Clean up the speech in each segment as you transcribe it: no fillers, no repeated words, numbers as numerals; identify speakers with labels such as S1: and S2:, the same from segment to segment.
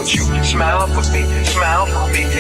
S1: Won't you smile for me,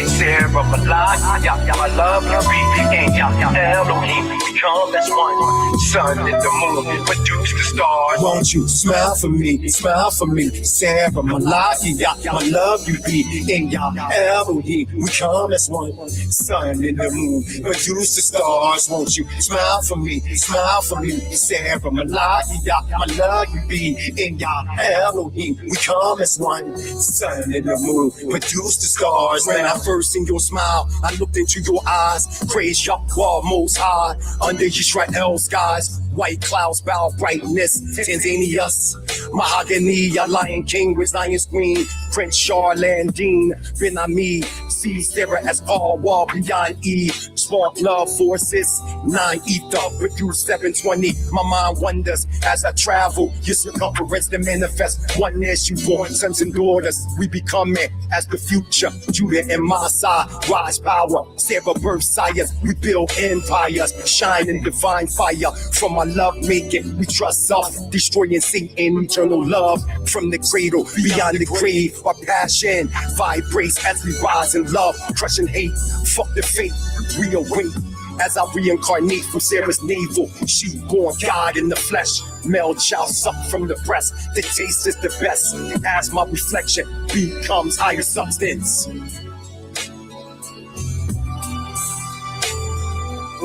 S1: Sarah Malaya, my love you be, and Elohim, we come as one. Sun and the moon produce the stars. Won't you smile for me, Sarah Malaya, my love you be, and Elohim, we come as one. Sun and the moon produce the stars. Won't you smile for me, Sarah Malaya, my love you be, and Elohim, we come as one. Sun and the moon produce the stars. When I first seen your smile, I looked into your eyes. Praise Yahweh most high. Under Israel skies, white clouds bow brightness. Tanzania's mahogany, a lion king with Zion's queen. Prince Charlandine, Ben Ami, see Sarah as all wall beyond E. Spark love forces, 9 ether, produce 720. My mind wonders as I travel. Your circumference to manifest oneness. You born sons and daughters, we becoming as the future. Judah and Massa, rise power. Sarah birth sires, we build empires. Shine in divine fire. From our love making, we trust off. Destroying Satan, eternal love. From the cradle, beyond the grave. Our passion vibrates as we rise in love. Crushing hate, fuck the fate. We await as I reincarnate from Sarah's navel. She born God in the flesh. Male child sucked from the breast. The taste is the best. As my reflection becomes higher substance.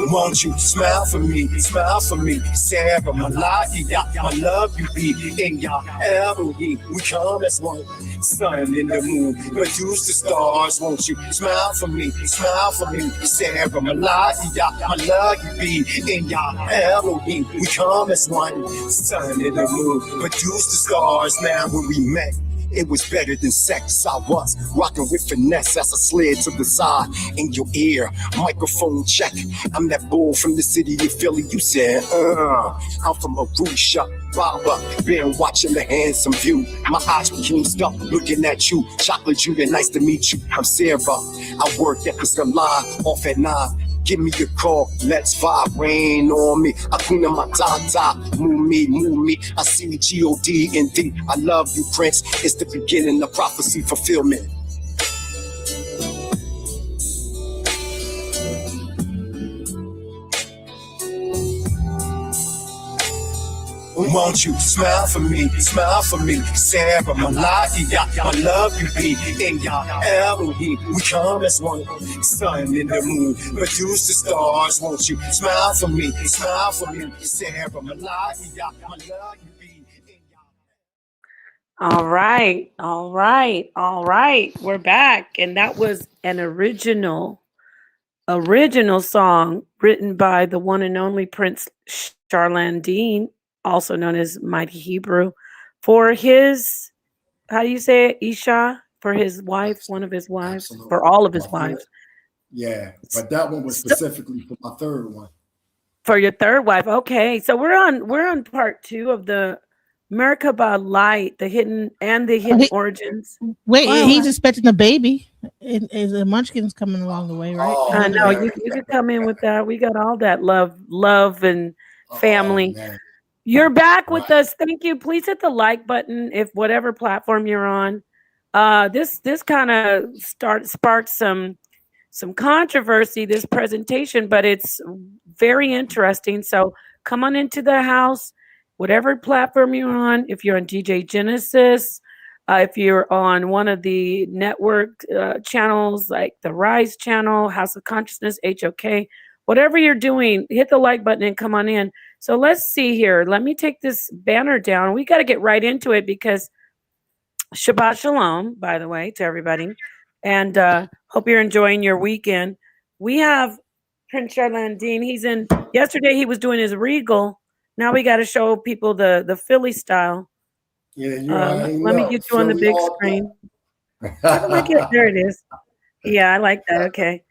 S1: Won't you smile for me, Sarah Malaya, my love you be, in Elohim, we come as one. Sun and the moon produce the stars. Won't you smile for me, Sarah Malaya, my love you be, in Elohim, we come as one. Sun and the moon produce the stars. Now when we met, it was better than sex. I was rocking with finesse as I slid to the side. In your ear, microphone check. I'm that bull from the city of Philly. You said, I'm from Arusha, Baba. Been watching the handsome view. My eyes became stuck looking at you. Chocolate Judah, nice to meet you. I'm Sarah. I work at the salon off at 9. Give me a call, let's vibe, rain on me. Akuna Matata, move me. I see G-O-D and D. I love you, Prince. It's the beginning of prophecy fulfillment. Won't you smile for me, Sarah Malaya, my love you be, in Elohim, we come as one. Sun and the moon produce the stars. Won't you smile for me, Sarah Malaya, my love you be, in
S2: All right. We're back, and that was an original song written by the one and only Prince Charlandine, also known as Mighty Hebrew, for his, how do you say it, Isha? For his wife, one of his wives, absolutely. For all of his wives.
S3: Yeah, but that one was specifically for my third one.
S2: For your third wife, okay. So we're on part 2 of the Merkabah Light, the hidden origins.
S4: Wait, he's expecting a baby. Is the munchkins coming along the way, right?
S2: I know you can come in with that. We got all that love and family. You're back with us. Thank you. Please hit the like button if whatever platform you're on. This kind of sparked some controversy, this presentation, but it's very interesting. So come on into the house, whatever platform you're on. If you're on DJ Genesis, if you're on one of the network channels like the Rise channel, House of Consciousness, HOK, whatever you're doing, hit the like button and come on in. So let's see here. Let me take this banner down. We got to get right into it because Shabbat Shalom, by the way, to everybody. And hope you're enjoying your weekend. We have Prince Charlandine. Yesterday he was doing his regal. Now we got to show people the Philly style.
S3: Yeah,
S2: let me get you on the big screen. There it is. Yeah, I like that. Okay.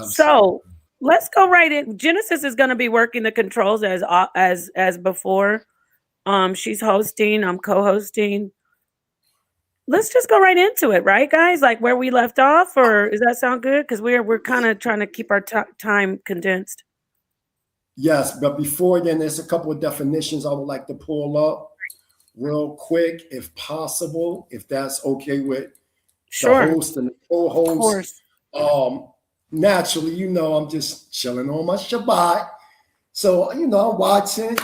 S2: So let's go right in. Genesis is going to be working the controls as before. She's hosting. I'm co-hosting. Let's just go right into it, right, guys? Like where we left off, or does that sound good? Because we're kind of trying to keep our time condensed.
S3: Yes, but before then, there's a couple of definitions I would like to pull up. real quick, if possible, if that's okay with the
S2: Sure,
S3: host and the
S2: of
S3: co-host.
S2: course.
S3: Naturally, I'm just chilling on my Shabbat. So, I'm watching,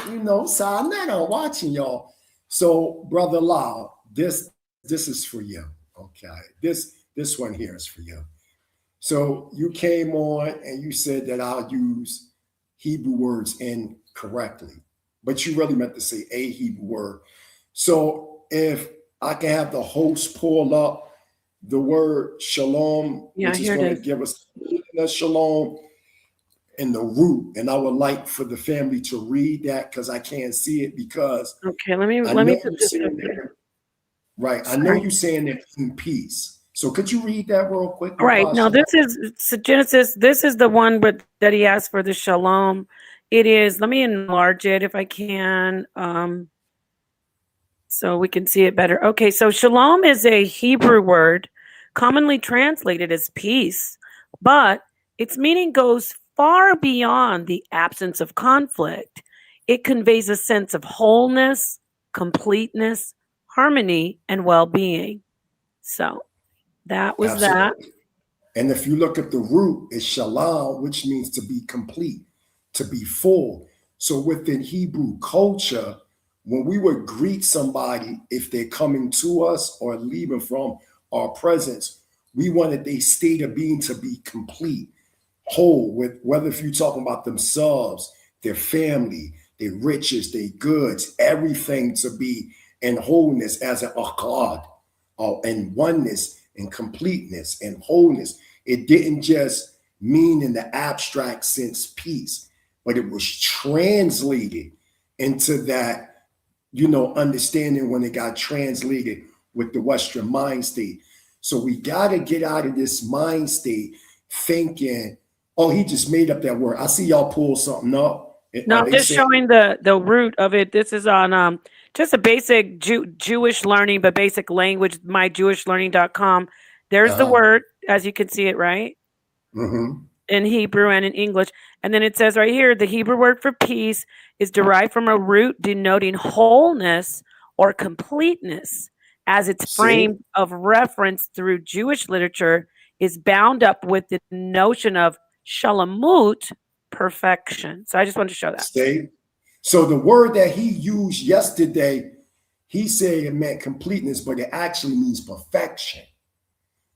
S3: Saturday, I'm watching y'all. So, Brother Lau, this is for you. Okay. This one here is for you. So you came on and you said that I'll use Hebrew words incorrectly, but you really meant to say a Hebrew word. So if I can have the host pull up the word shalom,
S2: Yeah,
S3: which is
S2: here it
S3: going to
S2: is.
S3: give us the shalom and the root. And I would like for the family to read that because I can't see it because
S2: Okay, let me
S3: I know
S2: put
S3: you're
S2: this up
S3: saying
S2: here.
S3: that, right. I know
S2: Sorry.
S3: you're saying that in peace. So could you read that real quick?
S2: Right. Now this is Genesis. This is the one that he asked for the shalom. It is, let me enlarge it if I can. So we can see it better. Okay, so shalom is a Hebrew word commonly translated as peace, but its meaning goes far beyond the absence of conflict. It conveys a sense of wholeness, completeness, harmony, and well-being. So that was that.
S3: Absolutely. And if you look at the root, it's shalom, which means to be complete, to be full. So within Hebrew culture, when we would greet somebody, if they're coming to us or leaving from our presence, we wanted their state of being to be complete, whole, with whether if you're talking about themselves, their family, their riches, their goods, everything to be in wholeness as an akkad, and oneness and completeness and wholeness. It didn't just mean in the abstract sense peace, but it was translated into that, understanding when it got translated with the Western mind state. So we got to get out of this mind state thinking, oh, he just made up that word. I see y'all pull something up.
S2: No, I'm just showing the root of it. This is on just a basic Jewish learning, but basic language, myjewishlearning.com. There's the word, as you can see it, right?
S3: Mm-hmm.
S2: In Hebrew and in English. And then it says right here, the Hebrew word for peace is derived from a root denoting wholeness or completeness, as its frame of reference through Jewish literature is bound up with the notion of shalamut, perfection. So I just wanted to show that.
S3: So the word that he used yesterday, he said it meant completeness, but it actually means perfection.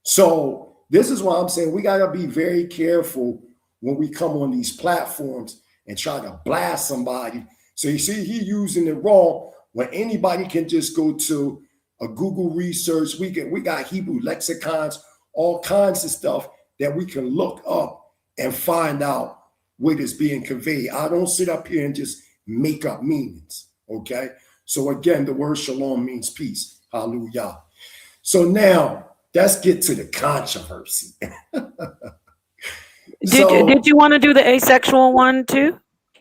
S3: So this is why I'm saying we got to be very careful when we come on these platforms and try to blast somebody. So you see, he using it wrong when anybody can just go to a Google research. We got Hebrew lexicons, all kinds of stuff that we can look up and find out what is being conveyed. I don't sit up here and just make up meanings. Okay. So again, the word shalom means peace. Hallelujah. So now let's get to the controversy.
S2: Did you want to do the asexual one too?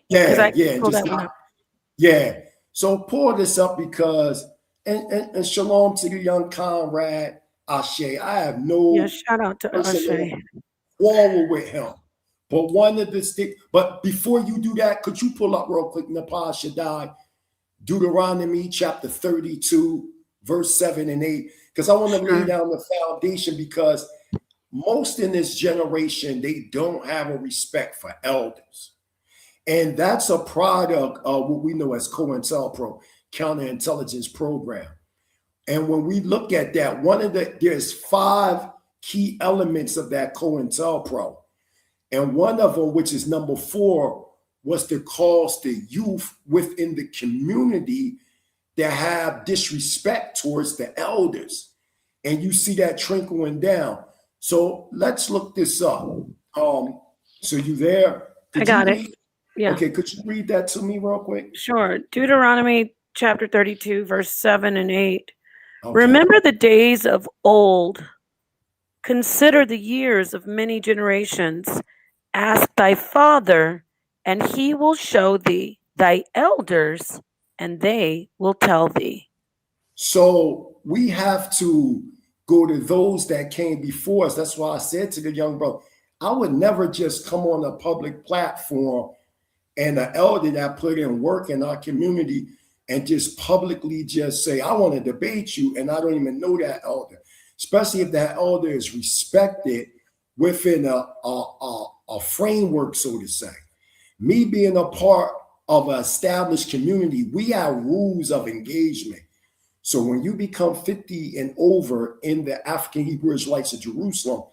S3: Yeah. So pull this up because and shalom to the young comrade Ashe. I have no
S2: shout out to Ashe.
S3: Quarrel with him. But one of the stick. But before you do that, could you pull up real quick Nepal Shaddai, Deuteronomy chapter 32, verse 7 and 8? Because I want to lay down the foundation because most in this generation, they don't have a respect for elders. And that's a product of what we know as COINTELPRO, counterintelligence program. And when we look at that, there's 5 key elements of that COINTELPRO. And one of them, which is number 4, was to cause the youth within the community that have disrespect towards the elders. And you see that trickling down. So let's look this up. So you there?
S2: I got it. Yeah.
S3: Okay, could you read that to me real quick?
S2: Sure. Deuteronomy chapter 32, verse 7 and 8. Okay. Remember the days of old. Consider the years of many generations. Ask thy father, and he will show thee thy elders, and they will tell thee.
S3: So we have to go to those that came before us. That's why I said to the young brother, I would never just come on a public platform and an elder that put in work in our community and just publicly just say, I want to debate you, and I don't even know that elder, especially if that elder is respected within a framework, so to say. Me being a part of an established community, we have rules of engagement. So when you become 50 and over in the African Hebrew Israelites of Jerusalem,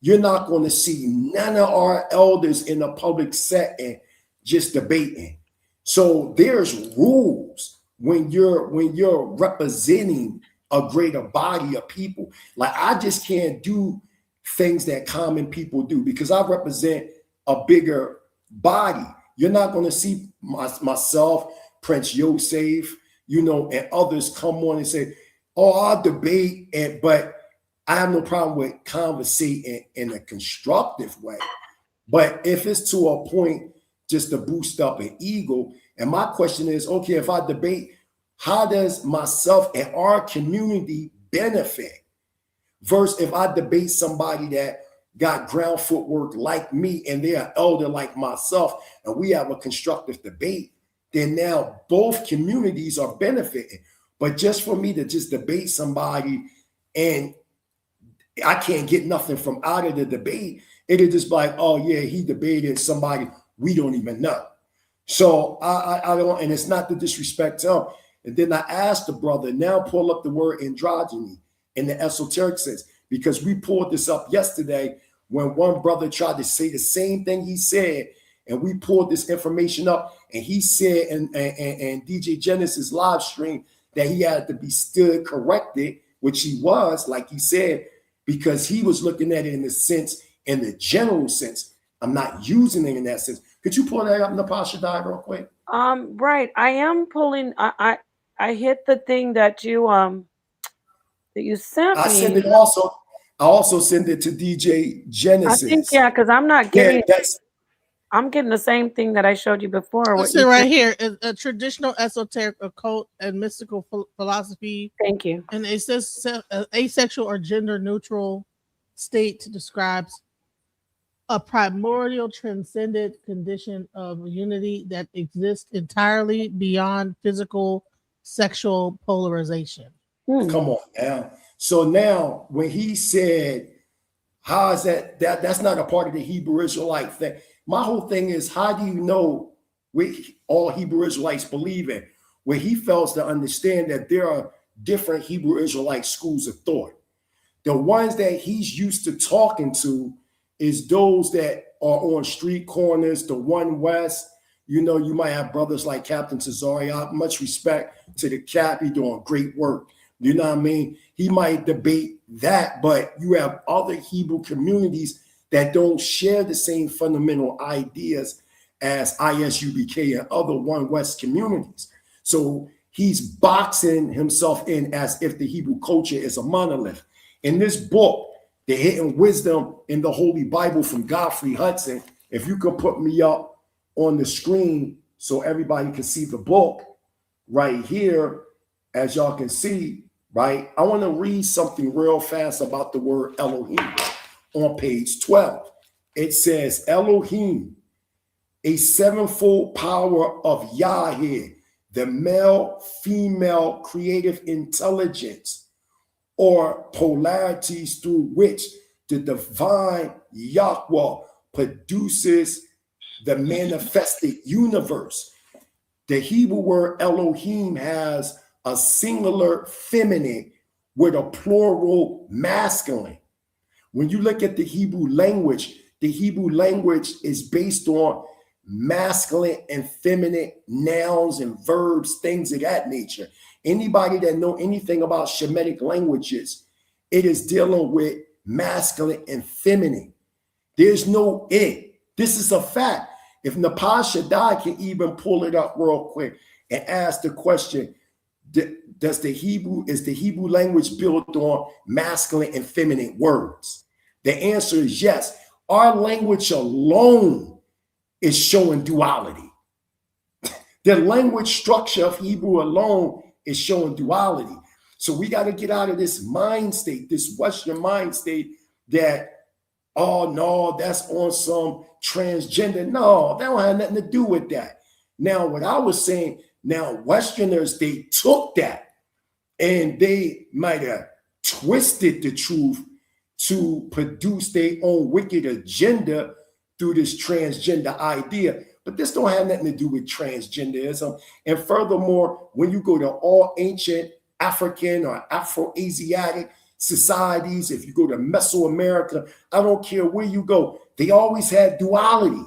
S3: you're not going to see none of our elders in a public setting just debating. So there's rules when you're representing a greater body of people. Like, I just can't do things that common people do because I represent a bigger body. You're not going to see myself, Prince Yosef, and others come on and say, oh, I'll debate, but I have no problem with conversating in a constructive way. But if it's to a point just to boost up an ego, and my question is, okay, if I debate, how does myself and our community benefit? Versus if I debate somebody that got ground footwork like me and they're an elder like myself, and we have a constructive debate, then now both communities are benefiting. But just for me to just debate somebody and I can't get nothing from out of the debate, it'll just be like, oh yeah, he debated somebody we don't even know. So I don't, and it's not to disrespect him. And then I asked the brother, now pull up the word androgyny in the esoteric sense, because we pulled this up yesterday when one brother tried to say the same thing he said, and we pulled this information up, and he said in DJ Genesis live stream that he had to be still corrected, which he was, like he said, because he was looking at it in the sense, in the general sense. I'm not using it in that sense. Could you pull that up in the Pasha Dive real quick?
S2: Right. I am pulling. I hit the thing that you sent me.
S3: I send it also. I also send it to DJ Genesis.
S2: I think, yeah, because I'm not getting. Yeah, I'm getting the same thing that I showed you before.
S4: What's it right here? A traditional esoteric, occult, and mystical philosophy.
S2: Thank you.
S4: And it says asexual or gender neutral state describes a primordial transcendent condition of unity that exists entirely beyond physical sexual polarization.
S3: Come on now. So now when he said, how is that's not a part of the Hebrew Israelite thing. My whole thing is, how do you know what all Hebrew Israelites believe in? Where he fails to understand that there are different Hebrew Israelite schools of thought. The ones that he's used to talking to is those that are on street corners, the One West. You might have brothers like Captain Cesario. Much respect to the Cap. He's doing great work. You know what I mean? He might debate that, but you have other Hebrew communities that don't share the same fundamental ideas as ISUBK and other One West communities. So he's boxing himself in as if the Hebrew culture is a monolith. In this book, The Hidden Wisdom in the Holy Bible from Godfrey Hudson, if you could put me up on the screen so everybody can see the book right here, as y'all can see, right? I want to read something real fast about the word Elohim. On page 12, it says, Elohim, a sevenfold power of Yahweh, the male, female, creative intelligence, or polarities through which the divine Yahweh produces the manifested universe. The Hebrew word Elohim has a singular feminine with a plural masculine. When you look at the Hebrew language is based on masculine and feminine nouns and verbs, things of that nature. Anybody that know anything about Shemitic languages, it is dealing with masculine and feminine. There's no it. This is a fact. If Napal Shaddai can even pull it up real quick and ask the question, is the Hebrew language built on masculine and feminine words? The answer is yes. Our language alone is showing duality. The language structure of Hebrew alone is showing duality. So we got to get out of this mind state, this Western mind state that, oh no, that's on some transgender. No, that don't have nothing to do with that. Now, what I was saying, Now, Westerners, they took that and they might have twisted the truth to produce their own wicked agenda through this transgender idea. But this don't have nothing to do with transgenderism. And furthermore, when you go to all ancient African or Afro-Asiatic societies, if you go to Mesoamerica, I don't care where you go, they always had duality.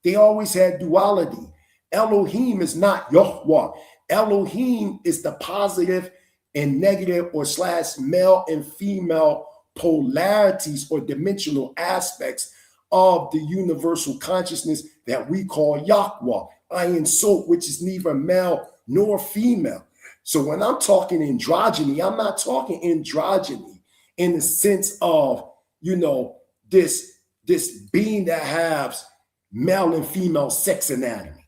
S3: They always had duality. Elohim is not Yahweh. Elohim is the positive and negative or / male and female polarities or dimensional aspects of the universal consciousness that we call Yahweh. Iron Soap, which is neither male nor female. So when I'm talking androgyny, I'm not talking androgyny in the sense of, you know, this being that has male and female sex anatomy.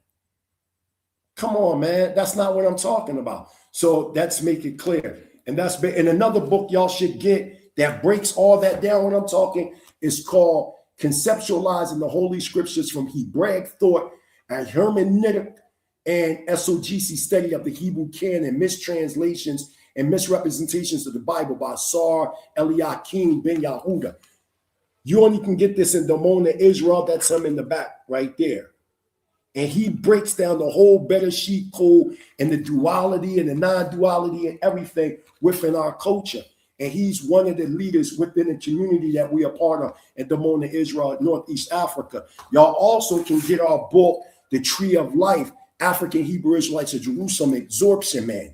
S3: Come on, man. That's not what I'm talking about. So let's make it clear. And that's been in another book y'all should get that breaks all that down. When I'm talking is called Conceptualizing the Holy Scriptures from Hebraic Thought and Hermeneutic and SOGC Study of the Hebrew Canon, Mistranslations and Misrepresentations of the Bible by Sar Eliakim Ben Yehuda. You only can get this in Damona Israel. That's him in the back right there. And he breaks down the whole Better Sheet Code and the duality and the non-duality and everything within our culture. And he's one of the leaders within the community that we are part of in Damona Israel, Northeast Africa. Y'all also can get our book, The Tree of Life, African Hebrew Israelites of Jerusalem Absorption Manual.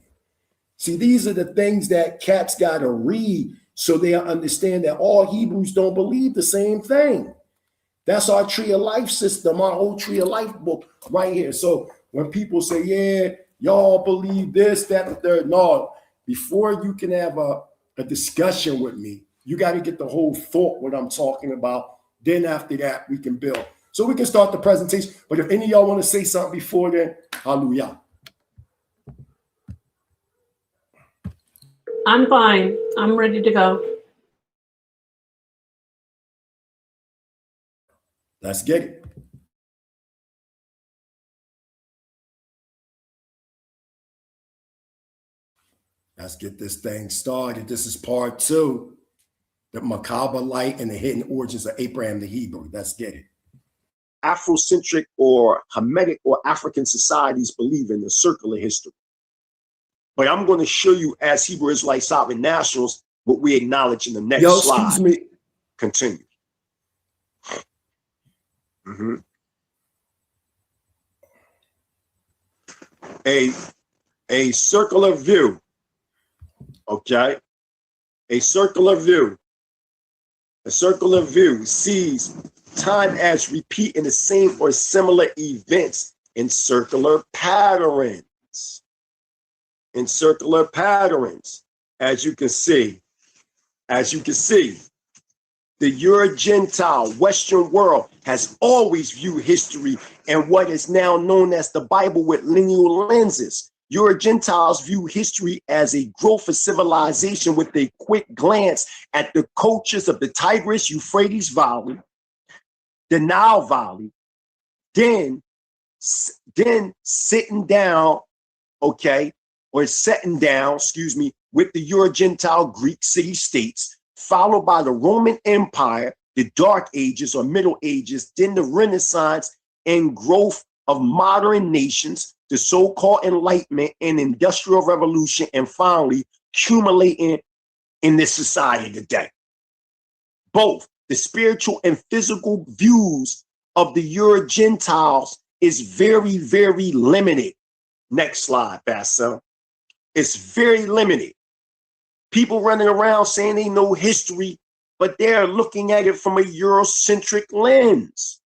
S3: See, these are the things that cats got to read so they understand that all Hebrews don't believe the same thing. That's our Tree of Life system, our whole Tree of Life book right here. So when people say, yeah, y'all believe this, that, and the third, no, before you can have a discussion with me, you got to get the whole thought, what I'm talking about. Then after that, we can build. So we can start the presentation. But if any of y'all want to say something before then, hallelujah.
S2: I'm fine. I'm ready to go.
S3: Let's get it. Let's get this thing started. This is part 2, the Merkabah light and the hidden origins of Abraham the Hebrew. Let's get it. Afrocentric or Hamitic or African societies believe in the circular history. But I'm going to show you as Hebrew Israelite sovereign nationals what we acknowledge in the next slide. Excuse me. Continue. A circular view. Okay. A circular view. A circular view sees time as repeating the same or similar events in circular patterns. In circular patterns, as you can see, the Euro-Gentile Western world has always viewed history and what is now known as the Bible with lineal lenses. Euro-Gentiles view history as a growth of civilization with a quick glance at the cultures of the Tigris-Euphrates Valley, the Nile Valley, then sitting down, with the Euro-Gentile Greek city-states, followed by the Roman Empire, the Dark Ages or Middle Ages, then the Renaissance and growth of modern nations, the so-called Enlightenment and Industrial Revolution, and finally accumulating in this society today. Both the spiritual and physical views of the Euro-Gentiles is very, very limited. Next slide, Bassa. It's very limited. People running around saying they know history, but they're looking at it from a Eurocentric lens.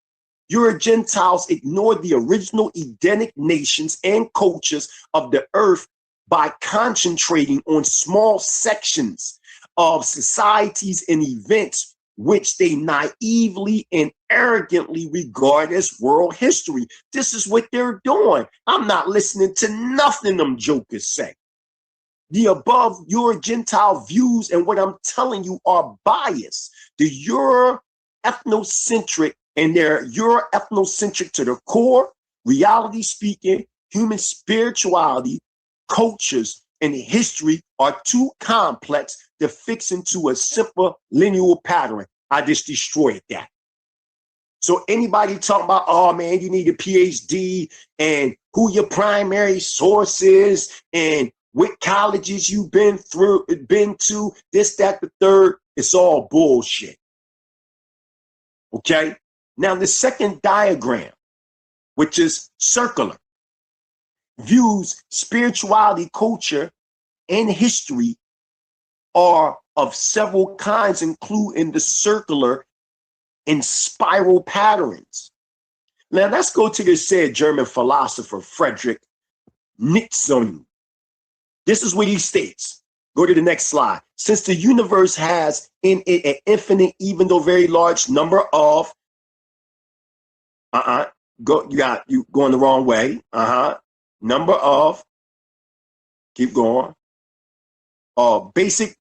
S3: Euro-Gentiles ignored the original Edenic nations and cultures of the earth by concentrating on small sections of societies and events which they naively and arrogantly regard as world history. This is what they're doing. I'm not listening to nothing them jokers say. The above Euro-Gentile views and what I'm telling you are biased. The Euro-ethnocentric, and they're Euro-ethnocentric to the core, reality speaking,
S5: human spirituality, cultures, and history are too complex to fix into a simple linear pattern. I just destroyed that. So anybody talking about, oh man, you need a PhD and who your primary source is and what colleges you've been to, this, that, the third, it's all bullshit. Okay? Now the second diagram, which is circular, views spirituality, culture, and history are of several kinds, including the circular and spiral patterns. Now let's go to this said German philosopher Friedrich Nietzsche. This is what he states. Go to the next slide. Since the universe has in it an infinite, even though very large number of you going the wrong way. Number of, keep going. Basic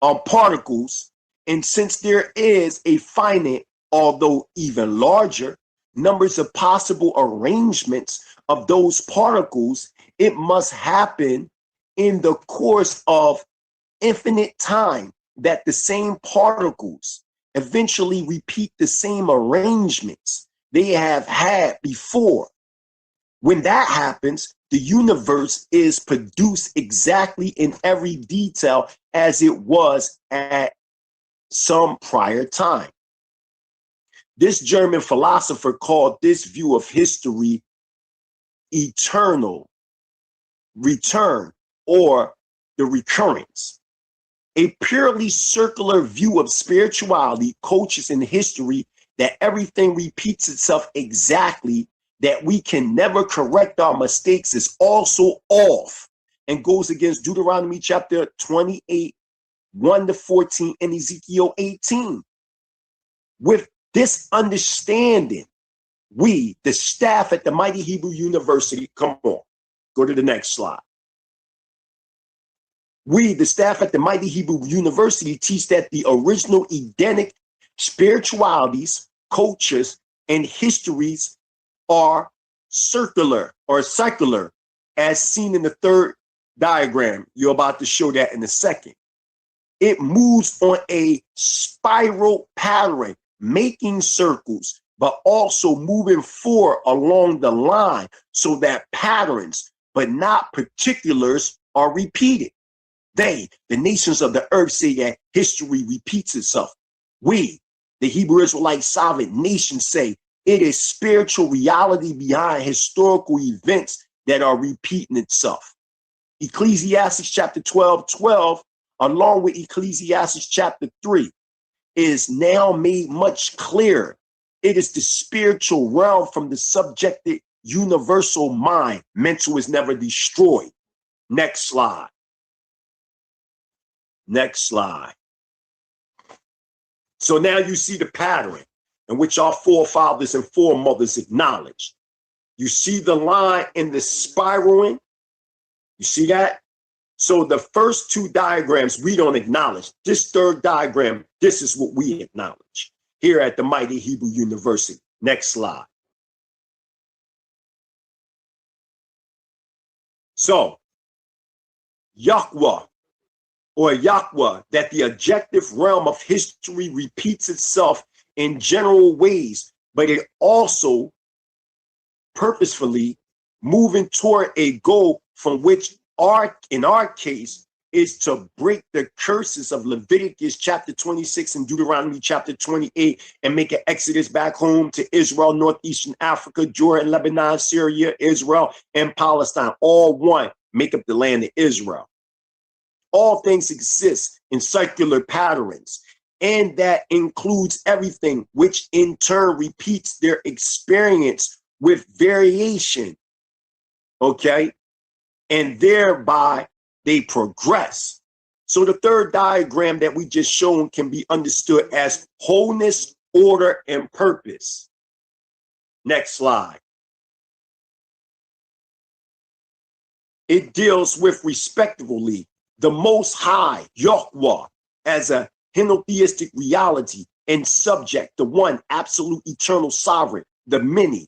S5: particles, and since there is a finite, although even larger, numbers of possible arrangements of those particles, it must happen in the course of infinite time that the same particles eventually repeat the same arrangements they have had before. When that happens, the universe is produced exactly in every detail as it was at some prior time. This German philosopher called this view of history eternal return, or the recurrence. A purely circular view of spirituality, cultures, and history, that everything repeats itself exactly, that we can never correct our mistakes, is also off and goes against Deuteronomy chapter 28, 1-14, and Ezekiel 18. With this understanding, we, the staff at the Mighty Hebrew University, come on, go to the next slide. We, the staff at the Mighty Hebrew University, teach that the original Edenic spiritualities, cultures, and histories are circular or secular, as seen in the third diagram. You're about to show that in a second. It moves on a spiral pattern, making circles, but also moving forward along the line so that patterns, but not particulars, are repeated. They, the nations of the earth, say that history repeats itself. We, the Hebrew Israelite sovereign nation, say it is spiritual reality behind historical events that are repeating itself. Ecclesiastes chapter 12:12, along with Ecclesiastes chapter 3, is now made much clearer. It is the spiritual realm from the subjective universal mind. Mental is never destroyed. Next slide. Next slide. So now you see the pattern in which our forefathers and foremothers acknowledged. You see the line in the spiraling. You see that? So the first two diagrams we don't acknowledge. This third diagram, this is what we acknowledge here at the Mighty Hebrew University. Next slide. So Yahweh, or Yahweh, that the objective realm of history repeats itself in general ways, but it also purposefully moving toward a goal from which in our case is to break the curses of Leviticus chapter 26 and Deuteronomy chapter 28 and make an exodus back home to Israel, northeastern Africa, Jordan, Lebanon, Syria, Israel, and Palestine. All one make up the land of Israel. All things exist in circular patterns, and that includes everything, which in turn repeats their experience with variation, okay? And thereby they progress. So the third diagram that we just shown can be understood as wholeness, order, and purpose. Next slide. It deals with, respectively, the Most High, Yahweh, as a henotheistic reality and subject, the one absolute eternal sovereign, the many,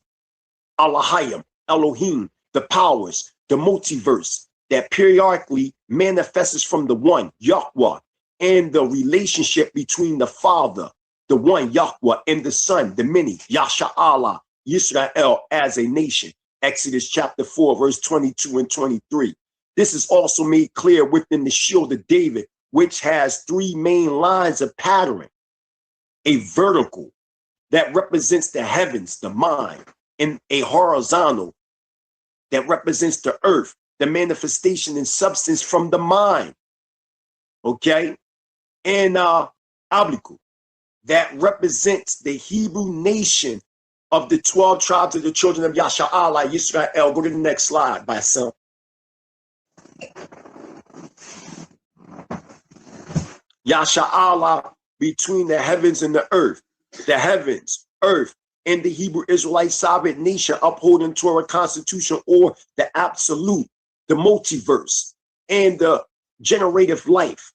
S5: Allahayim, Elohim, the powers, the multiverse that periodically manifests from the one, Yahweh, and the relationship between the Father, the one, Yahweh, and the Son, the many, Yasha'Allah, Yisrael as a nation. Exodus chapter 4, verse 22 and 23. This is also made clear within the Shield of David, which has three main lines of patterning. A vertical that represents the heavens, the mind, and a horizontal that represents the earth, the manifestation and substance from the mind. Okay? And oblique, that represents the Hebrew nation of the 12 tribes of the children of Yasha'Allah, Yisrael. Go to the next slide, by some. Yasha'Allah, between the heavens and the earth. The heavens, earth, and the Hebrew Israelite sovereign nation upholding Torah constitution, or the absolute, the multiverse, and the generative life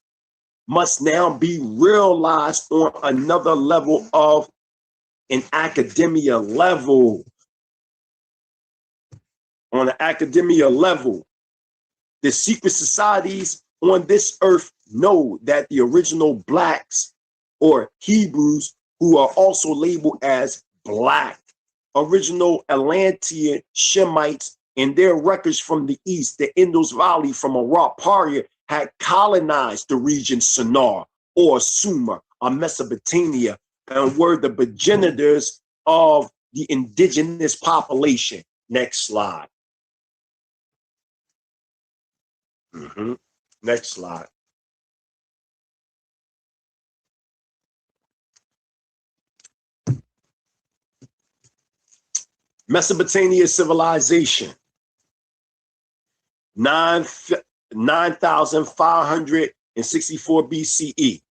S5: must now be realized on another level of an academia level. On an academia level, the secret societies on this earth know that the original blacks or Hebrews, who are also labeled as black, original Atlantean Shemites, and their records from the east, the Indus Valley from Iraq Paria, had colonized the region Sinar or Sumer or Mesopotamia, and were the progenitors of the indigenous population. Next slide. Next slide. Mesopotamia civilization, 9,564 BCE.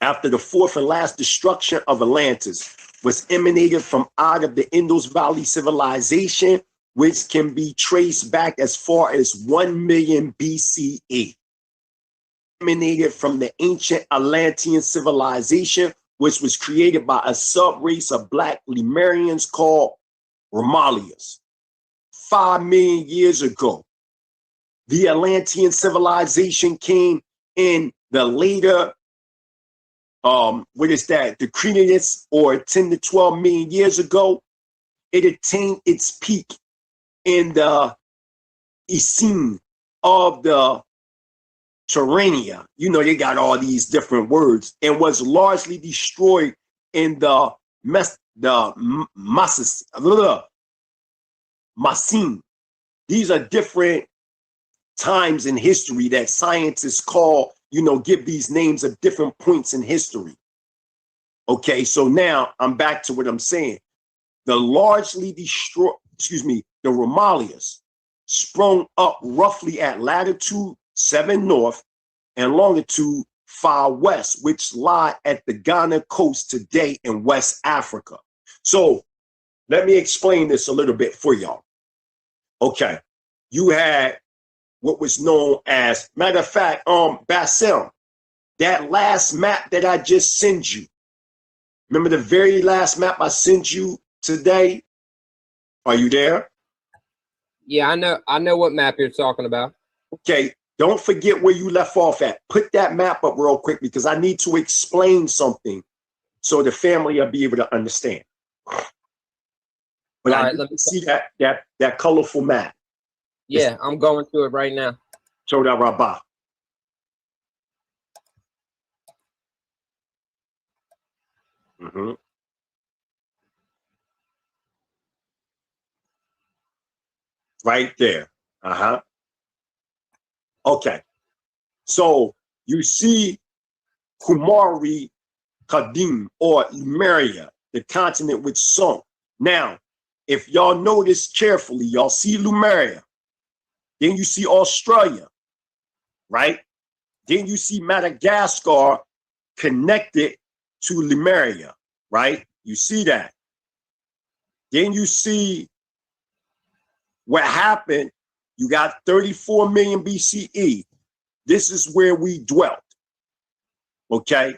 S5: After the fourth and last destruction of Atlantis was emanated from out of the Indus Valley civilization, which can be traced back as far as 1 million BCE. Emanated from the ancient Atlantean civilization, which was created by a sub-race of black Lemurians called Romalians. 5 million years ago, the Atlantean civilization came in the later, the Cretaceous, or 10 to 12 million years ago. It attained its peak in the Eocene of the Terrania. You know, they got all these different words, and was largely destroyed in the Macene. These are different times in history that scientists call, give these names of different points in history. Okay, so now I'm back to what I'm saying. The largely destroyed, the Romalians sprung up roughly at latitude 7 north and longitude 5 west, which lie at the Ghana coast today in West Africa. So let me explain this a little bit for y'all. Okay, you had what was known as, matter of fact, Bassem, that last map that I just sent you. Remember the very last map I sent you today? Are you there?
S6: Yeah, I know what map you're talking about. Okay,
S5: don't forget where you left off at. Put that map up real quick, because I need to explain something so the family will be able to understand. But I need to see that colorful map.
S6: Yeah, I'm going to it right now.
S5: Toda Rabbah. Right there. Okay. So you see Kumari Kadim, or Lemuria, the continent which sunk. Now, if y'all notice carefully, y'all see Lemuria. Then you see Australia, right? Then you see Madagascar connected to Lemuria, right? You see that. Then you see what happened. You got 34 million BCE. This is where we dwelt, okay?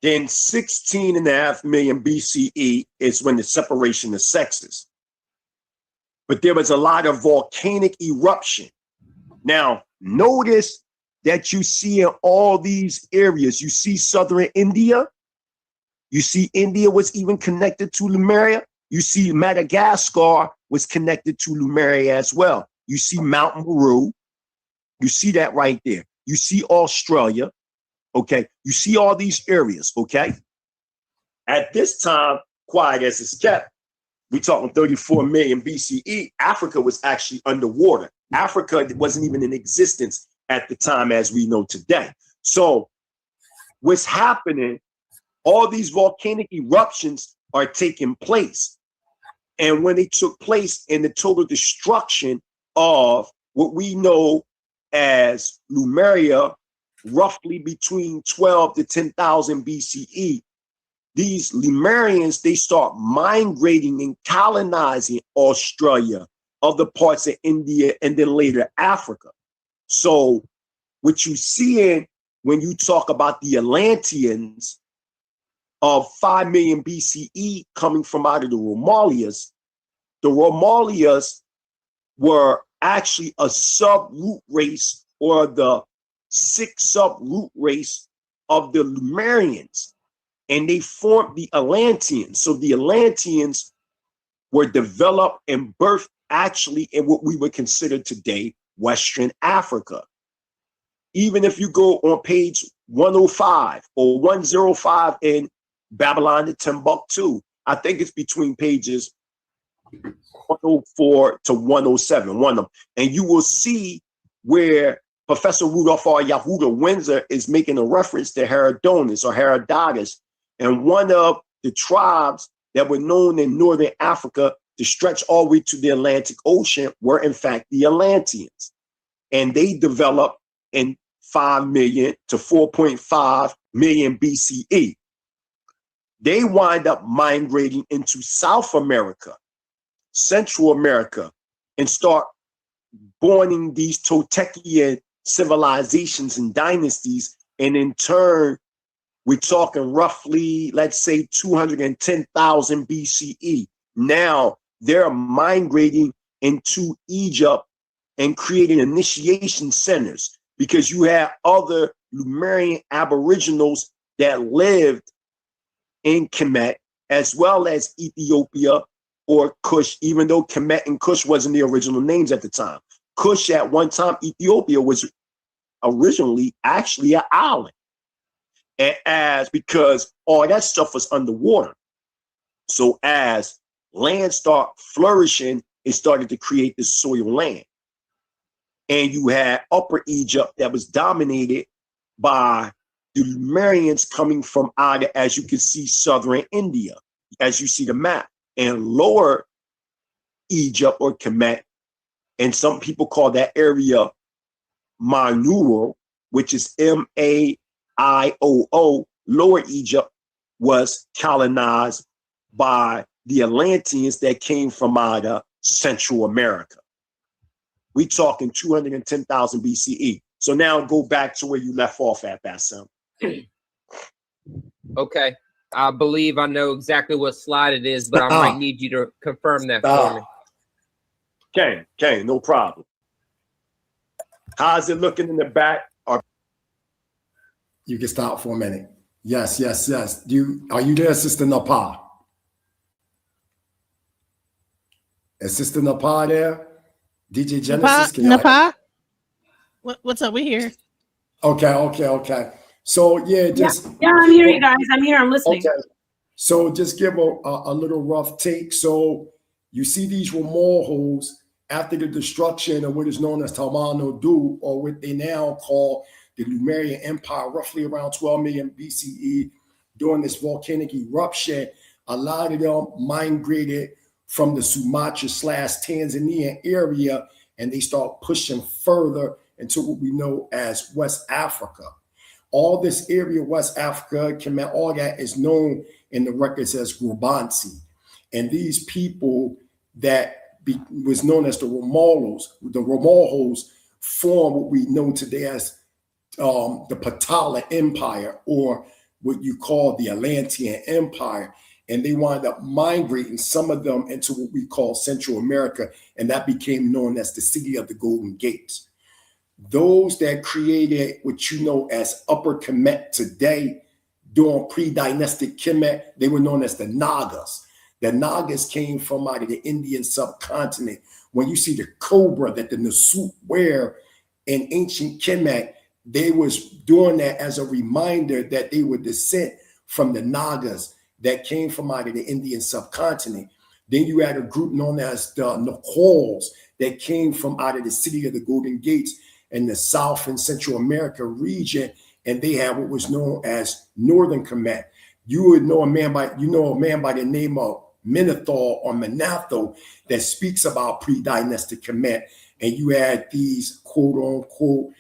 S5: Then 16.5 million BCE is when the separation of sexes. but there was a lot of volcanic eruption. Now, notice that you see in all these areas, you see southern India, you see India was even connected to Lemuria, you see Madagascar was connected to Lemuria as well. You see Mount Meru, you see that right there. You see Australia, okay? You see all these areas, okay? At this time, quiet as it's kept, we're talking 34 million BCE, Africa was actually underwater. Africa wasn't even in existence at the time as we know today. So what's happening, all these volcanic eruptions are taking place. And when they took place in the total destruction of what we know as Lemuria, roughly between 12 to 10,000 BCE, these Lemurians, they start migrating and colonizing Australia, other parts of India, and then later Africa. So what you see when you talk about the Atlanteans of 5 million BCE coming from out of the Romalias were actually a sub-root race, or the sixth sub-root race of the Lemurians. And they formed the Atlanteans. So the Atlanteans were developed and birthed actually in what we would consider today Western Africa. Even if you go on page 105 or 105 in Babylon to Timbuktu, I think it's between pages 104 to 107, one of them. And you will see where Professor Rudolph R. Yehuda Windsor is making a reference to Herodotus or Herodotus, and one of the tribes that were known in Northern Africa to stretch all the way to the Atlantic Ocean were in fact the Atlanteans. And they developed in 5 million to 4.5 million BCE. They wind up migrating into South America, Central America, and start borning these Toltecian civilizations and dynasties. And in turn, we're talking roughly, let's say 210,000 BCE. Now they're migrating into Egypt and creating initiation centers, because you have other Lemurian aboriginals that lived in Kemet, as well as Ethiopia or Kush, even though Kemet and Kush wasn't the original names at the time. Kush at one time, Ethiopia, was originally actually an island. And because all that stuff was underwater. So as land started flourishing, it started to create this soil land. And you had Upper Egypt that was dominated by the Lemurians coming from out of, as you can see, southern India, as you see the map, and Lower Egypt or Kemet, and some people call that area Manuro, which is Maioo. Lower Egypt was colonized by the Atlanteans that came from out of Central America. We talking 210,000 BCE. So now go back to where you left off at, Bassem.
S6: Okay. I believe I know exactly what slide it is, but I might need you to confirm that for me.
S5: Okay, no problem. How's it looking in the back?
S3: You can stop for a minute. Yes. Are you there, Sister Napa? Is Sister Napa there? DJ Genesis?
S4: Napa? What's up? We here.
S3: Okay. So yeah,
S2: I'm here, you guys. I'm here. I'm listening.
S3: Okay. So just give a little rough take. So you see these Romorhos after the destruction of what is known as Tamano-Du, or what they now call the Lemurian Empire, roughly around 12 million BCE, during this volcanic eruption. A lot of them migrated from the Sumatra/Tanzania area, and they start pushing further into what we know as West Africa. All this area, West Africa, Kemet, all that is known in the records as Grubansi. And these people that was known as the Romorhos, formed what we know today as the Patala Empire, or what you call the Atlantean Empire. and they wound up migrating some of them into what we call Central America, and that became known as the City of the Golden Gates. Those that created what you know as Upper Kemet today, during pre-dynastic Kemet, they were known as the Nagas. The Nagas came from out of the Indian subcontinent. When you see the cobra that the Nasut wear in ancient Kemet, they was doing that as a reminder that they were descent from the Nagas that came from out of the Indian subcontinent. Then you had a group known as the Nahals that came from out of the City of the Golden Gates in the South and Central America region, and they had what was known as Northern Kemet. You would know a man by the name of Menethor or Menatho that speaks about pre-dynastic Kemet, and you had these quote unquote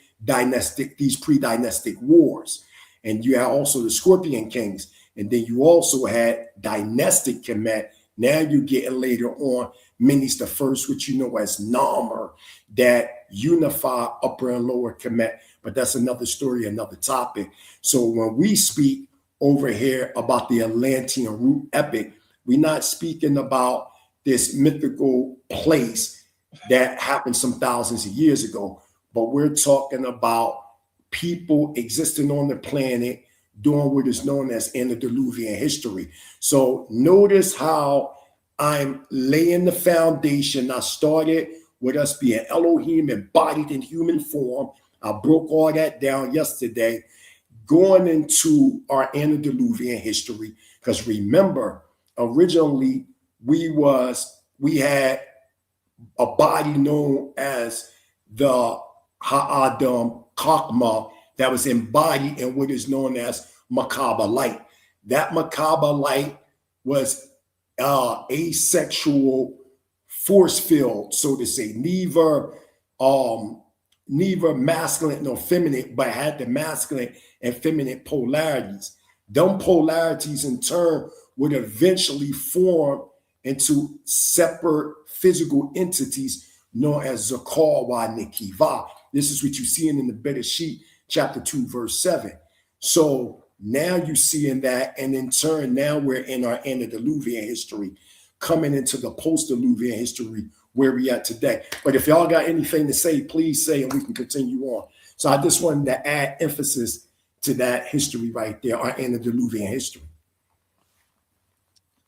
S3: these pre-dynastic wars, and you had also the Scorpion Kings, and then you also had dynastic Kemet. Now you're getting later on Menes the First, which you know as Narmer, that unify Upper and Lower Kemet, but that's another story, another topic. So when we speak over here about the Atlantean root epic, we're not speaking about this mythical place that happened some thousands of years ago, but we're talking about people existing on the planet during what is known as antediluvian history. So notice how I'm laying the foundation. I started with us being Elohim embodied in human form. I broke all that down yesterday, going into our antediluvian history, because remember, originally we had a body known as the Ha'adam Chakma that was embodied in what is known as Merkabah light. That Merkabah light was asexual force field, so to say, neither masculine nor feminine, but had the masculine and feminine polarities. Them polarities in turn would eventually form into separate physical entities known as Zakar wa Nikiva. This is what you're seeing in the Bereshit, chapter 2, verse 7. So now you're seeing that, and in turn, now we're in our antediluvian history, coming into the post-diluvian history where we at today. But if y'all got anything to say, please say, and we can continue on. So I just wanted to add emphasis to that history right there, our antediluvian history.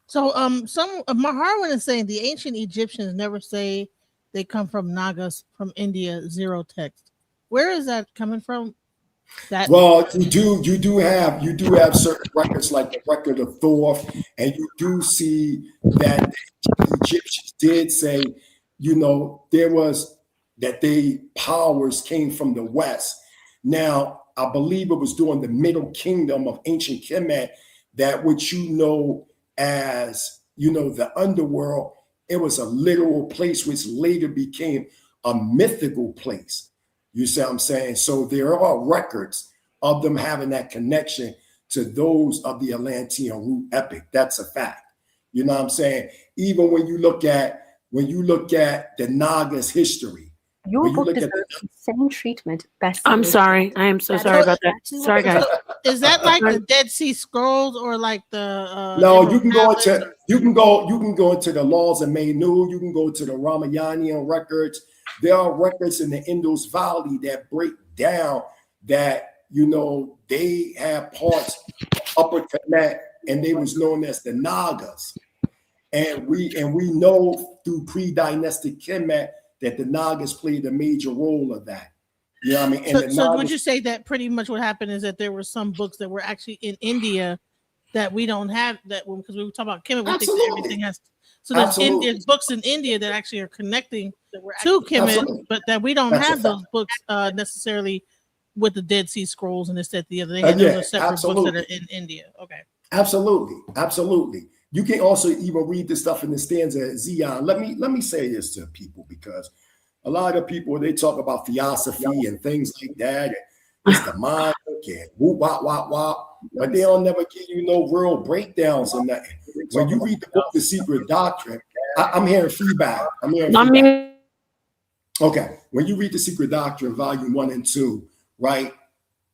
S4: So Maharwin is saying the ancient Egyptians never say they come from Nagas from India, zero text. Where is that coming from? That
S3: well, you do have certain records like the record of Thoth, and you do see that the Egyptians did say, there was that they powers came from the west. Now, I believe it was during the Middle Kingdom of ancient Kemet that what as the underworld, it was a literal place which later became a mythical place. You see what I'm saying? So there are records of them having that connection to those of the Atlantean root epic. That's a fact. You know what I'm saying? Even when you look at the Nagas history.
S7: Your book deserves the same treatment. Best.
S2: I'm sorry. I am so sorry about that. Sorry, guys.
S4: Is that like the Dead Sea Scrolls or like the?
S3: No, you can go into the Laws of Menu. You can go to the Ramayanian records. There are records in the Indus Valley that break down that they have parts of Upper Kemet, and they was known as the Nagas, and we know through pre-dynastic Kemet that the Nagas played a major role of that. You know what I mean? And
S4: so would you say that pretty much what happened is that there were some books that were actually in India that we don't have that because we were talking about Kemet, we think that everything has. So there's books in India that actually are connecting to Kemet, but that we don't have those books necessarily with the Dead Sea Scrolls and this, that, the other. They have those separate books that are in India. Okay.
S3: Absolutely. You can also even read this stuff in the stanza at Zion. Let me say this to people, because a lot of people, they talk about theosophy and things like that. It's the mind and whoop, wop, wop, wop. But they don't never give you no real feakdowns on that. When you read the book, The Secret Doctrine, I'm hearing feedback. Okay. When you read The Secret Doctrine, volume 1 and 2, right?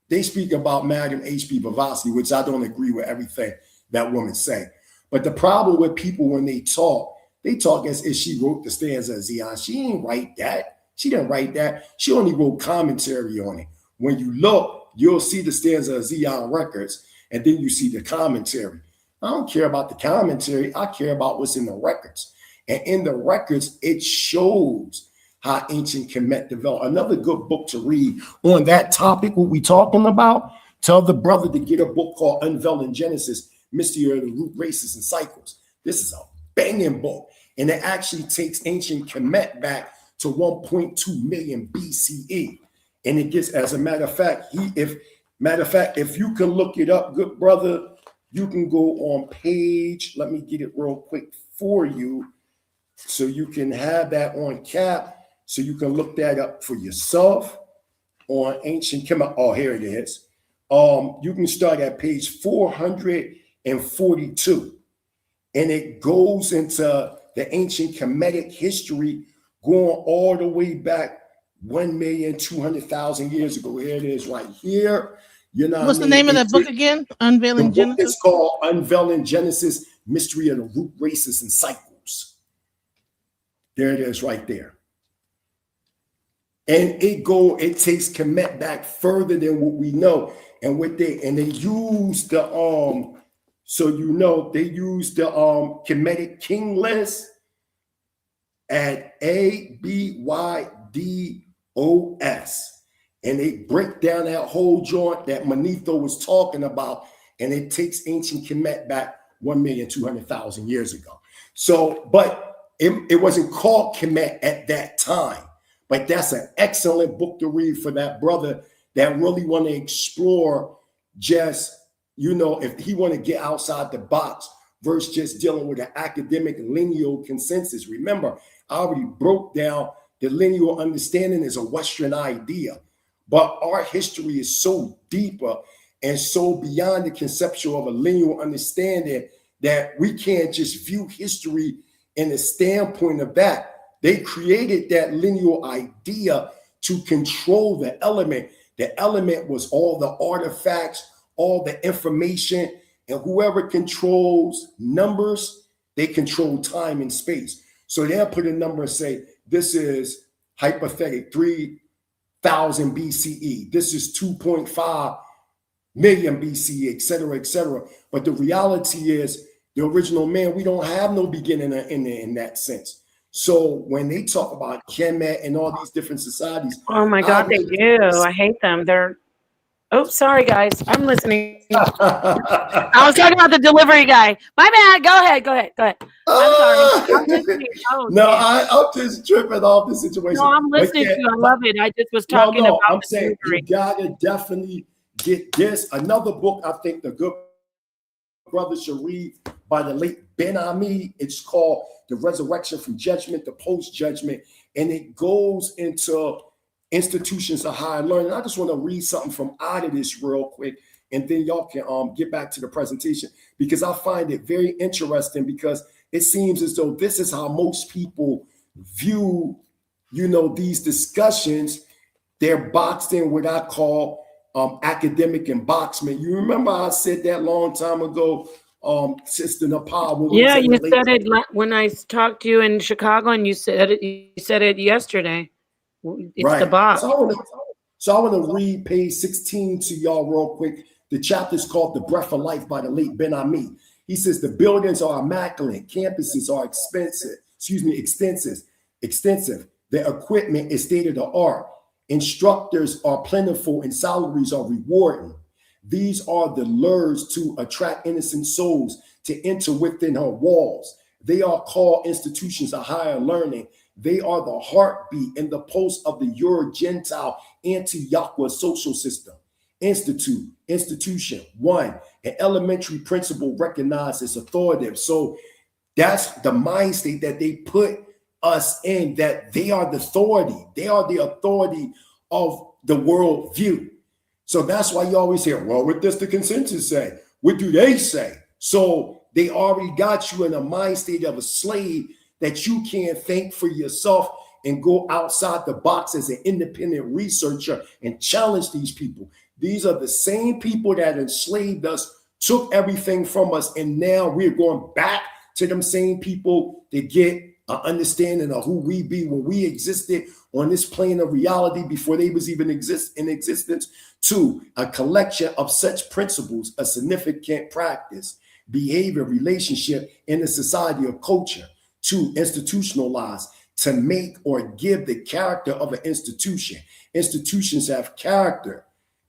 S3: They speak about Madam H.P. Blavatsky, which I don't agree with everything that woman say. But the problem with people when they talk as if she wrote the stanza of Zion. She didn't write that. She didn't write that. She only wrote commentary on it. When you look, you'll see the stanza of Zion records, and then you see the commentary. I don't care about the commentary. I care about what's in the records. And in the records, it shows how ancient Kemet developed. Another good book to read on that topic, what we talking about, tell the brother to get a book called Unveiling Genesis, Mystery of the Root Races and Cycles. This is a banging book. And it actually takes ancient Kemet back to 1.2 million BCE. And it gets, as a matter of fact, if you can look it up, good brother, you can go on page, let me get it real quick for you, so you can have that on cap, so you can look that up for yourself on ancient Kemet. Oh, here it is. You can start at page 442, and it goes into the ancient Kemetic history going all the way back 1,200,000 years ago. Here it is right here. You know
S4: what's the name of that book again? Unveiling Genesis?
S3: It's called Unveiling Genesis, Mystery of the Root Races and Cycles. There it is right there. And it takes Kemet back further than what we know. And they use the they use the Kemetic king list at ABYDOS. And they break down that whole joint that Manetho was talking about, and it takes ancient Kemet back 1,200,000 years ago. So, but it wasn't called Kemet at that time. But that's an excellent book to read for that brother that really want to explore just, if he want to get outside the box versus just dealing with an academic lineal consensus. Remember, I already broke down the lineal understanding is a Western idea. But our history is so deeper and so beyond the conceptual of a lineal understanding that we can't just view history in the standpoint of that. They created that lineal idea to control the element. The element was all the artifacts, all the information, and whoever controls numbers, they control time and space. So they'll put a number and say, this is hypothetic 3,000 BCE. This is 2.5 million BCE, et cetera, et cetera. But the reality is the original man, we don't have no beginning in that sense. So when they talk about Kemet and all these different societies.
S2: Oh my God, they do. I hate them. Oh, sorry, guys. I'm listening. I was talking about the delivery guy. My bad. Go ahead. I'm sorry. I'm listening.
S3: I'm just tripping off the situation.
S2: No, I'm listening to you. I love it. I just was talking about
S3: I'm
S2: the
S3: saying
S2: delivery.
S3: You gotta definitely get this. Another book I think the good brother should read by the late Ben Ami. It's called The Resurrection from Judgment to Post-Judgment. And it goes into institutions of higher learning. I just want to read something from out of this real quick, and then y'all can get back to the presentation, because I find it very interesting, because it seems as though this is how most people view, these discussions. They're boxed in what I call academic emboxment. You remember I said that long time ago, Sister Nepal.
S2: Yeah, you said it when I talked to you in Chicago, and you said it yesterday. It's right. The box.
S3: So I want to read page 16 to y'all real quick. The chapter is called The Breath of Life by the late Ben Ami. He says the buildings are immaculate, campuses are extensive. The equipment is state of the art. Instructors are plentiful and salaries are rewarding. These are the lures to attract innocent souls to enter within her walls. They are called institutions of higher learning. They are the heartbeat and the pulse of the Euro-Gentile anti-Yahweh social system. Institution, one, an elementary principle recognized as authoritative. So that's the mind state that they put us in, that they are the authority. They are the authority of the world view. So that's why you always hear, well, what does the consensus say? What do they say? So they already got you in a mind state of a slave that you can't think for yourself and go outside the box as an independent researcher and challenge these people. These are the same people that enslaved us took everything from us, and now we're going back to them same people to get an understanding of who we be when we existed on this plane of reality before they was even in existence. 2, a collection of such principles, a significant practice, behavior, relationship in the society of culture. 2, institutionalized, to make or give the character of an institution. Institutions have character.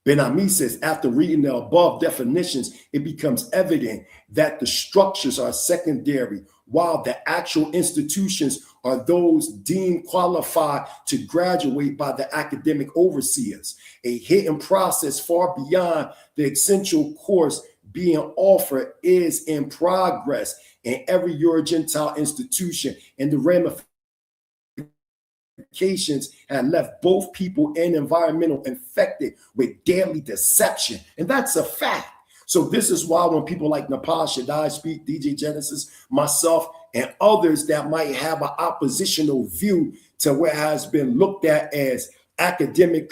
S3: Ben Ami says, after reading the above definitions, it becomes evident that the structures are secondary, while the actual institutions are those deemed qualified to graduate by the academic overseers. A hidden process far beyond the essential course being offered is in progress in every Euro-Gentile institution, and the ramifications had left both people and environmental infected with deadly deception. And that's a fact. So this is why when people like Nepal, Shaddai speak, DJ Genesis, myself, and others that might have an oppositional view to what has been looked at as academically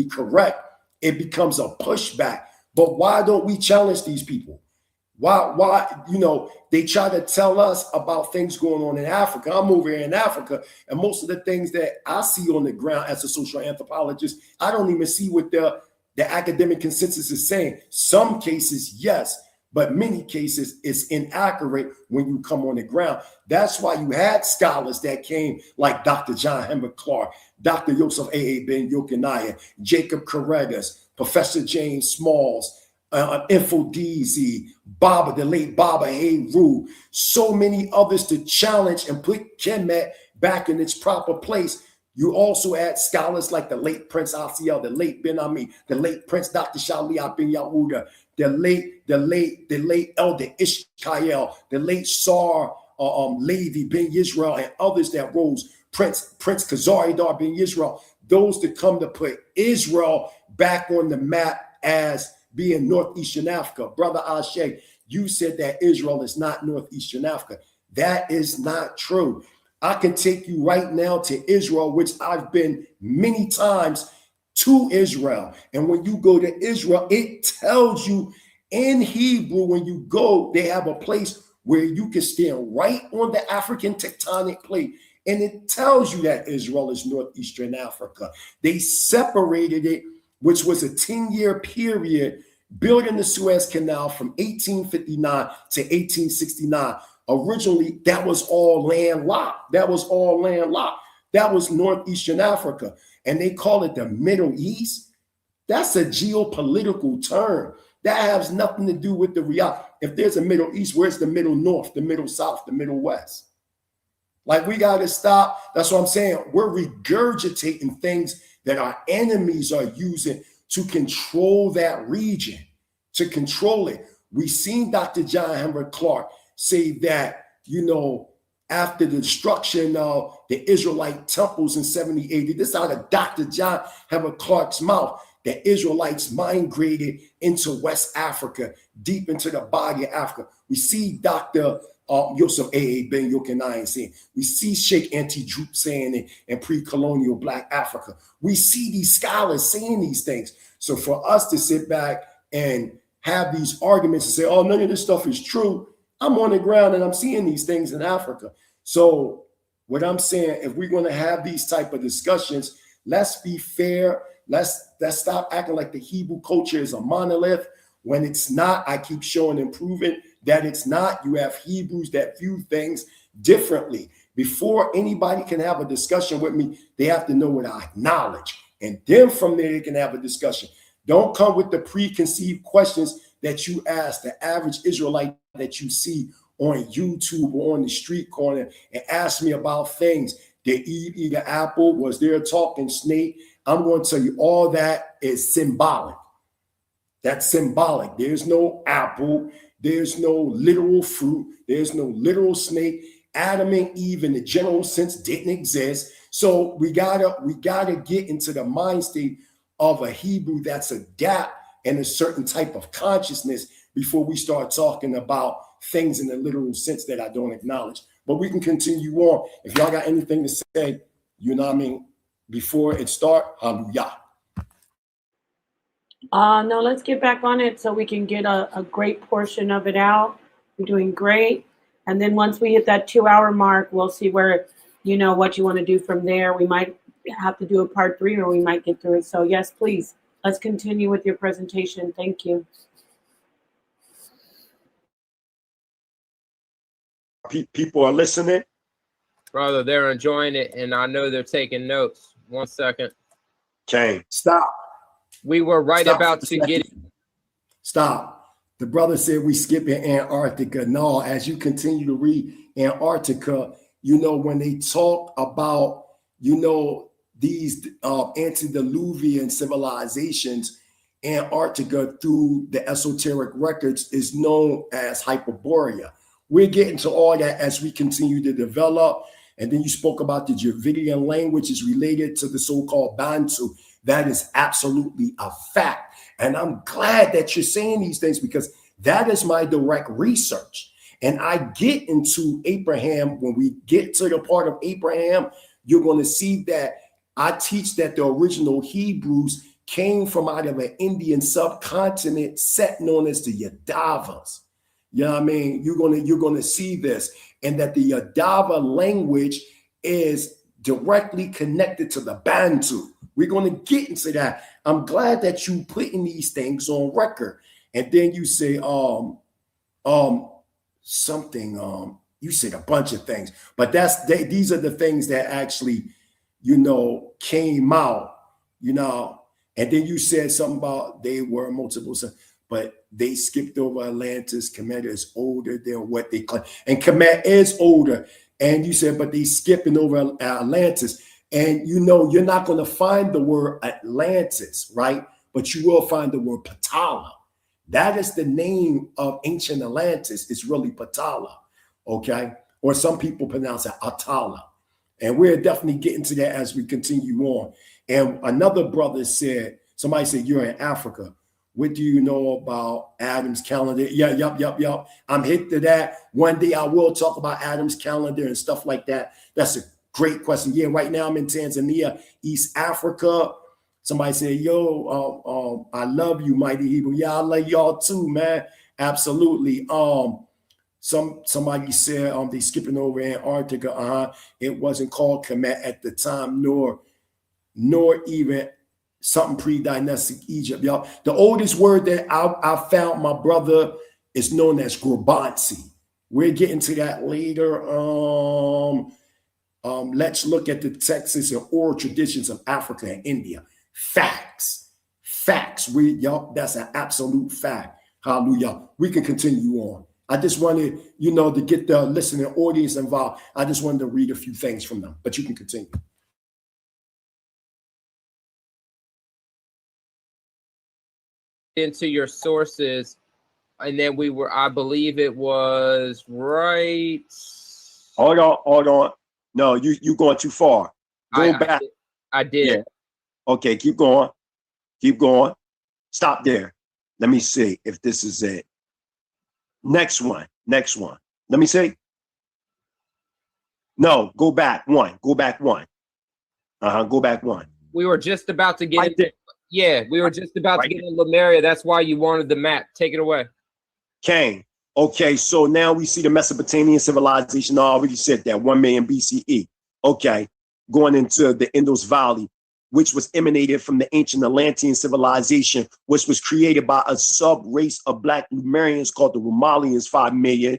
S3: correct, it becomes a pushback. But why don't we challenge these people? Why, they try to tell us about things going on in Africa. I'm over here in Africa, and most of the things that I see on the ground as a social anthropologist, I don't even see what the academic consensus is saying. Some cases, yes, but many cases it's inaccurate when you come on the ground. That's why you had scholars that came like Dr. John Henrik Clark, Dr. Yosef A.A. Ben Yokanaya, Jacob Carregas, Professor James Smalls, Infodizi, Baba, the late Baba Hayru, so many others to challenge and put Kemet back in its proper place. You also had scholars like the late Prince Asiel, the late Ben Ami, the late Prince Dr. Shalia bin Yahuda, the late Elder Ishkael, the late Sar Levi bin Yisrael, and others that rose, Prince Khazaridar bin Yisrael, those that come to put Israel back on the map as being Northeastern Africa. Brother Ashe, you said that Israel is not Northeastern Africa. That is not true. I can take you right now to Israel, which I've been many times to Israel. And when you go to Israel, it tells you in Hebrew, when you go, they have a place where you can stand right on the African tectonic plate. And it tells you that Israel is Northeastern Africa. They separated it, which was a 10-year period, building the Suez Canal from 1859 to 1869. Originally, that was all landlocked. That was Northeastern Africa. And they call it the Middle East. That's a geopolitical term. That has nothing to do with the reality. If there's a Middle East, where's the Middle North, the Middle South, the Middle West? Like, we got to stop. That's what I'm saying. We're regurgitating things that our enemies are using to control that region, to control it. We've seen Dr. John Henrik Clark say that, after the destruction of the Israelite temples in 70 AD, this is out of Dr. John Henrik Clark's mouth, the Israelites migrated into West Africa, deep into the body of Africa. We see Dr. Yosef A.A. Ben Yokanai saying, we see Sheikh Anti-Droop saying it in pre-colonial Black Africa. We see these scholars saying these things. So for us to sit back and have these arguments and say, oh, none of this stuff is true, I'm on the ground and I'm seeing these things in Africa. So what I'm saying, if we're going to have these type of discussions, let's be fair. Let's stop acting like the Hebrew culture is a monolith when it's not. I keep showing and proving that it's not. You have Hebrews that view things differently. Before anybody can have a discussion with me, they have to know what I acknowledge. And then from there, they can have a discussion. Don't come with the preconceived questions that you ask the average Israelite that you see on YouTube or on the street corner and ask me about things. Did Eve eat an apple? Was there a talking snake? I'm going to tell you all that is symbolic. That's symbolic. There's no apple. There's no literal fruit. There's no literal snake. Adam and Eve in the general sense didn't exist. So we gotta get into the mind state of a Hebrew that's adapt in a certain type of consciousness before we start talking about things in the literal sense that I don't acknowledge. But we can continue on. If y'all got anything to say, before it start, hallelujah.
S2: No, let's get back on it so we can get a great portion of it out. You're doing great. And then once we hit that 2 hour mark, we'll see where, what you want to do from there. We might have to do a part 3 or we might get through it. So yes, please, let's continue with your presentation. Thank you.
S5: People are listening.
S6: Brother, they're enjoying it, and I know they're taking notes. 1 second.
S5: Okay.
S3: Stop.
S6: We were right
S3: Stop
S6: about
S3: for a
S6: to
S3: second.
S6: get it.
S3: Stop. The brother said we skipping Antarctica. No, as you continue to read Antarctica, when they talk about, these antediluvian civilizations, Antarctica through the esoteric records is known as Hyperborea. We're getting to all that as we continue to develop. And then you spoke about the Dravidian language is related to the so-called Bantu. That is absolutely a fact. And I'm glad that you're saying these things because that is my direct research. And I get into Abraham. When we get to the part of Abraham, you're going to see that I teach that the original Hebrews came from out of an Indian subcontinent set known as the Yadavas. You know what I mean? You're gonna see this, and that the Yadava language is directly connected to the Bantu. We're gonna get into that. I'm glad that you putting these things on record. And then you say something. You said a bunch of things, but these are the things that actually came out. And then you said something about they were multiple. But they skipped over Atlantis. Kemet is older than what they claim. And Kemet is older. And you said, but they skipping over Atlantis. And you're not going to find the word Atlantis, right? But you will find the word Patala. That is the name of ancient Atlantis. It's really Patala, okay? Or some people pronounce it Atala. And we're definitely getting to that as we continue on. And another brother said, somebody said, you're in Africa. What do you know about Adam's calendar? Yeah, yup. I'm hip to that. One day I will talk about Adam's calendar and stuff like that. That's a great question. Yeah, right now I'm in Tanzania, East Africa. Somebody said, yo, I love you, Mighty Hebrew. Yeah, I love y'all too, man. Absolutely. Somebody said they skipping over Antarctica. It wasn't called Kemet at the time, nor even something pre-dynastic Egypt, y'all. The oldest word that I found, my brother, is known as Grabansi. We're getting to that later. Let's look at the texts and oral traditions of Africa and India. Facts. That's an absolute fact. Hallelujah. We can continue on. I just wanted, to get the listening audience involved. I just wanted to read a few things from them, but you can continue.
S6: Into your sources, and then I believe it was right.
S5: Hold on. No, you going too far. Go back.
S6: I did.
S5: Yeah. Okay, keep going. Stop there. Let me see if this is it. Next one. Let me see. No, go back one. Go back one.
S6: We were just about to get into. Yeah, we were just about to get in Lemuria. That's why you wanted the map. Take it away.
S5: Cain. Okay, so now we see the Mesopotamian civilization. I already said that, 1 million BCE. Okay, going into the Indus Valley, which was emanated from the ancient Atlantean civilization, which was created by a sub-race of Black Lemurians called the Romalians 5 million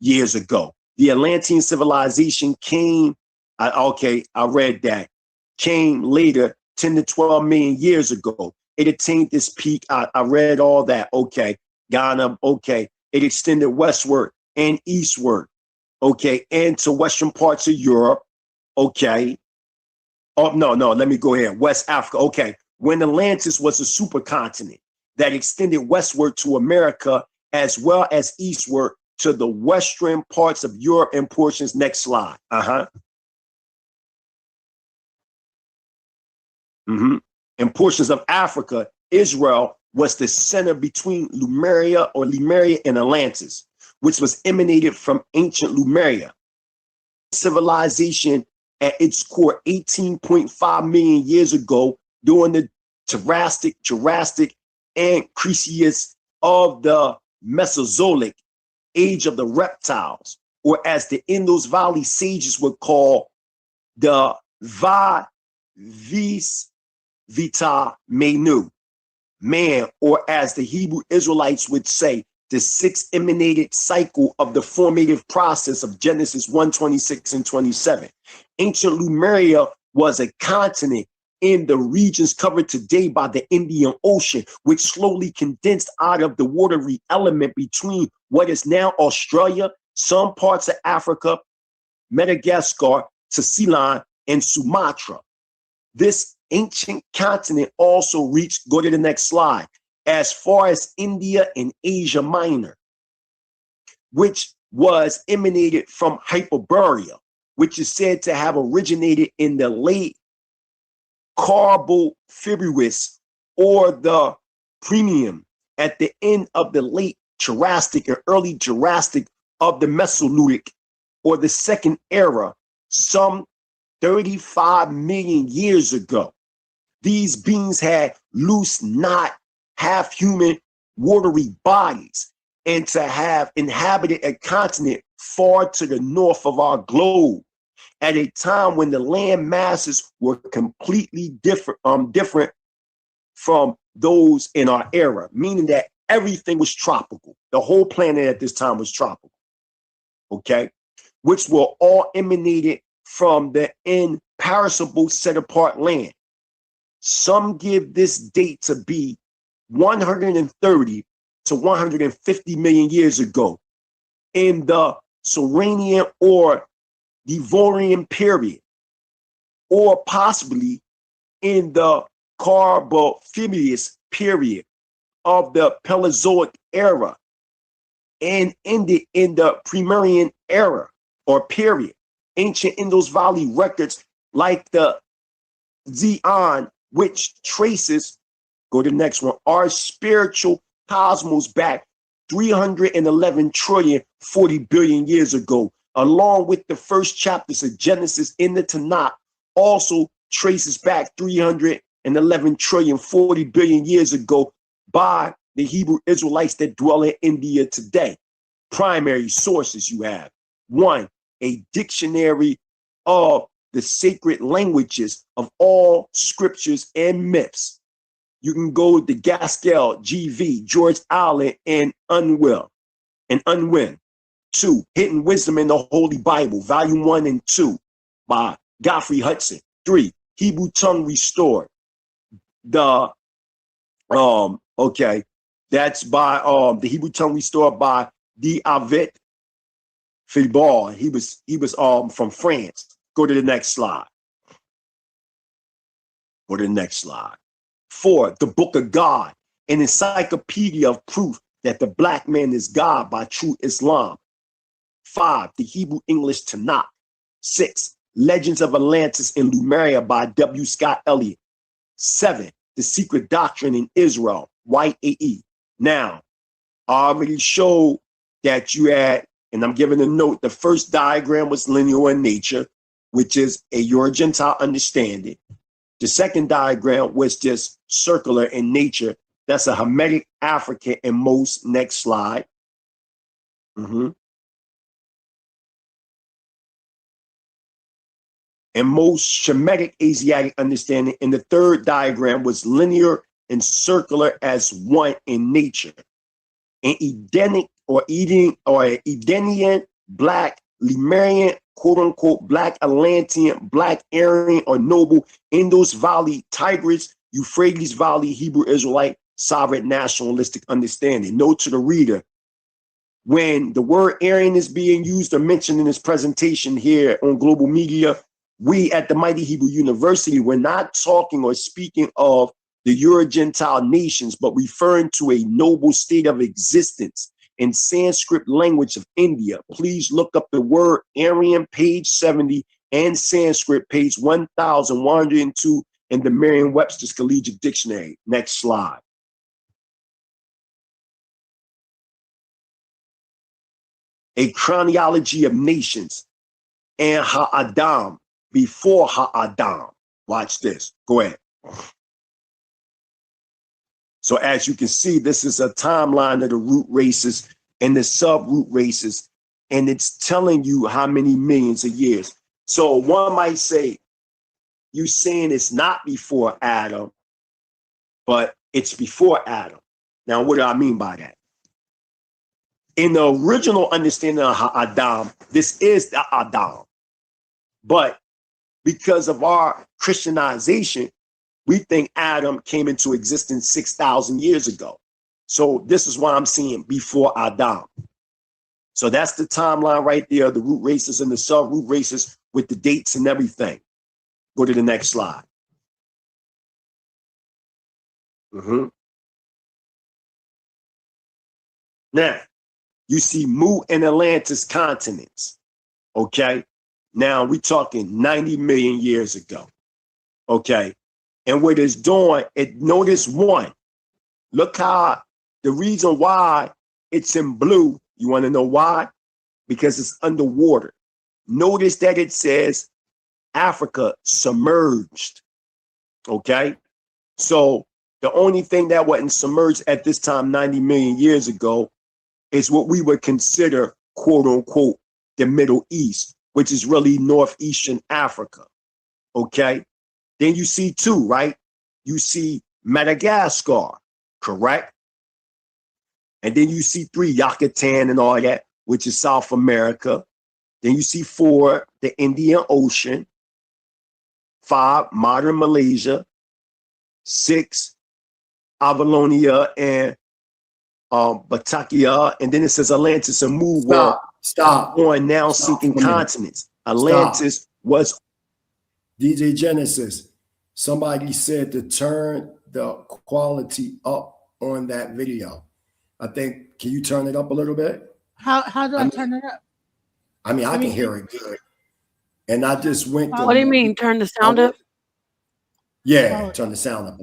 S5: years ago. The Atlantean civilization came, I read that, came later, 10 to 12 million years ago. It attained this peak. I read all that. Okay. Ghana. Okay. It extended westward and eastward. Okay. And to western parts of Europe. Okay. Oh, no. Let me go here. West Africa. Okay. When Atlantis was a supercontinent that extended westward to America as well as eastward to the western parts of Europe and portions. Next slide. In portions of Africa, Israel was the center between Lemuria and Atlantis, which was emanated from ancient Lemuria. Civilization at its core 18.5 million years ago during the Jurassic and Cretaceous of the Mesozoic, age of the reptiles, or as the Indus Valley sages would call the Vis Vita Menu, man, or as the Hebrew Israelites would say, the sixth emanated cycle of the formative process of Genesis 1:26 and 27. Ancient Lemuria was a continent in the regions covered today by the Indian Ocean, which slowly condensed out of the watery element between what is now Australia, some parts of Africa, Madagascar, to Ceylon, and Sumatra. This ancient continent also reached, go to the next slide, as far as India and Asia Minor, which was emanated from Hyperborea, which is said to have originated in the late Carboniferous or the Premium at the end of the late Jurassic and early Jurassic of the Mesolithic or the second era, some 35 million years ago. These beings had loose, not half human, watery bodies, and to have inhabited a continent far to the north of our globe at a time when the land masses were completely different from those in our era, meaning that everything was tropical. The whole planet at this time was tropical, okay? Which were all emanated from the imperishable set apart land. Some give this date to be 130 to 150 million years ago in the Saurian or Devonian period, or possibly in the Carboniferous period of the Paleozoic era, and ended in the Permian era or period. Ancient Indus Valley records like the Zion, which traces, go to the next one, our spiritual cosmos back 311 trillion 40 billion years ago, along with the first chapters of Genesis in the Tanakh, also traces back 311 trillion 40 billion years ago by the Hebrew Israelites that dwell in India today. Primary sources you have: one, a dictionary of the sacred languages of all scriptures and myths. You can go to Gaskell, G.V., George Allen, and Unwin. Two, Hidden Wisdom in the Holy Bible, Volume 1 and 2 by Godfrey Hudson. Three, Hebrew Tongue Restored. That's by the Hebrew Tongue Restored by D. Avet Filbard. He was from France. Go to the next slide. Go to the next slide. Four, the Book of God, an encyclopedia of proof that the black man is God by true Islam. Five, the Hebrew English Tanakh. Six, Legends of Atlantis and Lemuria by W. Scott Elliott. Seven, The Secret Doctrine in Israel, White A.E. Now, I already showed that you had, and I'm giving a note, the first diagram was linear in nature, which is a Euro-Gentile understanding. The second diagram was just circular in nature. That's a Hermetic African in most. Next slide. And most Shemitic Asiatic understanding. And the third diagram was linear and circular as one in nature. An Edenic or Edenian, Black, Lemurian, quote unquote, Black Atlantean, Black Aryan or noble, Indus Valley, Tigris, Euphrates Valley, Hebrew Israelite, sovereign nationalistic understanding. Note to the reader, when the word Aryan is being used or mentioned in this presentation here on Global Media, we at the Mighty Hebrew University, we're not talking or speaking of the Euro-Gentile nations, but referring to a noble state of existence in Sanskrit language of India. Please look up the word Aryan, page 70, and Sanskrit, page 1102 in the Merriam-Webster's Collegiate Dictionary. Next slide. A chronology of nations and Ha'adam, before Ha'adam. Watch this. Go ahead. So as you can see, this is a timeline of the root races and the sub-root races, and it's telling you how many millions of years. So one might say, you saying it's not before Adam, but it's before Adam. Now, what do I mean by that? In the original understanding of Adam, this is the Adam. But because of our Christianization, we think Adam came into existence 6,000 years ago. So this is why I'm seeing before Adam. So that's the timeline right there, the root races and the sub-root races with the dates and everything. Go to the next slide. Now, you see Mu and Atlantis continents, okay? Now, we're talking 90 million years ago, okay? And what it's doing, notice one. Look how, the reason why it's in blue, you want to know why? Because it's underwater. Notice that it says Africa submerged, okay? So the only thing that wasn't submerged at this time 90 million years ago is what we would consider, quote unquote, the Middle East, which is really Northeastern Africa, okay? Then you see two, right? You see Madagascar, correct? And then you see three, Yucatan and all that, which is South America. Then you see four, the Indian Ocean. Five, modern Malaysia. Six, Avalonia and Batavia. And then it says Atlantis and Mu were on now sinking continents. Atlantis was.
S3: DJ Genesis, somebody said to turn the quality up on that video. I think, can you turn it up a little bit?
S4: How do I turn it up?
S3: I mean, I can hear it good. And I just went to.
S2: What do you mean, turn the sound up?
S3: Yeah, turn the sound up.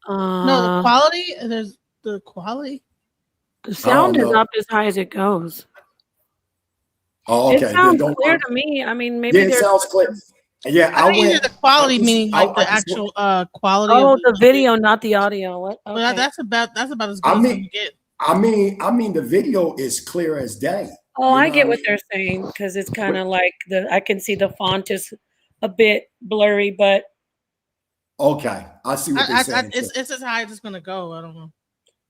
S4: No, the quality, there's the quality.
S2: The sound is up as high as it goes.
S3: Oh, okay.
S2: It sounds clear to me. I mean, maybe
S3: it sounds clear. Yeah,
S4: I went the quality, meaning like the actual quality.
S2: Oh, the video, not the audio. What? Okay.
S4: Well, that's about as good as you get.
S3: I mean, the video is clear as day.
S2: Oh, I get what they're saying because it's kind of like I can see the font is a bit blurry, but
S3: okay, I see what they're saying.
S4: It's as high as it's gonna go. I don't know.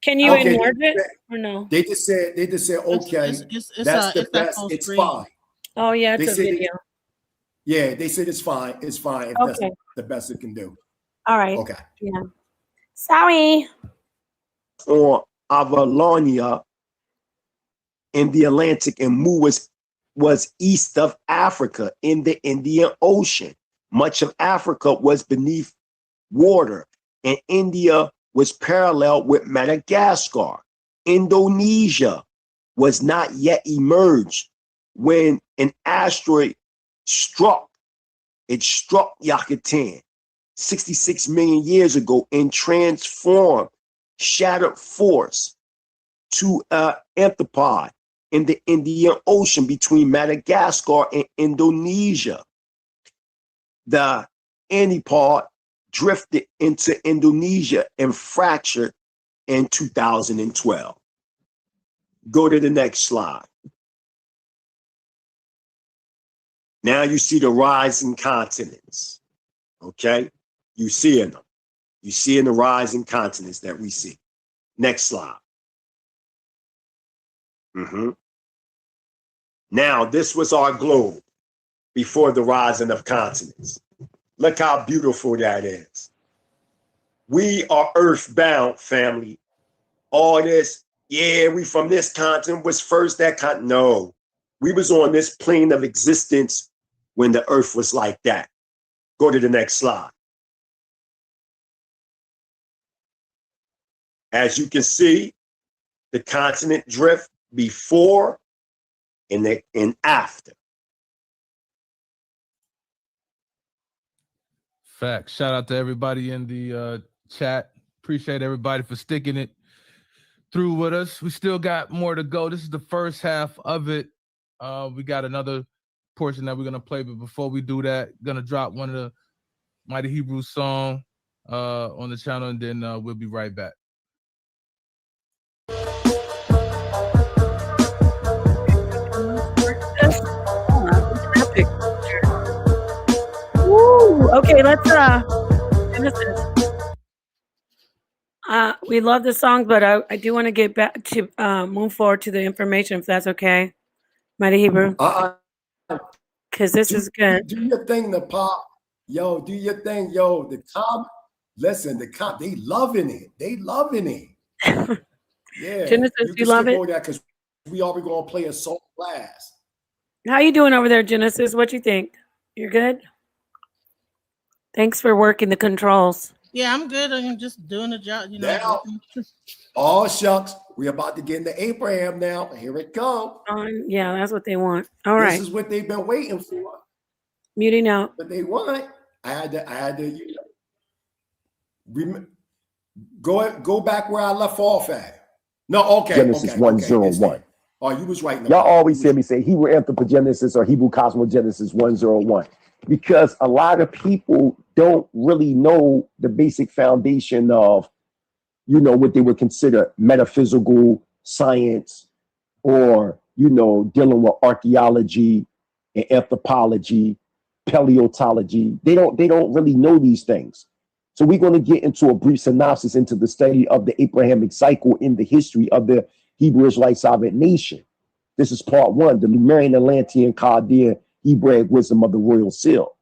S2: Can you enlarge it or no?
S3: They just said okay. That's the best. It's fine.
S2: Oh yeah, it's a video.
S3: Yeah, they said it's fine. It's fine if that's the best it can do.
S2: All right.
S3: Okay.
S2: Yeah. Sorry.
S5: Or Avalonia in the Atlantic, and Mu was east of Africa in the Indian Ocean. Much of Africa was beneath water, and India was parallel with Madagascar. Indonesia was not yet emerged when an asteroid struck Yucatan 66 million years ago and transformed shattered force to an amphipod in the Indian Ocean between Madagascar and Indonesia. The antipod drifted into Indonesia and fractured in 2012. Go to the next slide. Now you see the rising continents, okay? You seeing them. You seeing the rising continents that we see. Next slide. Now, this was our globe before the rising of continents. Look how beautiful that is. We are earthbound, family. All this, yeah, we from this continent was first, that continent. No, we was on this plane of existence when the earth was like that. Go to the next slide. As you can see, the continent drift before and after.
S8: Facts. Shout out to everybody in the chat. Appreciate everybody for sticking it through with us. We still got more to go. This is the first half of it. We got another portion that we're gonna play, but before we do that, gonna drop one of the Mighty Hebrew song on the channel, and then we'll be right back.
S2: Okay, let's Genesis. We love the song, but I do want to get back to move forward to the information, if that's okay, Mighty Hebrew, because this is good.
S3: Do your thing, the pop. Yo, do your thing, yo. The comp, listen, they loving it. They loving it. Yeah,
S2: Genesis, you love it?
S3: Because we already gonna play a song class.
S2: How you doing over there, Genesis? What you think? You're good? Thanks for working the controls.
S4: Yeah, I'm good. I'm just doing the job, you know.
S3: Now, oh shucks, we're about to get into Abraham now. Here it comes.
S2: Yeah, that's what they want. All right.
S3: This is what they've been waiting for.
S2: Muting out.
S3: But they want. I had to go back where I left off at. No, okay.
S5: Genesis 1:01.
S3: Oh, you was right.
S5: Y'all always hear me say Hebrew anthropogenesis or Hebrew cosmogenesis 1:01, because a lot of people don't really know the basic foundation of, you know, what they would consider metaphysical science, or, you know, dealing with archaeology and anthropology, paleontology. They don't really know these things. So we're going to get into a brief synopsis into the study of the Abrahamic cycle in the history of the Hebrew Israelite sovereign nation. This is part one, the Lemurian, Atlantean, Chaldean, Hebraic wisdom of the royal seal.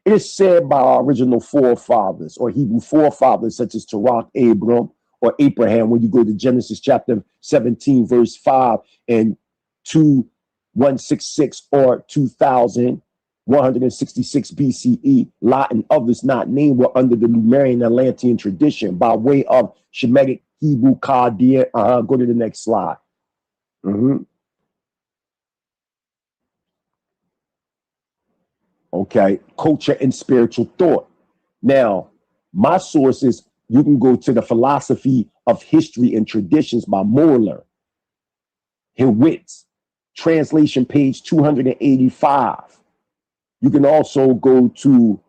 S5: It is said by our original forefathers, or Hebrew forefathers, such as Terach, Abram, or Abraham, when you go to Genesis chapter 17, verse 5 and 2166 or 2166 BCE, Lot and others not named were under the Lemurian Atlantean tradition by way of Shemitic Hebrew Chaldean. Go to the next slide. Okay, culture and spiritual thought. Now, my sources, you can go to the Philosophy of History and Traditions by Moeller, Hewitz, translation page 285. You can also go to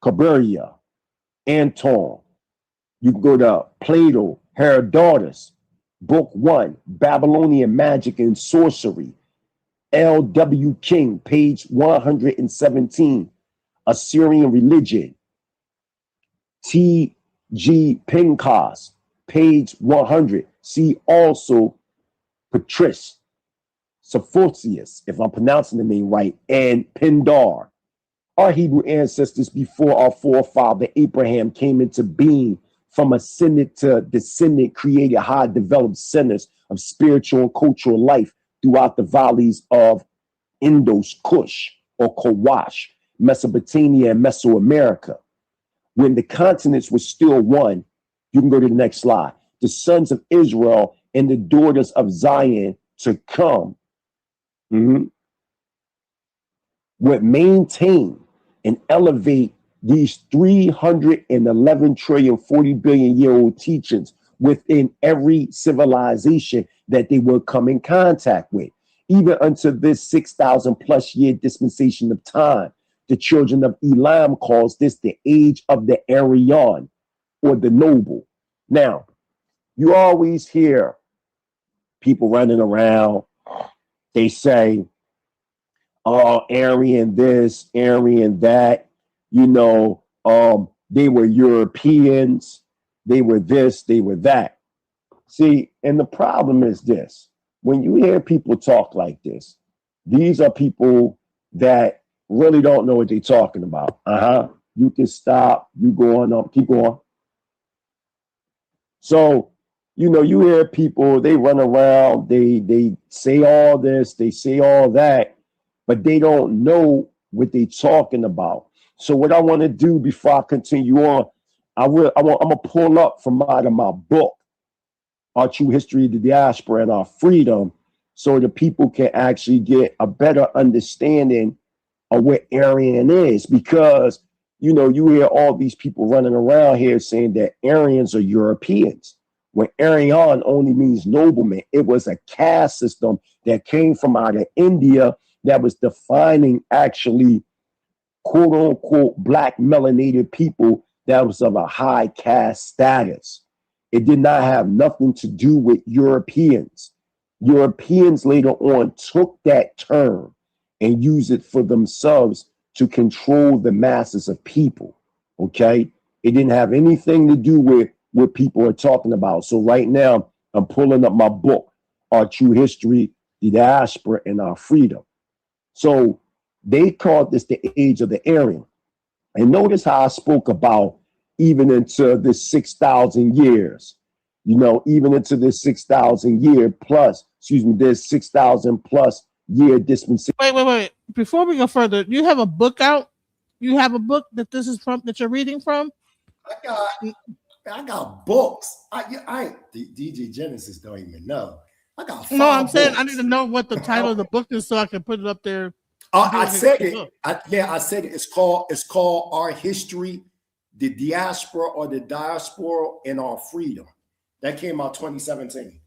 S5: Cabiria, Anton. You can go to Plato, Herodotus, Book 1, Babylonian Magic and Sorcery. L.W. King, page 117, Assyrian Religion. T.G. Pincus, page 100. See also Patrice Sephotius, if I'm pronouncing the name right, and Pindar. Our Hebrew ancestors before our forefather Abraham came into being from ascendant to descendant, created high developed centers of spiritual and cultural life throughout the valleys of Indus, Kush, or Kawash, Mesopotamia, and Mesoamerica. When the continents were still one, you can go to the next slide, the sons of Israel and the daughters of Zion to come would maintain and elevate these 311 trillion, 40 billion year old teachings within every civilization that they will come in contact with. Even unto this 6,000 plus year dispensation of time, the children of Elam calls this the age of the Aryan, or the noble. Now, you always hear people running around, they say, oh, Aryan this, Aryan that, you know, they were Europeans, they were this, they were that. See, and the problem is this: when you hear people talk like this, these are people that really don't know what they're talking about. You can stop, you go on up, keep going. So, you know, you hear people, they run around, they say all this, they say all that, but they don't know what they're talking about. So what I want to do before I continue on, I'm gonna pull up from out of my book, Our True History of the Diaspora and Our Freedom, so the people can actually get a better understanding of what Aryan is. Because, you know, you hear all these people running around here saying that Aryans are Europeans, when Aryan only means nobleman. It was a caste system that came from out of India that was defining actually quote unquote black melanated people that was of a high caste status. It did not have nothing to do with Europeans. Europeans later on took that term and used it for themselves to control the masses of people. Okay, it didn't have anything to do with what people are talking about. So right now, I'm pulling up my book, Our True History, the Diaspora, and Our Freedom. So they called this the age of the Aryan. And notice how I spoke about even into the 6,000 years, even into the 6,000 year plus, there's 6,000 plus year dispensation.
S4: Wait. Before we go further, you have a book out? You have a book that this is from, that you're reading from?
S3: I got books. DJ Genesis don't even know. I got 5
S4: No, I'm saying
S3: books.
S4: I need to know what the title of the book is so I can put it up there.
S3: I said it. I said it. It's called Our History, the Diaspora or the Diaspora and Our Freedom. That came out 2017.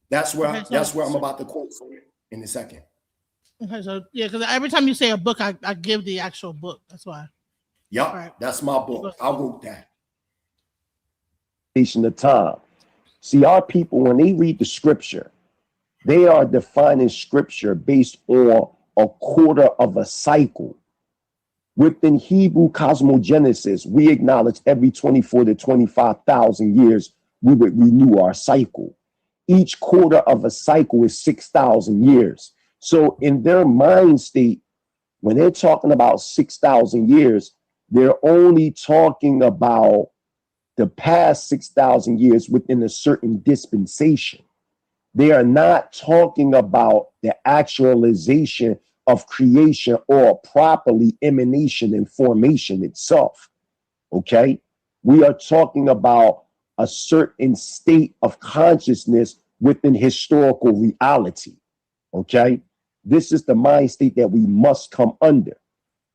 S3: That's where I'm about to quote from it in a second.
S4: Okay, so yeah, because every time you say a book, I give the actual book. That's why.
S3: Yep,
S4: right.
S3: That's my book. I wrote that.
S5: Of time. See, our people, when they read the scripture, they are defining scripture based on a quarter of a cycle. Within Hebrew cosmogenesis, we acknowledge every 24 to 25,000 years we would renew our cycle. Each quarter of a cycle is 6,000 years. So in their mind state, when they're talking about 6,000 years, they're only talking about the past 6,000 years within a certain dispensation. They are not talking about the actualization of creation or properly emanation and formation itself. Okay? We are talking about a certain state of consciousness within historical reality. Okay? This is the mind state that we must come under.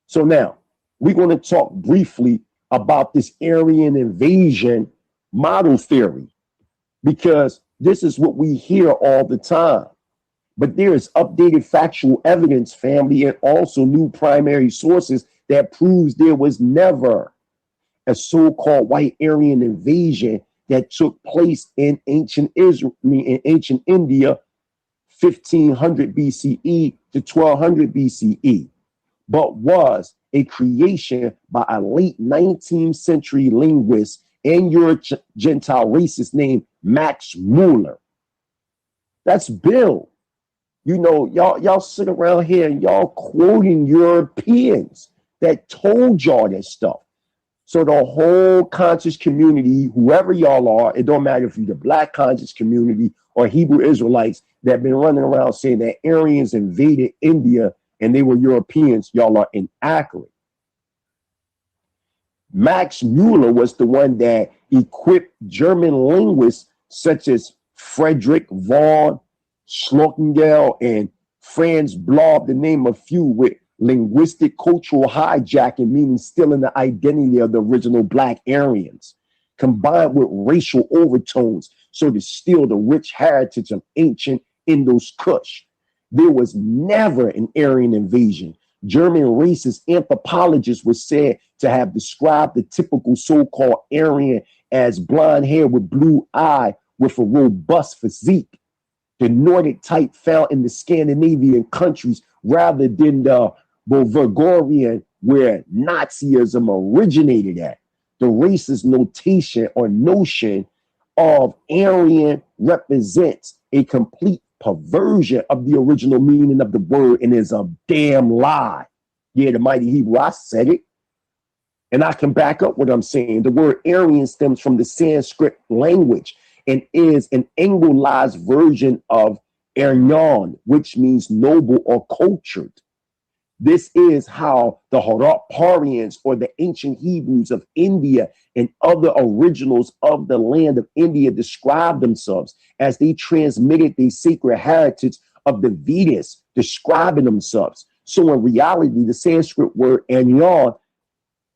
S5: So now we're going to talk briefly about this Aryan invasion model theory, because this is what we hear all the time. But there is updated factual evidence, family, and also new primary sources that proves there was never a so-called white Aryan invasion that took place in ancient Israel, in ancient India, 1500 BCE to 1200 BCE, but was a creation by a late 19th century linguist and Euro-Gentile racist named Max Muller. That's Bill. Y'all sit around here and y'all quoting Europeans that told y'all that stuff. So the whole conscious community, whoever y'all are, it don't matter if you're the Black conscious community or Hebrew Israelites that have been running around saying that Aryans invaded India and they were Europeans, y'all are inaccurate. Max Muller was the one that equipped German linguists such as Friedrich von Schlockengel and Franz Blob, to name a few, with linguistic cultural hijacking, meaning stealing the identity of the original Black Aryans, combined with racial overtones, so to steal the rich heritage of ancient Indo-Kush. There was never an Aryan invasion. German racist anthropologists were said to have described the typical so-called Aryan as blonde hair with blue eye with a robust physique, the Nordic type found in the Scandinavian countries rather than the Bulgarian where Nazism originated at. The racist notation or notion of Aryan represents a complete perversion of the original meaning of the word and is a damn lie. Yeah, the mighty Hebrew, I said it. And I can back up what I'm saying. The word Aryan stems from the Sanskrit language and is an anglicized version of Aryan, which means noble or cultured. This is how the Harapparians or the ancient Hebrews of India and other originals of the land of India described themselves as they transmitted the sacred heritage of the Vedas, describing themselves. So in reality, the Sanskrit word Aryan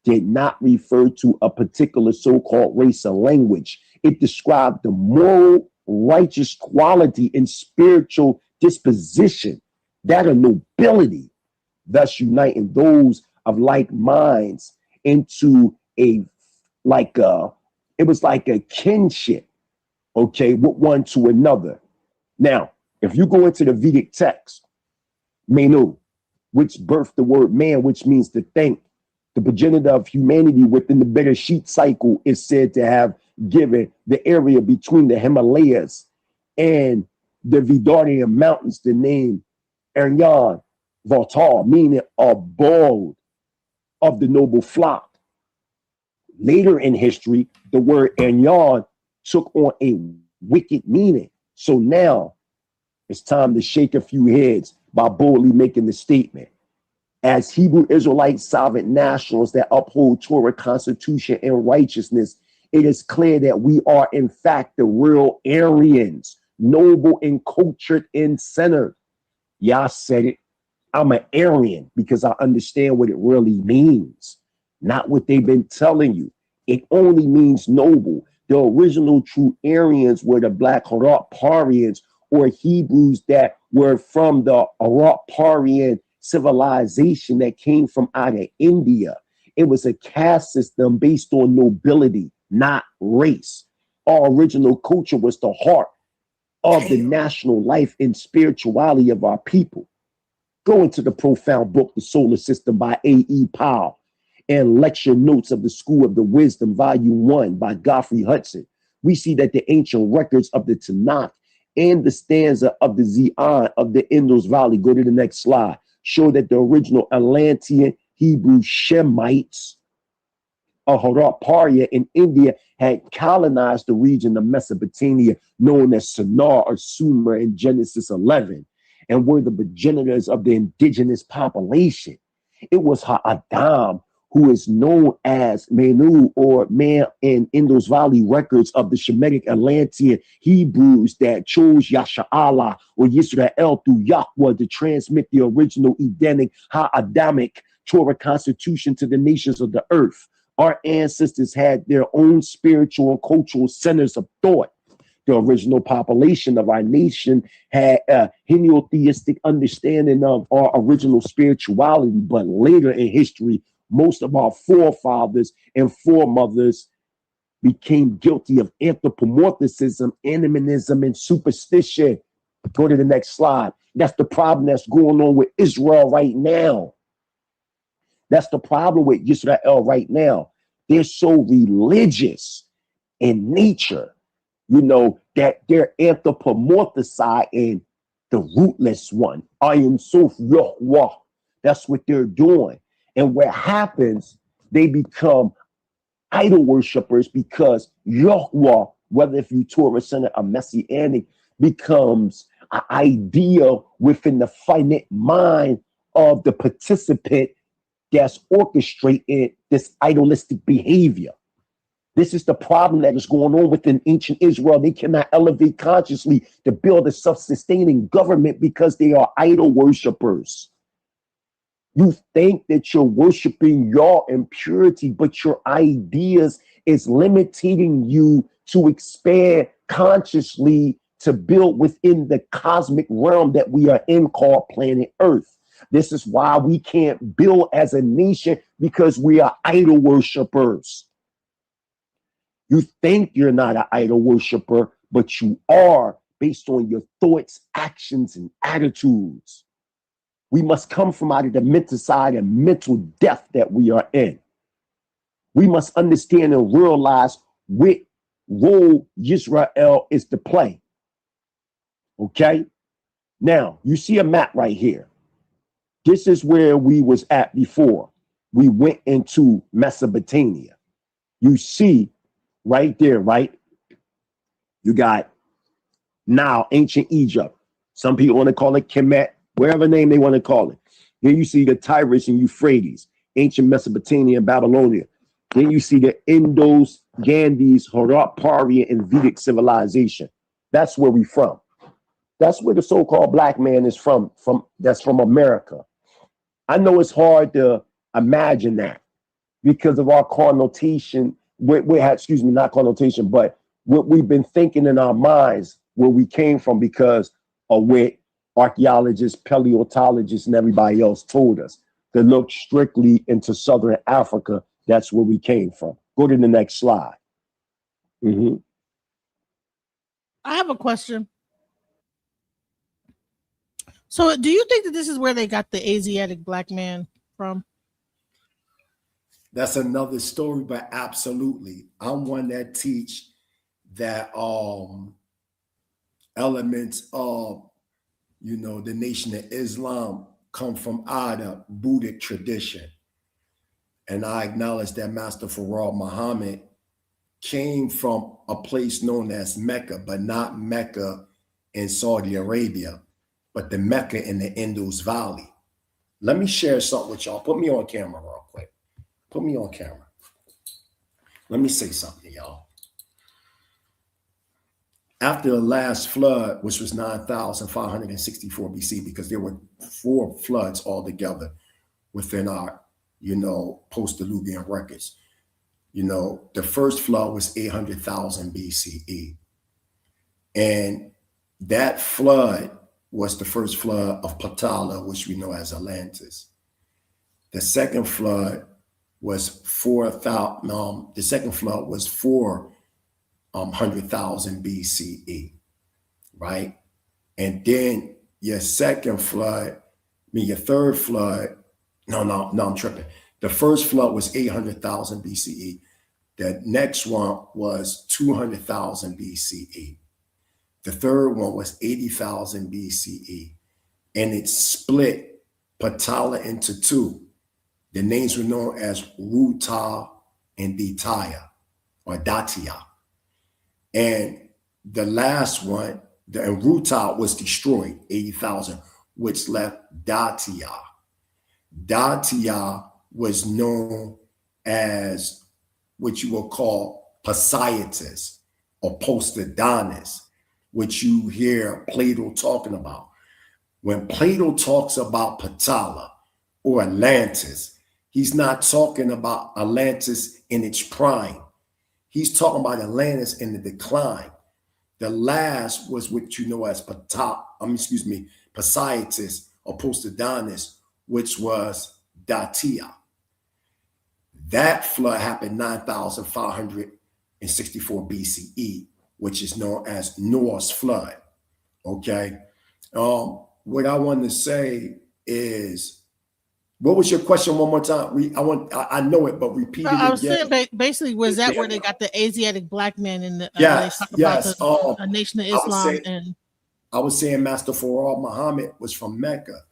S5: did not refer to a particular so-called race or language. It described the moral, righteous quality and spiritual disposition, that of nobility, thus uniting those of like minds into it was like a kinship, okay, with one to another. Now, if you go into the Vedic text, Menu, which birthed the word man, which means to think. The progenitor of humanity within the Bereshit cycle is said to have given the area between the Himalayas and the Vidarian mountains the name Ernyan Vartar, meaning abode of the noble flock. Later in history, the word Ernyan took on a wicked meaning. So now it's time to shake a few heads by boldly making the statement. As Hebrew Israelite sovereign nationals that uphold Torah, Constitution, and righteousness, it is clear that we are in fact the real Aryans, noble and cultured and centered. Yah said it. I'm an Aryan because I understand what it really means, not what they've been telling you. It only means noble. The original true Aryans were the Black Haraparians, or Hebrews that were from the Haraparian civilization that came from out of India. It was a caste system based on nobility, not race. Our original culture was the heart of the national life and spirituality of our people. Go into the profound book, The Solar System by A.E. Powell, and lecture notes of the School of the Wisdom, Volume 1 by Godfrey Hudson. We see that the ancient records of the Tanakh and the stanza of the Zion of the Indus Valley, go to the next slide, show that the original Atlantean Hebrew Shemites of Haraparia in India had colonized the region of Mesopotamia known as Shinar or Sumer in Genesis 11, and were the progenitors of the indigenous population. It was Ha-Adam, who is known as Manu or man in Indus Valley records of the Shemitic Atlantean Hebrews that chose Yasha'Allah or Yisrael through Yahweh to transmit the original Edenic Ha-Adamic Torah constitution to the nations of the earth. Our ancestors had their own spiritual and cultural centers of thought. The original population of our nation had a henotheistic understanding of our original spirituality, but later in history, most of our forefathers and foremothers became guilty of anthropomorphism, animism, and superstition. Go to the next slide. That's the problem that's going on with Israel right now. That's the problem with Israel right now. They're so religious in nature, you know, that they're anthropomorphizing the rootless one. Ayin Sof Yahweh. That's what they're doing. And what happens, they become idol worshipers because Yahweh, whether if you Torah Center or Messianic, becomes an idea within the finite mind of the participant that's orchestrating this idolistic behavior. This is the problem that is going on within ancient Israel. They cannot elevate consciously to build a self-sustaining government because they are idol worshipers. You think that you're worshiping your impurity, but your ideas is limiting you to expand consciously to build within the cosmic realm that we are in called planet Earth. This is why we can't build as a nation, because we are idol worshipers. You think you're not an idol worshiper, but you are based on your thoughts, actions, and attitudes. We must come from out of the mental side and mental death that we are in. We must understand and realize what role Israel is to play. Okay? Now, you see a map right here. This is where we was at before we went into Mesopotamia. You see right there, right? You got now ancient Egypt. Some people want to call it Kemet, whatever name they want to call it. Then you see the Tigris and Euphrates, ancient Mesopotamia and Babylonia. Then you see the Indus, Ganges, Haraparian, and Vedic civilization. That's where we from. That's where the so-called black man is from that's from America. I know it's hard to imagine that because of our connotation. Not connotation, but what we've been thinking in our minds, where we came from, because of what archaeologists, paleontologists, and everybody else told us to look strictly into Southern Africa. That's where we came from. Go to the next slide. Mm-hmm.
S4: I have a question. So do you think that this is where they got the Asiatic black man from?
S3: That's another story, but absolutely. I'm one that teach that elements of, you know, the Nation of Islam come from Ada Buddhic tradition. And I acknowledge that Master Farad Muhammad came from a place known as Mecca, but not Mecca in Saudi Arabia, but the Mecca in the Indus Valley. Let me share something with y'all. Put me on camera real quick. Put me on camera. Let me say something, y'all. After the last flood, which was 9,564 BC, because there were 4 floods altogether within our, you know, post-Diluvian records. You know, the first flood was 800,000 BCE. And that flood was the first flood of Patala, which we know as Atlantis. The second flood was 4,000. The second flood was 400,000 BCE, right? And then your second flood, your third flood. No, I'm tripping. The first flood was 800,000 BCE. The next one was 200,000 BCE. The third one was 80,000 BCE. And it split Patala into 2. The names were known as Ruta and Ditaya, or Datia. And the last one, the Ruta was destroyed, 80,000, which left Datia. Datia was known as what you will call Poseidonis or Poseidonus, which you hear Plato talking about. When Plato talks about Patala or Atlantis, he's not talking about Atlantis in its prime. He's talking about Atlantis in the decline. The last was what you know as Poseidonis or Poseidonus, which was Datia. That flood happened 9,564 BCE, which is known as Noah's flood. Okay. What I want to say is, what was your question one more time? I know it, but repeat it again.
S4: I was saying basically, was that where they got the Asiatic black man in the
S3: yes.
S4: a Nation of Islam?
S3: I was saying Master Farad Muhammad was from Mecca.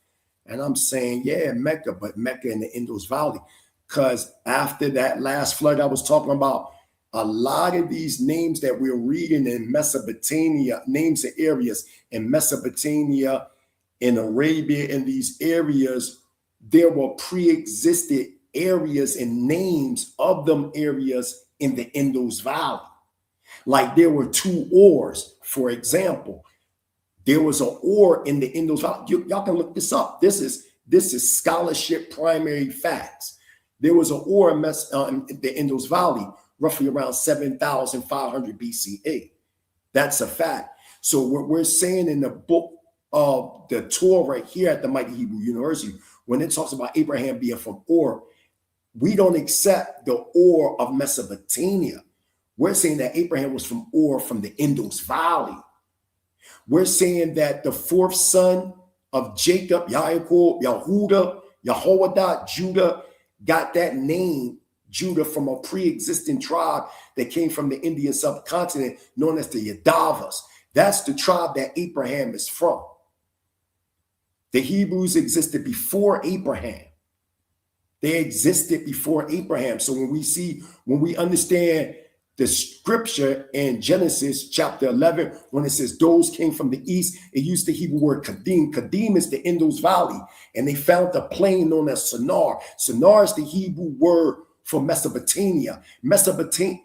S3: And I'm saying, yeah, Mecca, but Mecca in the Indus Valley. Because after that last flood I was talking about, a lot of these names that we're reading in Mesopotamia, names of areas in Mesopotamia, in Arabia, in these areas, there were pre-existed areas and names of them areas in the Indus Valley. Like there were 2 ores, for example. There was an ore in the Indus Valley. Y'all can look this up. This is scholarship primary facts. There was an ore in the Indus Valley, roughly around 7,500 BCE. That's a fact. So what we're saying in the book of the Torah here at the Mighty Hebrew University, when it talks about Abraham being from Ur, we don't accept the Ur of Mesopotamia. We're saying that Abraham was from Ur, from the Indus Valley. We're saying that the 4th son of Jacob, Yaakov, Yehuda, Jehoiada, Judah, got that name, Judah, from a pre-existing tribe that came from the Indian subcontinent known as the Yadavas. That's the tribe that Abraham is from. The Hebrews existed before Abraham. They existed before Abraham. So when we understand the scripture in Genesis chapter 11, when it says those came from the east, it used the Hebrew word Kadim. Kadim is the Indus Valley. And they found a plain known as Sinar. Sinar is the Hebrew word for Mesopotamia. Sinar,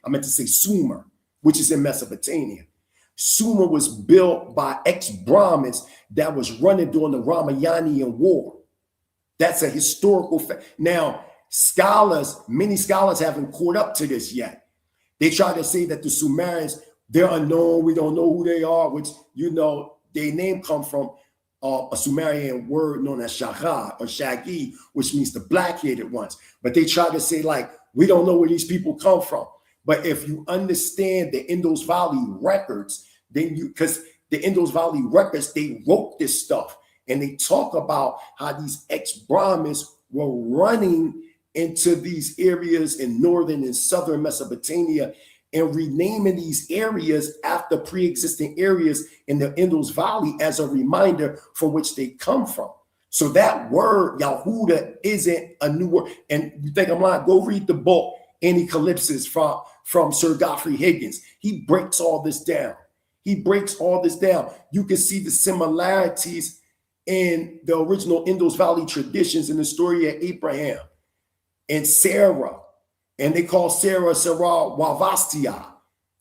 S3: I meant to say Sumer, which is in Mesopotamia. Sumer was built by ex-Brahmins that was running during the Ramayanian War. That's a historical fact. Now, many scholars haven't caught up to this yet. They try to say that the Sumerians, they're unknown, we don't know who they are, which, you know, their name come from a Sumerian word known as Shagha or Shagi, which means the black-headed ones. But they try to say, like, we don't know where these people come from. But if you understand the Indus Valley records, then because the Indus Valley records, they wrote this stuff. And they talk about how these ex-Brahmins were running into these areas in northern and southern Mesopotamia and renaming these areas after pre-existing areas in the Indus Valley as a reminder from which they come from. So that word, Yahuda, isn't a new word. And you think I'm lying? Go read the book, Anti-Calypsis from Sir Godfrey Higgins. He breaks all this down. He breaks all this down. You can see the similarities in the original Indus Valley traditions in the story of Abraham and Sarah. And they call Sarah Wavastia,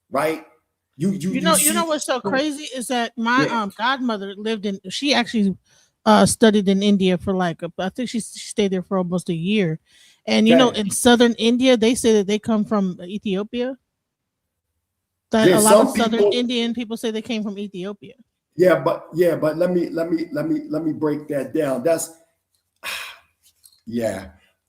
S3: right?
S4: You know what's so crazy is that my godmother lived in, she actually studied in India for like, I think she stayed there for almost a year. And you know, in southern India, they say that they come from Ethiopia. That a lot of southern Indian people say they came from Ethiopia.
S3: Yeah, but let me break that down. That's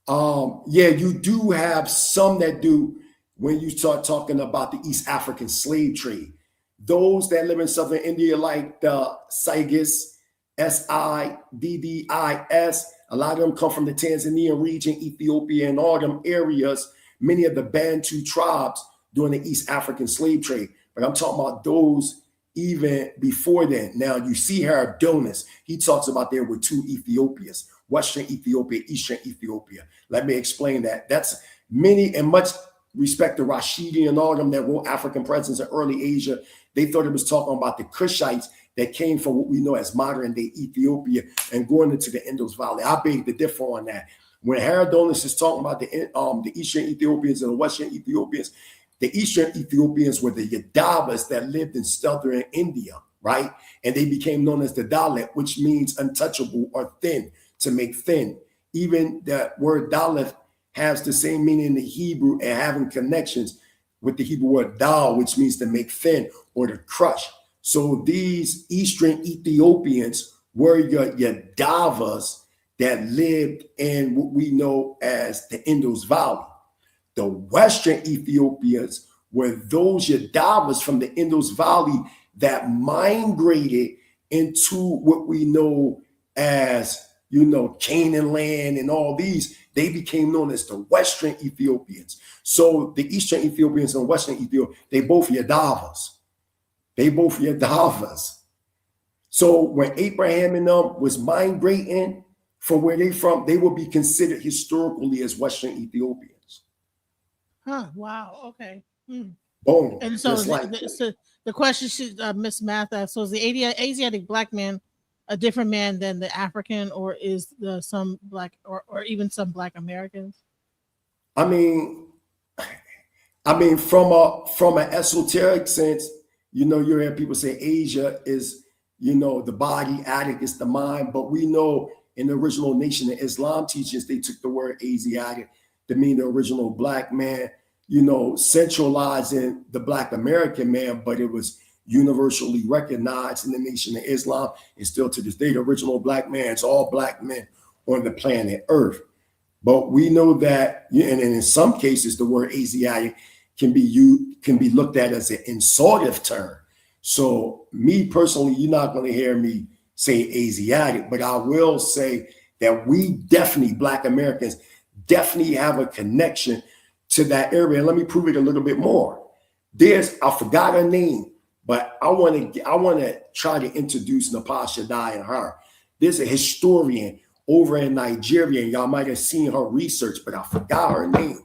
S3: you do have some that do when you start talking about the East African slave trade. Those that live in southern India, like the Siddis, Siddis, a lot of them come from the Tanzanian region, Ethiopia, and all them areas, many of the Bantu tribes during the East African slave trade. But I'm talking about those even before then. Now, you see Herodotus, he talks about there were two Ethiopias, Western Ethiopia, Eastern Ethiopia. Let me explain that. That's many and much respect to Rashidi and all of them that wrote African presence in early Asia. They thought it was talking about the Cushites that came from what we know as modern day Ethiopia and going into the Indus Valley. I beg to differ on that. When Herodotus is talking about the Eastern Ethiopians and the Western Ethiopians, the Eastern Ethiopians were the Yadavas that lived in southern India, right? And they became known as the Dalit, which means untouchable or thin, to make thin. Even the word Dalit has the same meaning in the Hebrew and having connections with the Hebrew word dal, which means to make thin or to crush. So these Eastern Ethiopians were your Yadavas that lived in what we know as the Indus Valley. The Western Ethiopians were those Yadavas from the Indus Valley that migrated into what we know as, Canaan land and all these. They became known as the Western Ethiopians. So the Eastern Ethiopians and Western Ethiopians, they both Yadavas. So when Abraham and them was migrating from where they from, they would be considered historically as Western Ethiopians.
S4: Huh, wow, okay.
S3: Boom.
S4: And so the question Miss Math asked, so is the Asiatic black man a different man than the African, or is some black or even some black Americans?
S3: I mean, from an esoteric sense, you hear people say Asia is, the body, Attic is the mind, but we know in the original Nation of Islam teachings, they took the word Asiatic to mean the original black man, centralizing the black American man, but it was universally recognized in the Nation of Islam. And still to this day, the original black man, it's all black men on the planet Earth. But we know that, and in some cases, the word Asiatic can be looked at as an insultive term. So me personally, you're not going to hear me say Asiatic, but I will say that we definitely, black Americans, definitely have a connection to that area. And let me prove it a little bit more. I forgot her name, but I want to try to introduce Napal Shaddai and her. There's a historian over in Nigeria, and y'all might have seen her research, but I forgot her name.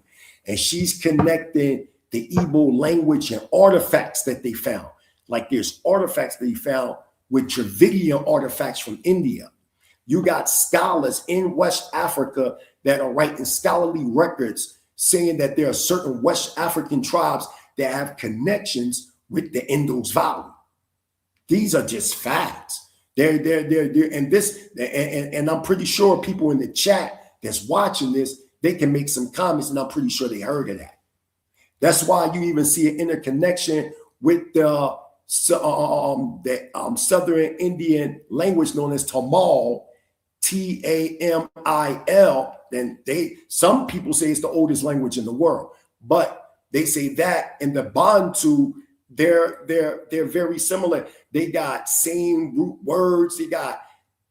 S3: And she's connecting the Igbo language and artifacts that they found. Like there's artifacts they found with Dravidian artifacts from India. You got scholars in West Africa that are writing scholarly records saying that there are certain West African tribes that have connections with the Indus Valley. These are just facts. And I'm pretty sure people in the chat that's watching this, they can make some comments, and I'm pretty sure they heard of that. That's why you even see an interconnection with the Southern Indian language known as Tamil, Tamil. And some people say it's the oldest language in the world, but they say that in the Bantu, they're very similar. They got same root words, they got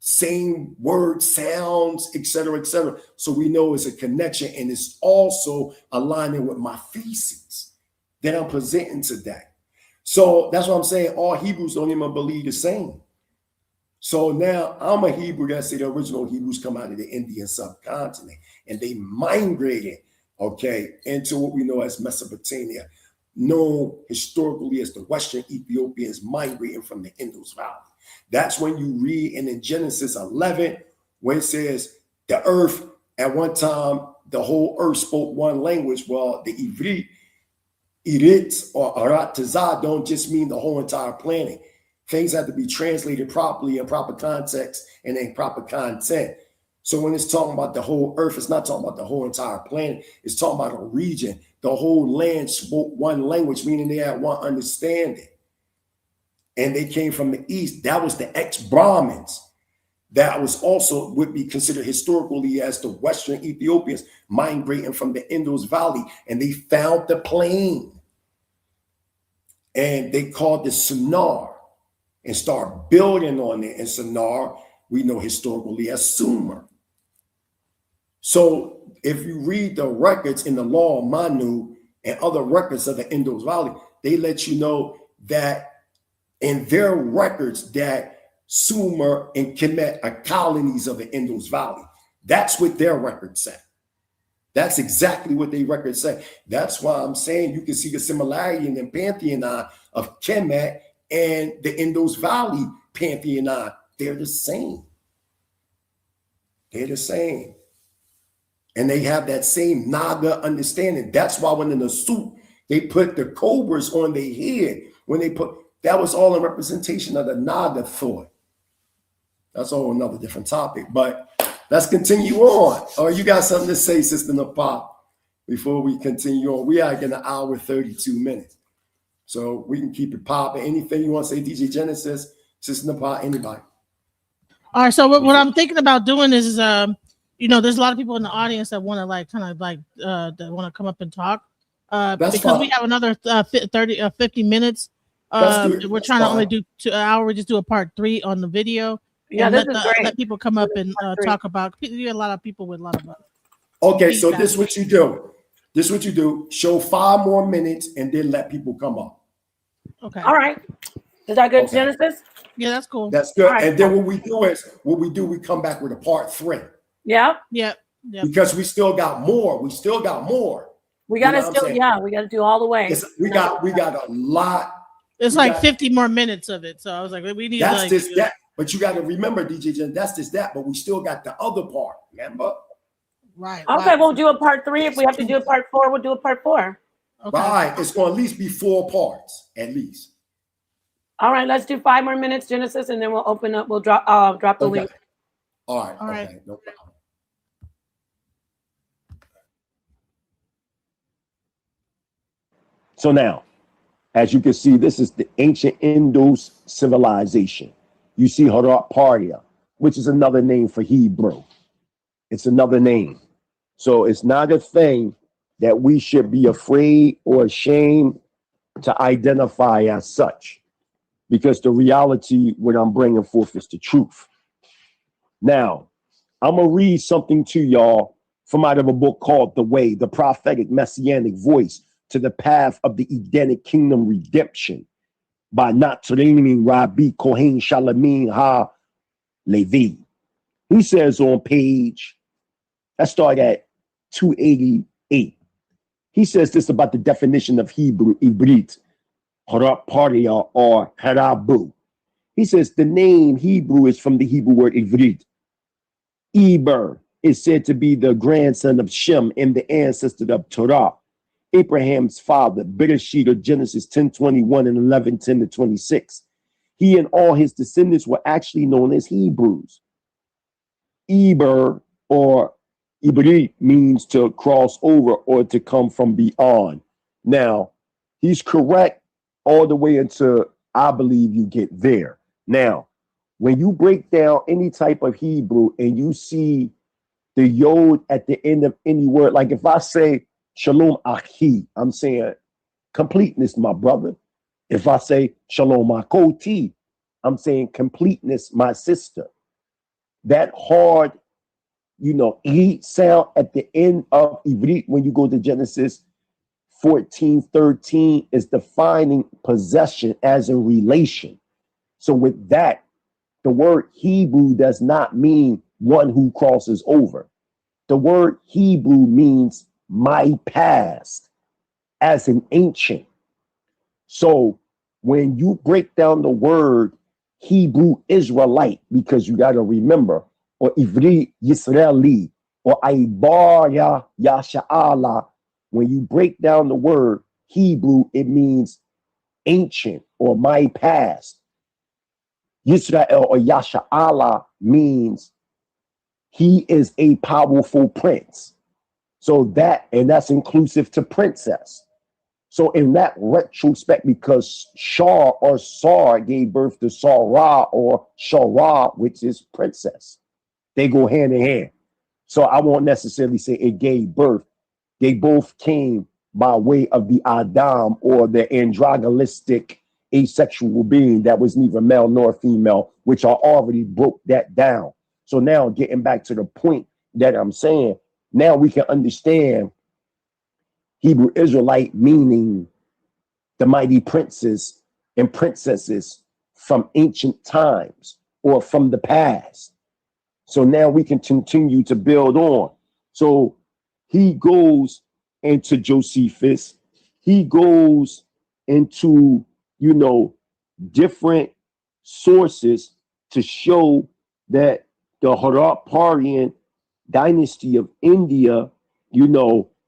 S3: same word sounds, etc., etc. So we know it's a connection, and it's also aligning with my thesis that I'm presenting today. So that's what I'm saying. All Hebrews don't even believe the same. So now I'm a Hebrew that say the original Hebrews come out of the Indian subcontinent, and they migrated, okay, into what we know as Mesopotamia, known historically as the Western Ethiopians migrating from the Indus Valley. That's when you read in Genesis 11, where it says the earth, at one time, the whole earth spoke one language. Well, the Ivrit, Irit, or Arat Tazah don't just mean the whole entire planet. Things have to be translated properly in proper context and in proper content. So when it's talking about the whole earth, it's not talking about the whole entire planet. It's talking about a region. The whole land spoke one language, meaning they had one understanding. And they came from the east. That was the ex-Brahmins. That was also would be considered historically as the Western Ethiopians migrating from the Indus Valley. And they found the plain. And they called it Sinar and start building on it. And Sinar, we know historically as Sumer. So if you read the records in the law of Manu and other records of the Indus Valley, they let you know that in their records that Sumer and Kemet are colonies of the Indus Valley. That's what their records say. That's exactly what their records say. That's why I'm saying you can see the similarity in the pantheon of Kemet and the Indus Valley pantheon. They're the same. They're the same. And they have that same Naga understanding. That's why when in the suit, they put the cobras on their head. When they put, that was all a representation of the Naga thought. That's all another different topic. But let's continue on. Or you got something to say, Sister Napop, before we continue on? We are in an hour 32 minutes. So we can keep it popping. Anything you want to say, DJ Genesis, Sister Napop, anybody?
S4: All right. So what I'm thinking about doing is there's a lot of people in the audience that want to that want to come up and talk. Because fine. We have another 50 minutes. We're trying to only do 2 hours. We just do a part 3 on the video.
S2: Yeah,
S4: and
S2: this is great.
S4: Let people come up and talk about. You get a lot of people with a lot of.
S3: Okay, so this is what you do. This is what you do. Show 5 more minutes and then let people come up.
S2: Okay. All right. Is that good, okay. Genesis?
S4: Yeah, that's cool.
S3: That's good. Right. And then what we do, we come back with a part 3.
S2: Yeah.
S4: Yeah.
S3: Because we still got more. We gotta
S2: we gotta do all the way.
S3: We got a lot.
S4: It's like 50 more minutes of it. So I was like, we need
S3: that. But you got to remember, DJ Jen, that's just that. But we still got the other part. Remember?
S4: Right.
S2: Okay, we'll do a part 3. If we have to do a part 4, we'll do a part 4.
S3: Okay. Right. It's going to at least be 4 parts, at least.
S2: All right, let's do 5 more minutes, Genesis, and then we'll open up. We'll drop the link.
S3: All right.
S4: All right.
S3: Okay. No problem.
S5: So now, as you can see, this is the ancient Indus civilization. You see Harapparya, which is another name for Hebrew. It's another name. So it's not a thing that we should be afraid or ashamed to identify as such, because the reality, what I'm bringing forth, is the truth. Now, I'm going to read something to y'all from out of a book called The Way, the Prophetic Messianic Voice to the Path of the Edenic Kingdom Redemption by Natsarimi Rabbi Kohen Shalamin Ha Levi. He says on page, I start at 288. He says this about the definition of Hebrew, Ibrit, Harapparya, or Harabu. He says the name Hebrew is from the Hebrew word Ivrit. Eber is said to be the grandson of Shem and the ancestor of Torah, Abraham's father, Bereshit, or Genesis 10:21 and 11:10-26. He and all his descendants were actually known as Hebrews. Eber, or Ibrit, means to cross over or to come from beyond. Now, he's correct all the way until I believe you get there. Now, when you break down any type of Hebrew and you see the yod at the end of any word, like if I say Shalom Achi, I'm saying completeness, my brother. If I say Shalom Makoti, I'm saying completeness, my sister. That hard, E sound at the end of Ivrit when you go to Genesis 14:13 is defining possession as a relation. So with that, the word Hebrew does not mean one who crosses over. The word Hebrew means my past as an ancient. So when you break down the word Hebrew Israelite, because you got to remember, or Ivri Yisraeli, or Aibaya Yasha'ala, when you break down the word Hebrew, it means ancient or my past. Yisrael or Yasha'ala means he is a powerful prince. So that's inclusive to princess. So in that retrospect, because Shah or Sar gave birth to Sarah or Shara, which is princess, they go hand in hand. So I won't necessarily say it gave birth. They both came by way of the Adam or the androgynistic asexual being that was neither male nor female, which I already broke that down. So now getting back to the point that I'm saying, now we can understand Hebrew Israelite meaning the mighty princes and princesses from ancient times or from the past. So now we can continue to build on. So he goes into Josephus, he goes into, different sources to show that the Haraparian dynasty of India,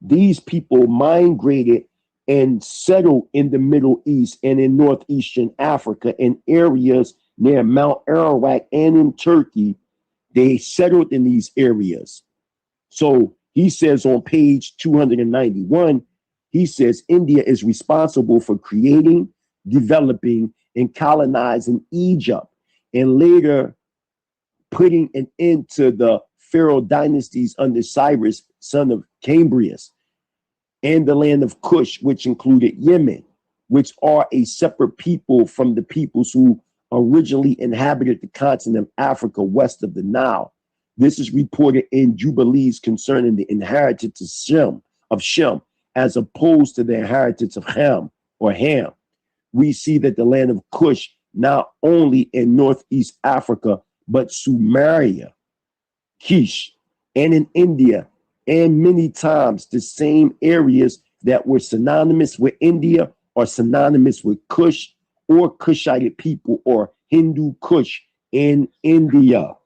S5: these people migrated and settled in the Middle East and in northeastern Africa in areas near Mount Ararat and in Turkey. They settled in these areas. So he says on page 291, he says India is responsible for creating, developing, and colonizing Egypt, and later putting an end to the pharaoh dynasties under Cyrus, son of Cambrius, and the land of Cush, which included Yemen, which are a separate people from the peoples who originally inhabited the continent of Africa west of the Nile. This is reported in Jubilees concerning the inheritance of Shem, as opposed to the inheritance of Ham or Ham. We see that the land of Cush, not only in northeast Africa, but Sumeria, Kish, and in India, and many times the same areas that were synonymous with India are synonymous with Kush or Kushite people or Hindu Kush in India.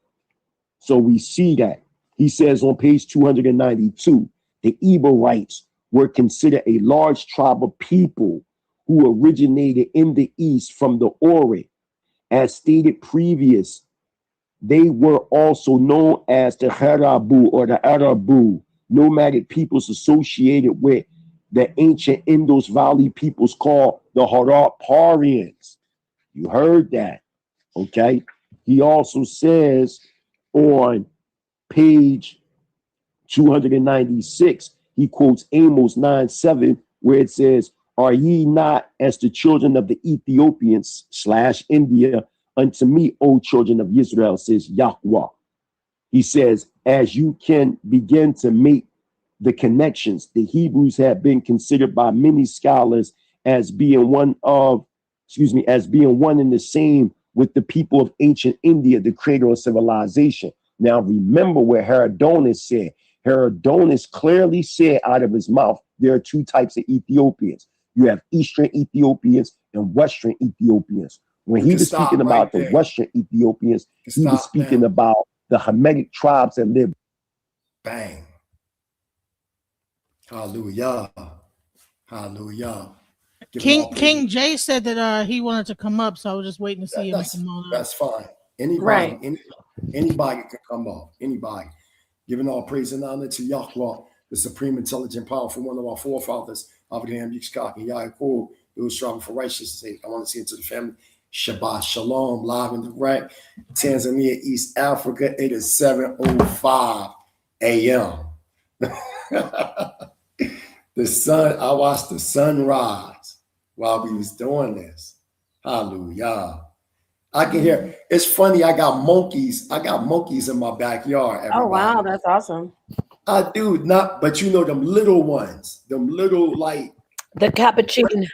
S5: So we see that. He says on page 292, the Eberites were considered a large tribe of people who originated in the east from the Ori. As stated previous, they were also known as the Harabu or the Arabu, nomadic peoples associated with the ancient Indus Valley peoples called the Haraparians. You heard that, okay? He also says on page 296, he quotes Amos 9:7, where it says, "Are ye not as the children of the Ethiopians / India unto me, O children of Israel," says Yahweh. He says, as you can begin to make the connections, the Hebrews have been considered by many scholars as being one and the same with the people of ancient India, the cradle of civilization. Now remember what Herodotus said. Herodotus clearly said out of his mouth, there are two types of Ethiopians. You have Eastern Ethiopians and Western Ethiopians. When he was speaking about the Western Ethiopians, he was speaking about the Hamitic tribes that live.
S3: Bang. Hallelujah. Hallelujah.
S4: King Jay said that he wanted to come up, so I was just waiting to see him come on.
S3: That's fine. Anybody can come up. Anybody. Giving all praise and honor to Yahweh, the supreme, intelligent, powerful one of our forefathers, Abraham, Yitzchak, and Yaakov. It was striving for righteousness' sake. I want to see into the family. Shabbat Shalom, live and direct. Tanzania, East Africa. It is 7:05 a.m. The sun, I watched the sun rise while we was doing this. Hallelujah. I can hear. It's funny. I got monkeys. I got monkeys in my backyard. Everybody.
S2: Oh wow, that's awesome.
S3: I do not, but you know them little ones, them little like
S2: the cappuccino.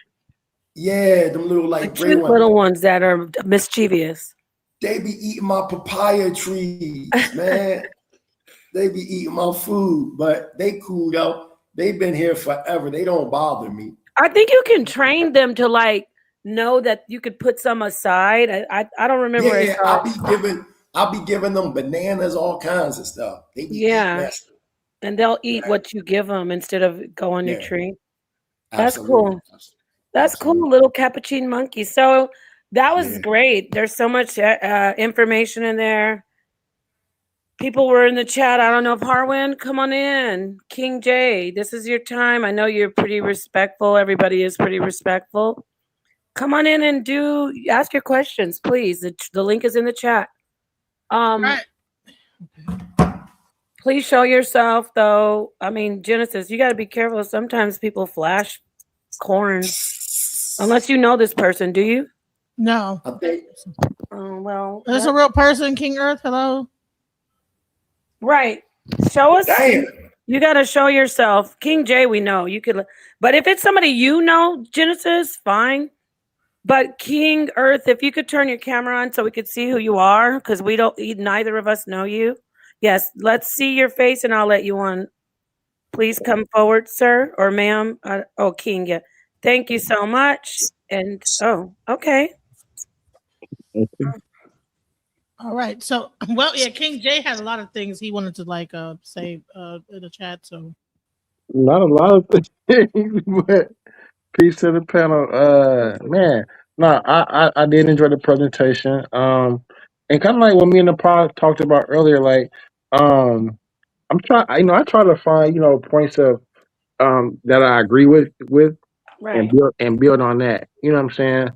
S3: Yeah, them little like
S2: the cute little ones that are mischievous.
S3: They be eating my papaya trees, man. They be eating my food, but they cool though. They've been here forever. They don't bother me.
S2: I think you can train them to like know that you could put some aside. I don't remember.
S3: Yeah, I'll be giving them bananas, all kinds of stuff. They be
S2: and they'll eat what you give them instead of go on your tree. That's
S3: Absolutely.
S2: cool. That's cool, little cappuccino monkey. So that was great. There's so much information in there. People were in the chat. I don't know if Harwin, come on in. King J, this is your time. I know you're pretty respectful. Everybody is pretty respectful. Come on in and ask your questions, please. The link is in the chat.
S4: Right.
S2: Please show yourself, though. I mean, Genesis, you got to be careful. Sometimes people flash corn. Unless you know this person, do you?
S4: No.
S2: Oh, well.
S4: There's a real person, King Earth. Hello.
S2: Right. Show us.
S3: Damn.
S2: You got to show yourself. King J, we know. You could, but if it's somebody you know, Genesis, fine. But King Earth, if you could turn your camera on so we could see who you are, because neither of us know you. Yes, let's see your face and I'll let you on. Please come forward, sir or ma'am. King, yeah. Thank you so much. And, okay.
S4: All right. So, King J had a lot of things he wanted to say in the chat. So,
S9: not a lot of things, but peace to the panel. Man, no, I did enjoy the presentation. And kind of like what me and the pod talked about earlier, like, I'm trying. I try to find points of that I agree with,
S2: right,
S9: and build on that. You know what I'm saying?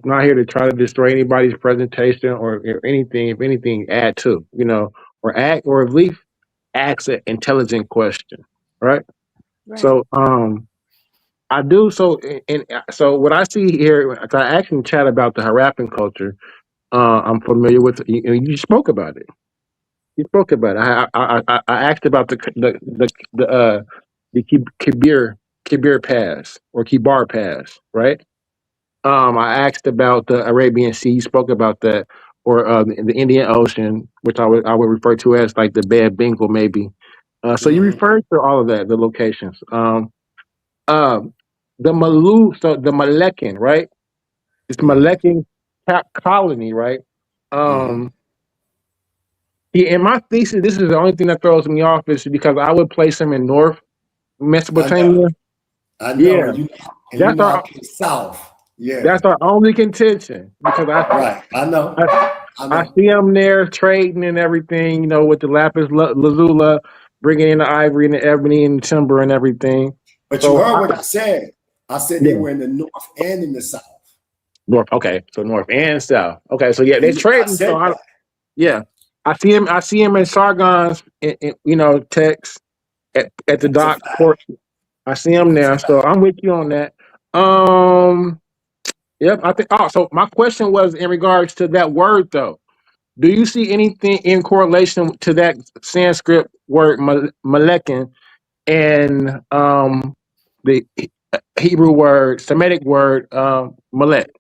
S9: I'm not here to try to destroy anybody's presentation or anything. If anything, add to, or at least ask an intelligent question, right? So, I do. So, so what I see here, I actually chat about the Harappan culture. I'm familiar with. You spoke about it. You spoke about it. I asked about the Kibir Pass or Kibar Pass, right? I asked about the Arabian Sea. You spoke about that, or the Indian Ocean, which I would refer to as like the Bay of Bengal, maybe. So you referred to all of that, the locations. The Malekin, right? It's Malekin colony, right? In my thesis, this is the only thing that throws me off is because I would place them in North Mesopotamia.
S3: I know.
S9: Yeah, that's our
S3: south. Yeah,
S9: that's our only contention because
S3: I know.
S9: I see them there trading and everything, with the lapis lazuli, bringing in the ivory and the ebony and the timber and everything.
S3: But you heard what I said. I said they were in the north and in the south.
S9: North, okay, so north and south. Okay, so they're trading. I see him in Sargon's, text at the dock port. I see him now, so I'm with you on that. Yep, I think. So my question was in regards to that word, though. Do you see anything in correlation to that Sanskrit word Malekin and the Hebrew word, Semitic word Malek?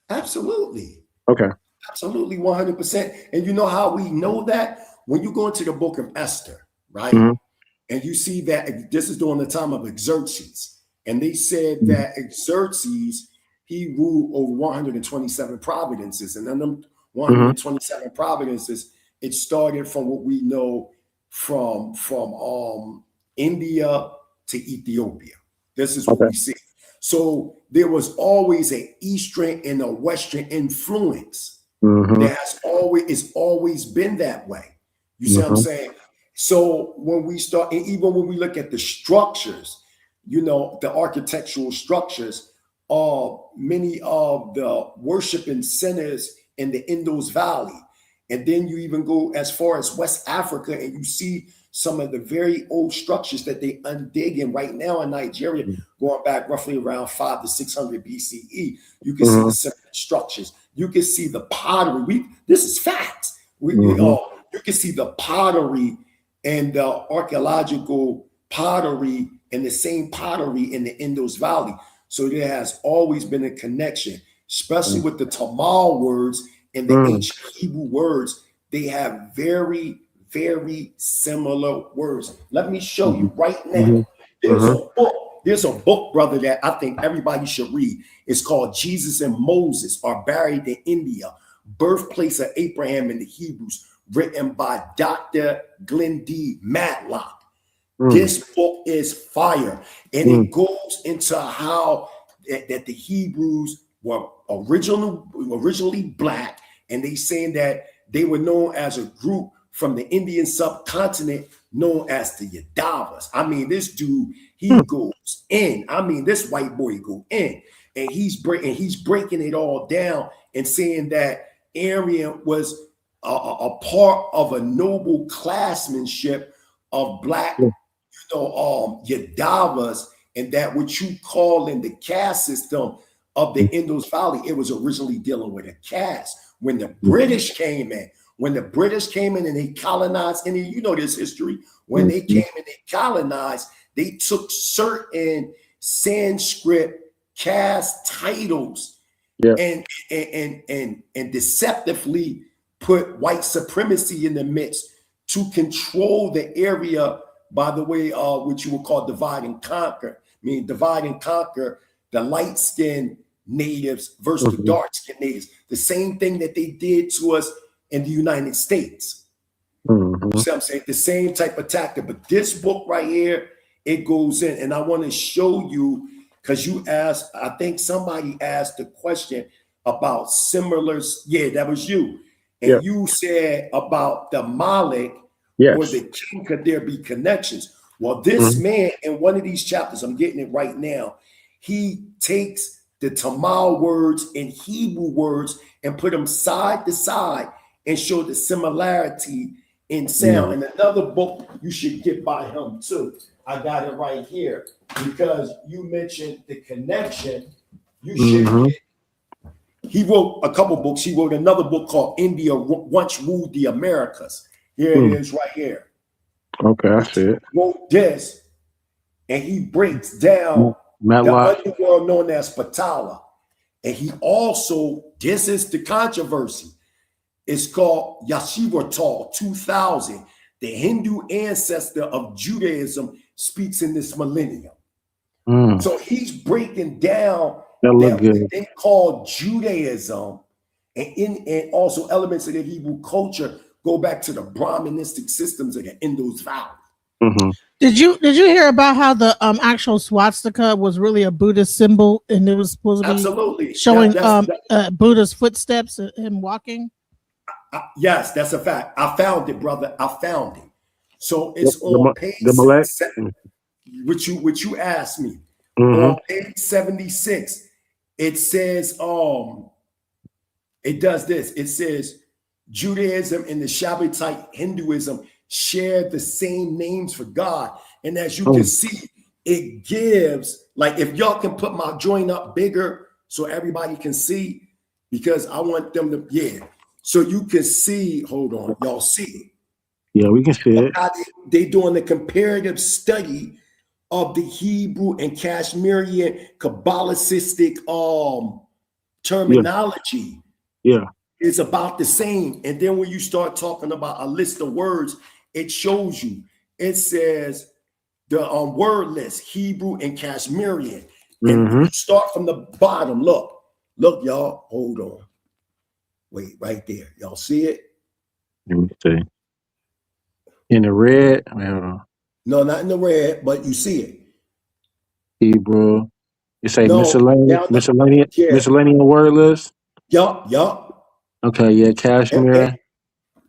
S3: Absolutely.
S9: Okay.
S3: Absolutely, 100%. And you know how we know that? When you go into the book of Esther, right? And you see that this is during the time of Xerxes. And they said that Xerxes, he ruled over 127 provinces. And then them 127 provinces, it started from what we know from India to Ethiopia. This is what we see. So there was always an Eastern and a Western influence. There has always been that way. You see what I'm saying? So when we start, and even when we look at the structures, the architectural structures, many of the worshiping centers in the Indus Valley, and then you even go as far as West Africa, and you see some of the very old structures that they undigging right now in Nigeria, going back roughly around 500 to 600 BCE. You can see the similar structures. You can see the pottery. This is facts. You can see the pottery and the archaeological pottery and the same pottery in the Indus Valley. So there has always been a connection, especially with the Tamal words and the ancient Hebrew words. They have very, very similar words. Let me show you right now. There's a book, brother, that I think everybody should read. It's called Jesus and Moses Are Buried in India, Birthplace of Abraham and the Hebrews, written by Dr. Glenn D. Matlock. This book is fire, and it goes into how that the Hebrews were originally black, and they saying that they were known as a group from the Indian subcontinent known as the Yadavas. I mean, this dude, he goes in. I mean, this white boy go in, and he's breaking it all down and saying that Aryan was a part of a noble classmanship of black, Yadavas, and that what you call in the caste system of the Indus Valley, it was originally dealing with a caste. When the British came in, and they colonized, and you know this history, when they came and they colonized, they took certain Sanskrit caste titles and deceptively put white supremacy in the midst to control the area, by the way, which you would call divide and conquer. I mean, divide and conquer the light-skinned natives versus the dark-skinned natives. The same thing that they did to us in the United States. You see what I'm saying? The same type of tactic. But this book right here, it goes in, and I want to show you, because you asked, I think somebody asked the question about similar. Yeah, that was you. And you said about the Malik or the king, could there be connections? Well, this man in one of these chapters, I'm getting it right now, he takes the Tamal words and Hebrew words and put them side to side and show the similarity in sound. And another book you should get by him too. I got it right here, because you mentioned the connection. You should get. He wrote a couple books. He wrote another book called India Once Ruled the Americas. Here it is right here.
S9: Okay, I see it.
S3: Wrote this, and he breaks down the underworld known as Patala. And he also, this is the controversy, it's called Yashivatal 2000. The Hindu ancestor of Judaism speaks in this millennium. So he's breaking down that they call Judaism, and also elements of the Hebrew culture go back to the Brahmanistic systems of the Indus Valley.
S4: Did you hear about how the actual swastika was really a Buddhist symbol, and it was supposed to be showing Buddha's footsteps and walking?
S3: Yes, that's a fact. I found it, brother. I found it. So it's on page 7, which you asked me. On page 76, it says, it does this. It says Judaism and the Shabbatite Hinduism share the same names for God. And as you can see, it gives, like, if y'all can put my joint up bigger so everybody can see, because I want them to, so you can see, hold on, y'all see it?
S9: Yeah, we can see it.
S3: They doing the comparative study of the Hebrew and Kashmirian Kabbalistic terminology. It's about the same. And then when you start talking about a list of words, it shows you. It says the word list, Hebrew and Kashmirian. And you start from the bottom. Look, y'all. Hold on. Wait, right there. Y'all see it?
S9: Let me see. In the red? Hold on.
S3: No, not in the red, but you see it.
S9: Hebrew. You say miscellaneous word list?
S3: Yup.
S9: Okay, yeah, Kashmir.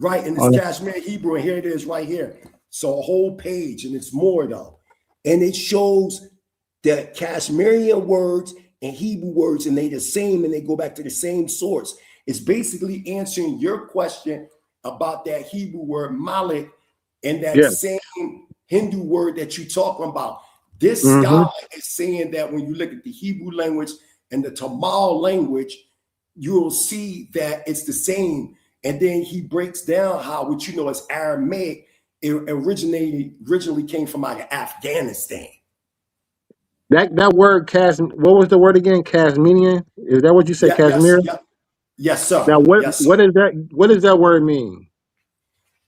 S3: Right, and it's Kashmir Hebrew, and here it is right here. So a whole page, and it's more though. And it shows the Kashmirian words and Hebrew words, and they the same, and they go back to the same source. It's basically answering your question about that Hebrew word Malik And that
S9: Yeah.
S3: same Hindu word that you're talking about, this
S9: Mhm.
S3: scholar is saying that when you look at the Hebrew language and the Tamil language, you'll see that it's the same. And then he breaks down how, what you know as Aramaic, it originally came from out of Afghanistan.
S9: That word what was the word again? Kashmirian? Is that what you said? Kashmir?
S3: Yes, sir.
S9: Now
S3: Yes, sir.
S9: what does that word mean?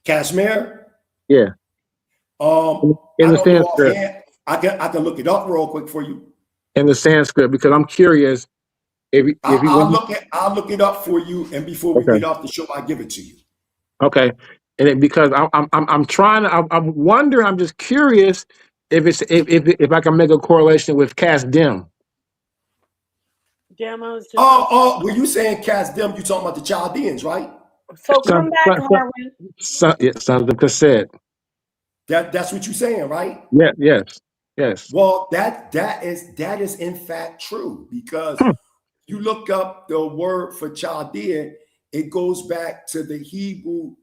S3: Kashmir?
S9: Yeah.
S3: I
S9: In the
S3: don't know
S9: Sanskrit.
S3: offhand. I can look it up real quick for you.
S9: In the Sanskrit, because I'm curious
S3: I'll look it up for you, and before we
S9: okay.
S3: get off the show, I'll give it to you.
S9: Okay. And because I'm wondering, I'm just curious if I can make a correlation with Kasdim.
S2: Demos.
S3: Were you saying Kasdim? You talking about the Chaldeans, right?
S2: So come back, Harwin.
S9: Sons of Cassette.
S3: That's what you're saying, right?
S9: Yeah. Yes.
S3: Well, that is in fact true, because you look up the word for Chaldean, it goes back to the Hebrew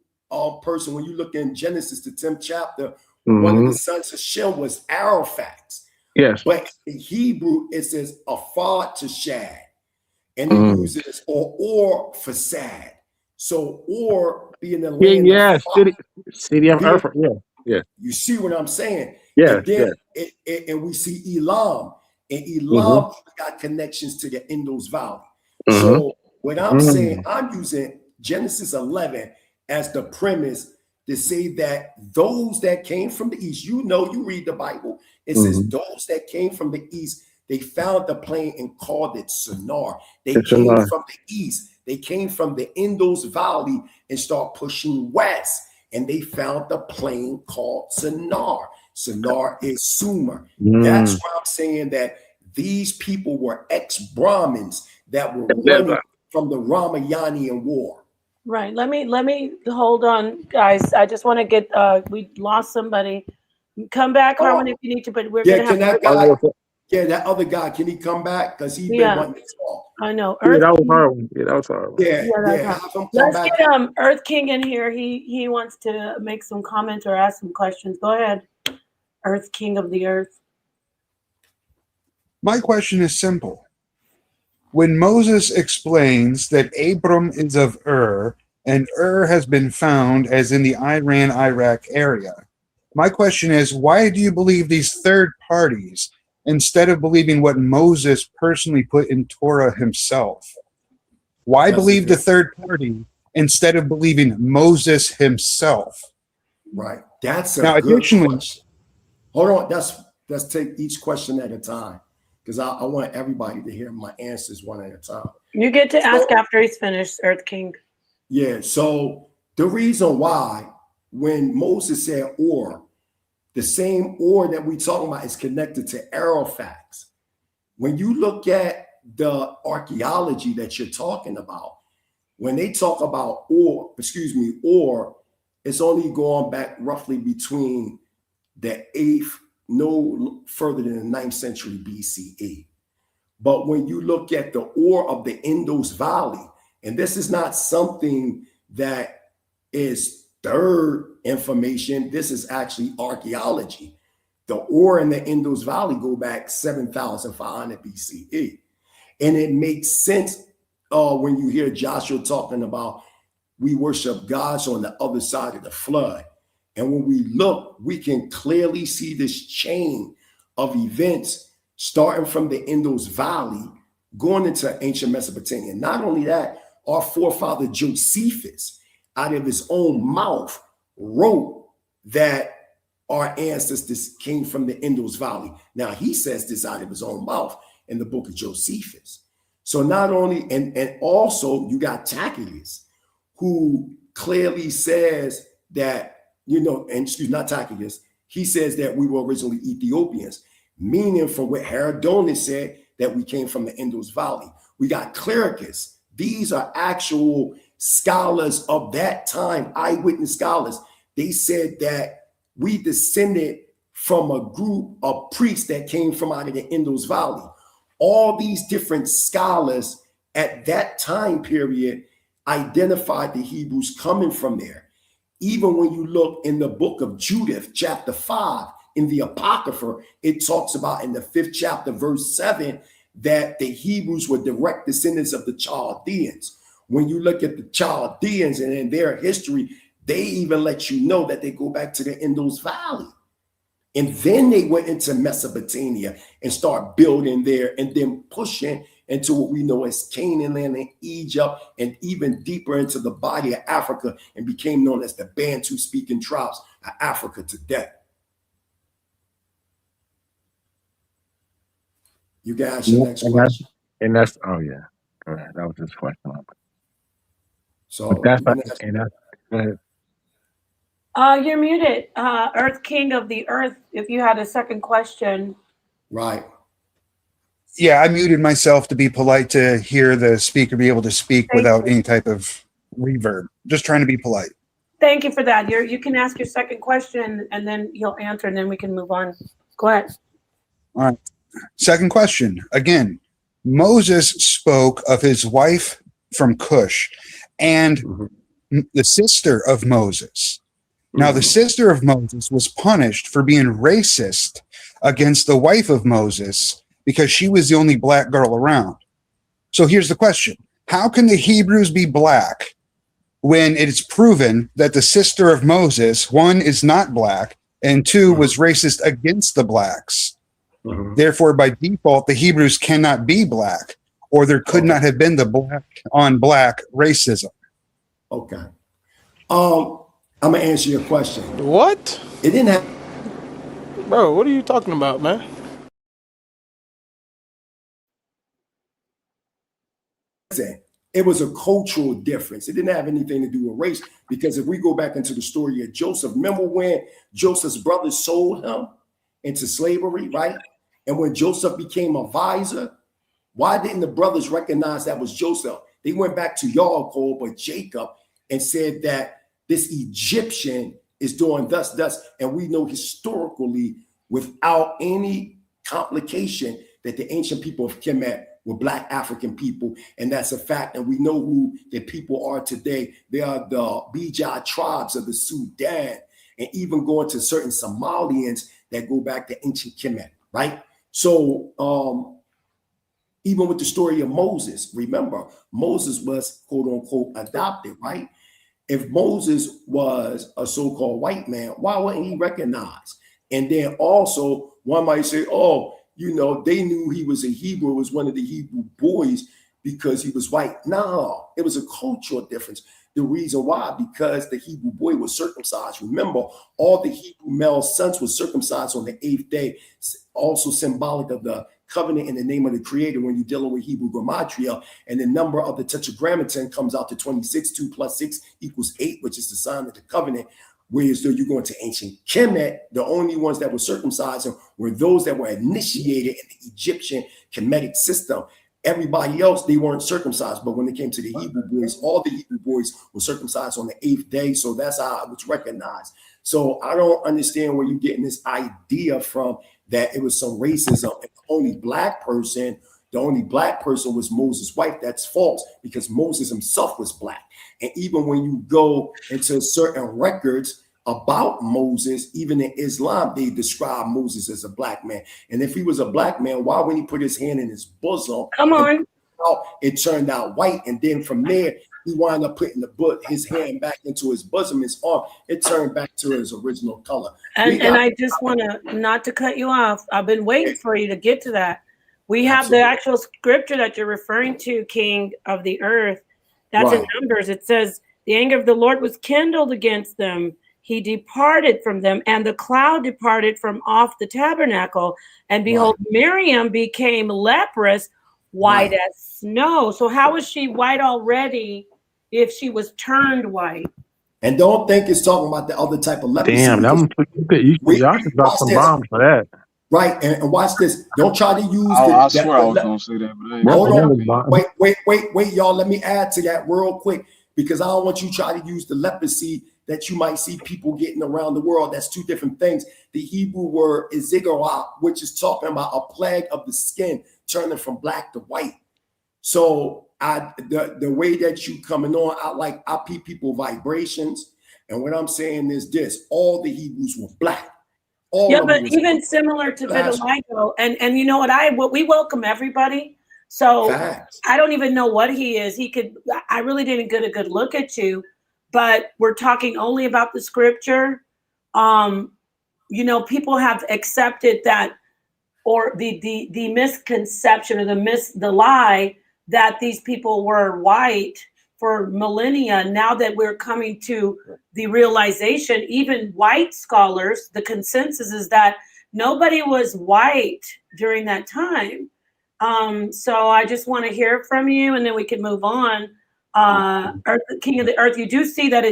S3: person. When you look in Genesis, the 10th chapter, one of the sons of Shem was Araphax.
S9: Yes.
S3: But in Hebrew, it says Afad to Shad, and it uses or for sad. So or being the land of
S9: city of Earth. Yeah.
S3: You see what I'm saying?
S9: Yeah.
S3: And then and we see Elam, and Elam got connections to the Indus Valley. So what I'm saying, I'm using Genesis 11 as the premise to say that those that came from the east, you read the Bible, it says those that came from the east, they found the plain and called it Sinar. They came from the east. They came from the Indus Valley and start pushing west, and they found the plain called Sinar. Sinar is Sumer. That's why I'm saying that these people were ex-Brahmins that were running from the Ramayanian war.
S2: Right. Let me hold on, guys. I just want to get we lost somebody. Come back, Harwin, if you need to, but we're gonna have
S3: that other guy, can he come back? Because he's been wanting to talk.
S2: I know.
S9: That was horrible. That was horrible.
S2: Let's get Earth King in here. He wants to make some comments or ask some questions. Go ahead, Earth King of the Earth.
S10: My question is simple. When Moses explains that Abram is of Ur, and Ur has been found as in the Iran-Iraq area, my question is, why do you believe these third parties instead of believing what Moses personally put in Torah himself? Why believe the third party instead of believing Moses himself?
S3: Right. That's a good question. Hold on. Let's take each question at a time, because I want everybody to hear my answers one at a time.
S2: You get to ask after he's finished, Earth King.
S3: Yeah. So the reason why, when Moses said or, the same or that we talking about is connected to Araphax. When you look at the archaeology that you're talking about, when they talk about or, it's only going back roughly between the 8th, no further than the 9th century BCE. But when you look at the ore of the Indus Valley, and this is not something that is third information, this is actually archaeology. The ore in the Indus Valley go back 7,500 BCE. And it makes sense when you hear Joshua talking about we worship gods on the other side of the flood. And when we look, we can clearly see this chain of events starting from the Indus Valley, going into ancient Mesopotamia. Not only that, our forefather Josephus, out of his own mouth, wrote that our ancestors came from the Indus Valley. Now, he says this out of his own mouth in the book of Josephus. So not only, and also you got Tacitus, who clearly says that, not Tacitus, he says that we were originally Ethiopians, meaning from what Herodotus said, that we came from the Indus Valley. We got Clericus. These are actual scholars of that time, eyewitness scholars. They said that we descended from a group of priests that came from out of the Indus Valley. All these different scholars at that time period identified the Hebrews coming from there. Even when you look in the book of Judith, chapter 5, in the Apocrypha, it talks about in the 5th chapter, verse 7, that the Hebrews were direct descendants of the Chaldeans. When you look at the Chaldeans and in their history, they even let you know that they go back to the Indus Valley. And then they went into Mesopotamia and start building there and then pushing into what we know as Canaan land and Egypt, and even deeper into the body of Africa, and became known as the Bantu speaking tribes of Africa today. You can ask your next question.
S9: And that's oh yeah, go ahead. That was his question.
S3: So
S9: but that's not, and that's go ahead.
S2: You're muted, Earth King of the Earth. If you had a second question,
S3: right?
S10: Yeah, I muted myself to be polite to hear the speaker be able to speak without any type of reverb. Just trying to be polite.
S2: Thank you for that. You can ask your second question, and then he'll answer, and then we can move on. Go ahead.
S10: All right. Second question. Again, Moses spoke of his wife from Cush and the sister of Moses. Now, the sister of Moses was punished for being racist against the wife of Moses because she was the only black girl around. So here's the question. How can the Hebrews be black when it's proven that the sister of Moses, one, is not black, and two, was racist against the blacks? Therefore, by default, the Hebrews cannot be black, or there could not have been the black on black racism.
S3: Okay. I'm gonna answer your question.
S11: What?
S3: It didn't have.
S11: Bro, what are you talking about, man?
S3: It was a cultural difference. It didn't have anything to do with race, because if we go back into the story of Joseph, remember when Joseph's brothers sold him into slavery, right? And when Joseph became a vizier, why didn't the brothers recognize that was Joseph? They went back to Yaakov or Jacob and said that this Egyptian is doing thus, and we know historically, without any complication, that the ancient people of Kemet were Black African people, and that's a fact. And we know who the people are today. They are the Bija tribes of the Sudan, and even going to certain Somalians that go back to ancient Kemet, right? So even with the story of Moses, remember, Moses was quote unquote adopted, right? If Moses was a so-called white man, why wasn't he recognized? And then also one might say, oh, you know, they knew he was a Hebrew, was one of the Hebrew boys because he was white. No, it was a cultural difference. The reason why, because the Hebrew boy was circumcised. Remember, all the Hebrew male sons were circumcised on the 8th day, also symbolic of the covenant in the name of the Creator when you're dealing with Hebrew gematria. And the number of the tetragrammaton comes out to 26. 2 plus 6 equals 8, which is the sign of the covenant. Whereas though you go into ancient Kemet, the only ones that were circumcised were those that were initiated in the Egyptian Kemetic system. Everybody else, they weren't circumcised. But when it came to the Hebrew boys, all the Hebrew boys were circumcised on the 8th day. So that's how it was recognized. So I don't understand where you're getting this idea from, that it was some racism. And the only black person was Moses' wife. That's false, because Moses himself was black. And even when you go into certain records about Moses, even in Islam, they describe Moses as a black man. And if he was a black man, why wouldn't he put his hand in his bosom?
S2: Come on.
S3: It turned out white. And then from there, he wound up putting his hand back into his bosom, his arm. It turned back to his original color.
S2: And I just want to, not to cut you off, I've been waiting for you to get to that. We have the actual scripture that you're referring to, King of the Earth. That's in Numbers. It says, the anger of the Lord was kindled against them. He departed from them, and the cloud departed from off the tabernacle. And behold, Miriam became leprous, white as snow. So how is she white already if she was turned white?
S3: And don't think it's talking about the other type of leprosy.
S9: Damn, y'all should drop some bombs for that.
S3: Right, and watch this. Don't try to use.
S12: I swear I was gonna say that, but
S3: hold on. Wait, y'all. Let me add to that real quick, because I don't want you to try to use the leprosy that you might see people getting around the world. That's two different things. The Hebrew word is ziggurat, which is talking about a plague of the skin turning from black to white. So the way that you coming on, I peep people vibrations. And what I'm saying is this: all the Hebrews were black. All
S2: yeah,
S3: of
S2: but
S3: them was
S2: even similar to vitiligo, and you know what? We welcome everybody. So
S3: facts.
S2: I don't even know what he is. I really didn't get a good look at you, but we're talking only about the scripture. You know, people have accepted that, or the misconception or the lie that these people were white for millennia. Now that we're coming to the realization, even white scholars, the consensus is that nobody was white during that time. So I just want to hear from you, and then we can move on. Earth, King of the Earth, you do see that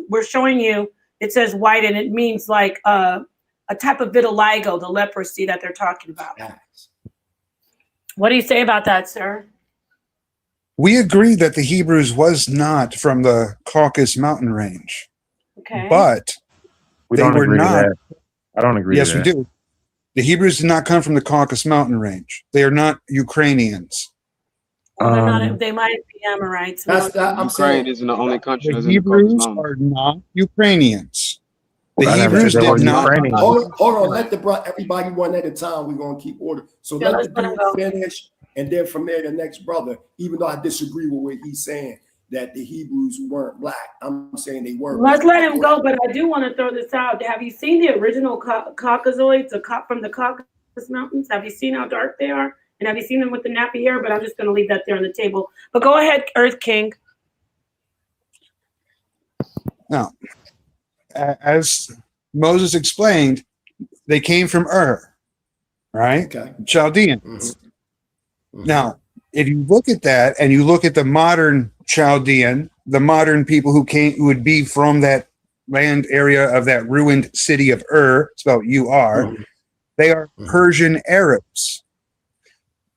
S2: we're showing you, it says white, and it means like a type of vitiligo, the leprosy that they're talking about. What do you say about that, sir?
S10: We agree that the Hebrews was not from the Caucasus mountain range.
S2: Okay.
S10: But they were not.
S9: I don't agree
S10: Yes,
S9: to that.
S10: we do. The Hebrews did not come from the Caucasus mountain range. They are not Ukrainians.
S2: Well, they're not. They might be Amorites.
S12: Ukraine isn't the only country
S10: The
S12: that's in the Caucasus
S10: Hebrews
S12: Mountains.
S10: are not Ukrainians. The
S9: I never
S10: Hebrews
S9: said they
S10: did
S9: were
S10: not.
S9: Ukrainians.
S3: Hold on. Let everybody one at a time. We're gonna keep order. So
S2: Yeah,
S3: let the
S2: let's
S3: dude finish, and then from there, the next brother. Even though I disagree with what he's saying, that the Hebrews weren't black, I'm saying they were.
S2: Let's
S3: black.
S2: let him go, but I do want to throw this out. Have you seen the original Caucasoids, from the Caucasus Mountains? Have you seen how dark they are? And have you seen them with the nappy hair? But I'm just going to leave that there on the table. But go ahead, Earth King.
S10: Now, as Moses explained, they came from Ur, right?
S3: Okay.
S10: Chaldeans. Now, if you look at that and you look at the modern Chaldean, the modern people who would be from that land area of that ruined city of Ur, spelled U-R, they are Persian Arabs.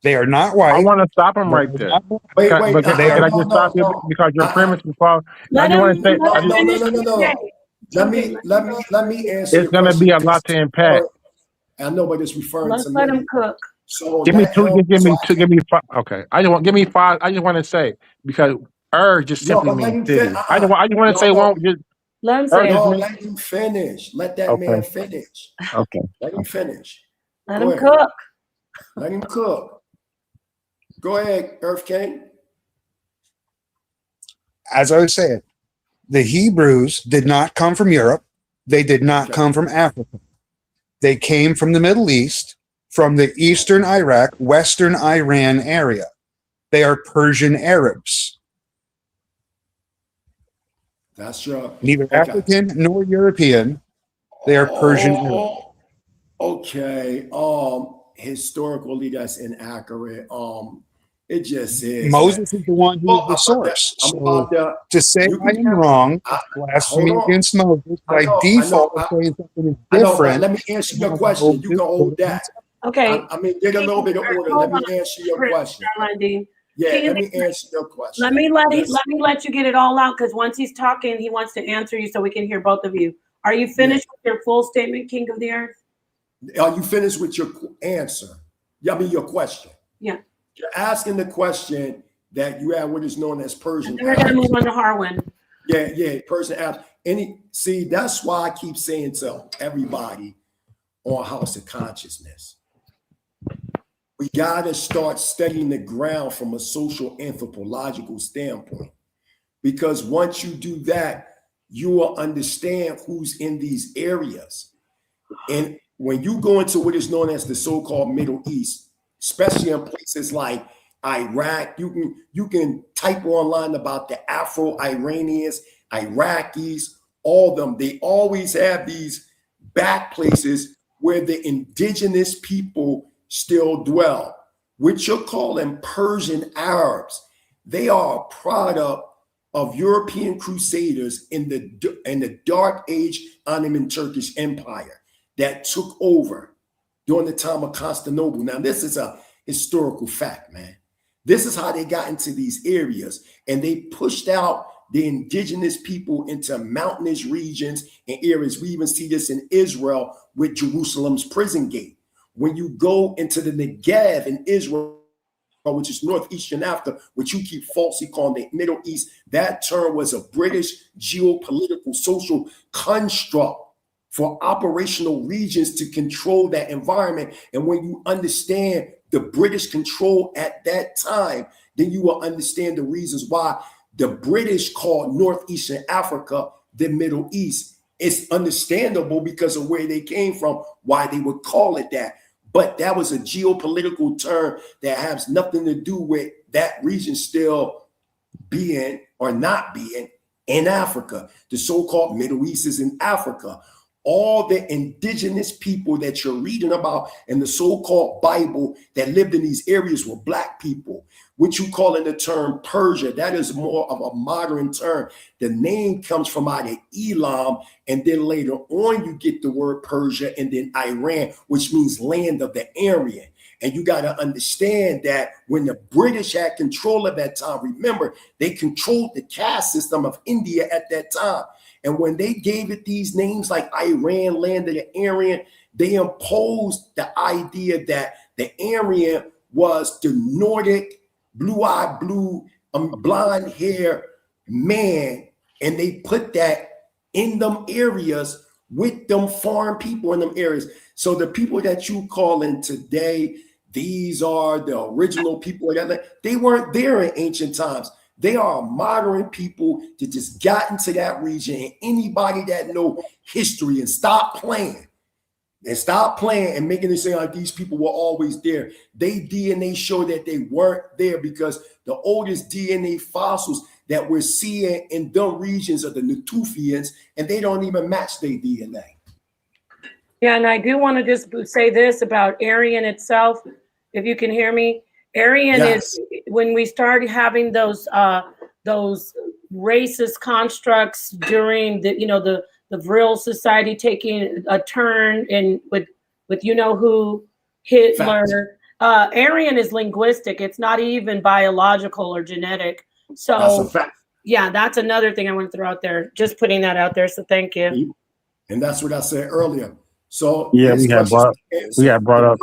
S10: They are not white.
S9: I want to stop him right there.
S3: Wait.
S9: Can I just stop you because your premise is false? I just want to say,
S3: No. Let me answer.
S9: It's going to be a lot to impact.
S3: I know, but it's referring
S2: Let's
S3: to
S2: let
S3: me.
S2: him cook.
S3: So
S9: Give me
S3: that
S9: two.
S3: helps,
S9: Give me
S3: so
S9: two. Give me five. Okay. Give me five. I just want to say because just
S3: No,
S9: simply
S3: but let
S9: means
S3: him
S9: city. I just want to say one.
S2: Let him say
S3: No,
S2: it.
S3: let him finish. Let that man finish.
S9: Okay.
S3: Let him finish.
S2: Let
S3: Go
S2: him
S3: ahead.
S2: cook.
S3: Let him cook. Go ahead, Earth King.
S10: As I was saying, the Hebrews did not come from Europe. They did not come from Africa. They came from the Middle East, from the eastern Iraq, western Iran area. They are Persian Arabs.
S3: That's your
S10: Neither African nor European. They are Persian Arabs.
S3: Okay. Historically, that's inaccurate. It just is.
S10: Moses is the one who is the source. So to say I am wrong, blasphemy against Moses by default of saying something is different.
S3: Let me answer your question. You can hold that.
S2: Okay.
S3: I mean, get a little bit of order. Let me answer your question. Yeah, let me answer your question.
S2: Let me let you get it all out, because once he's talking, he wants to answer you so we can hear both of you. Are you finished with your full statement, King of the Earth?
S3: Are you finished with your answer? I mean, your question.
S2: Yeah.
S3: You're asking the question that you have what is known as Persian.
S2: We're going to move on to Harwin.
S3: Yeah, Persian Arabs. See, that's why I keep saying to everybody on House of Consciousness, we got to start studying the ground from a social anthropological standpoint. Because once you do that, you will understand who's in these areas. And when you go into what is known as the so-called Middle East, especially in places like Iraq, you can type online about the Afro-Iranians, Iraqis, all of them. They always have these back places where the indigenous people still dwell, which you're calling Persian Arabs. They are a product of European crusaders in the Dark Age Ottoman Turkish Empire that took over during the time of Constantinople. Now, this is a historical fact, man. This is how they got into these areas, and they pushed out the indigenous people into mountainous regions and areas. We even see this in Israel with Jerusalem's prison gate. When you go into the Negev in Israel, which is northeastern Africa, which you keep falsely calling the Middle East. That term was a British geopolitical social construct for operational regions to control that environment. And when you understand the British control at that time, then you will understand the reasons why the British called northeastern Africa the Middle East. It's understandable because of where they came from, why they would call it that. But that was a geopolitical term that has nothing to do with that region still being or not being in Africa. The so-called Middle East is in Africa. All the indigenous people that you're reading about in the so-called Bible that lived in these areas were Black people, which you call in the term Persia. That is more of a modern term. The name comes from out of Elam, and then later on you get the word Persia, and then Iran, which means land of the Aryan. And you got to understand that when the British had control of that time, remember, they controlled the caste system of India at that time. And when they gave it these names like Iran, land of the Aryan, they imposed the idea that the Aryan was the Nordic, blue-eyed, blonde hair man. And they put that in them areas with them foreign people in them areas. So the people that you call in today, these are the original people. They weren't there in ancient times. They are modern people that just got into that region, and anybody that know history and stop playing and making it seem like these people were always there. They DNA show that they weren't there because the oldest DNA fossils that we're seeing in them regions are the Natufians, and they don't even match their DNA.
S2: Yeah, and I do want to just say this about Aryan itself, if you can hear me. Aryan is when we started having those racist constructs during the Vril society taking a turn in with you know who, Hitler. Aryan is linguistic. It's not even biological or genetic. So
S3: that's a fact.
S2: Yeah, that's another thing I want to throw out there. Just putting that out there. So thank you.
S3: And that's what I said earlier. So
S9: yeah, we got brought up.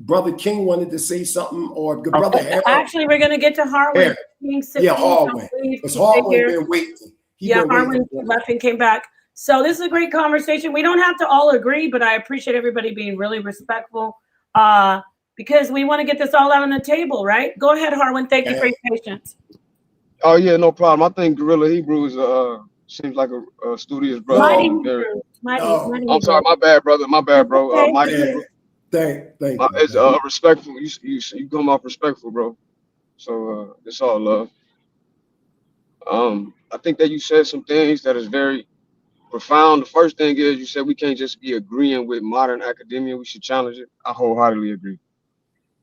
S3: Brother King wanted to say something, or good brother Harold.
S2: Actually, we're going to get to Harwin.
S3: Harwin. Because Harwin been waiting.
S2: Harwin left and came back. So this is a great conversation. We don't have to all agree, but I appreciate everybody being really respectful because we want to get this all out on the table, right? Go ahead, Harwin. Thank you for your patience.
S12: Oh yeah, no problem. I think Guerrilla Hebrews seems like a studious brother. I'm sorry, my bad, brother. My bad, bro. Mighty Hebrew.
S3: Thank you.
S12: It's respectful. You come off respectful, bro. So it's all love. I think that you said some things that is very profound. The first thing is you said we can't just be agreeing with modern academia. We should challenge it. I wholeheartedly agree.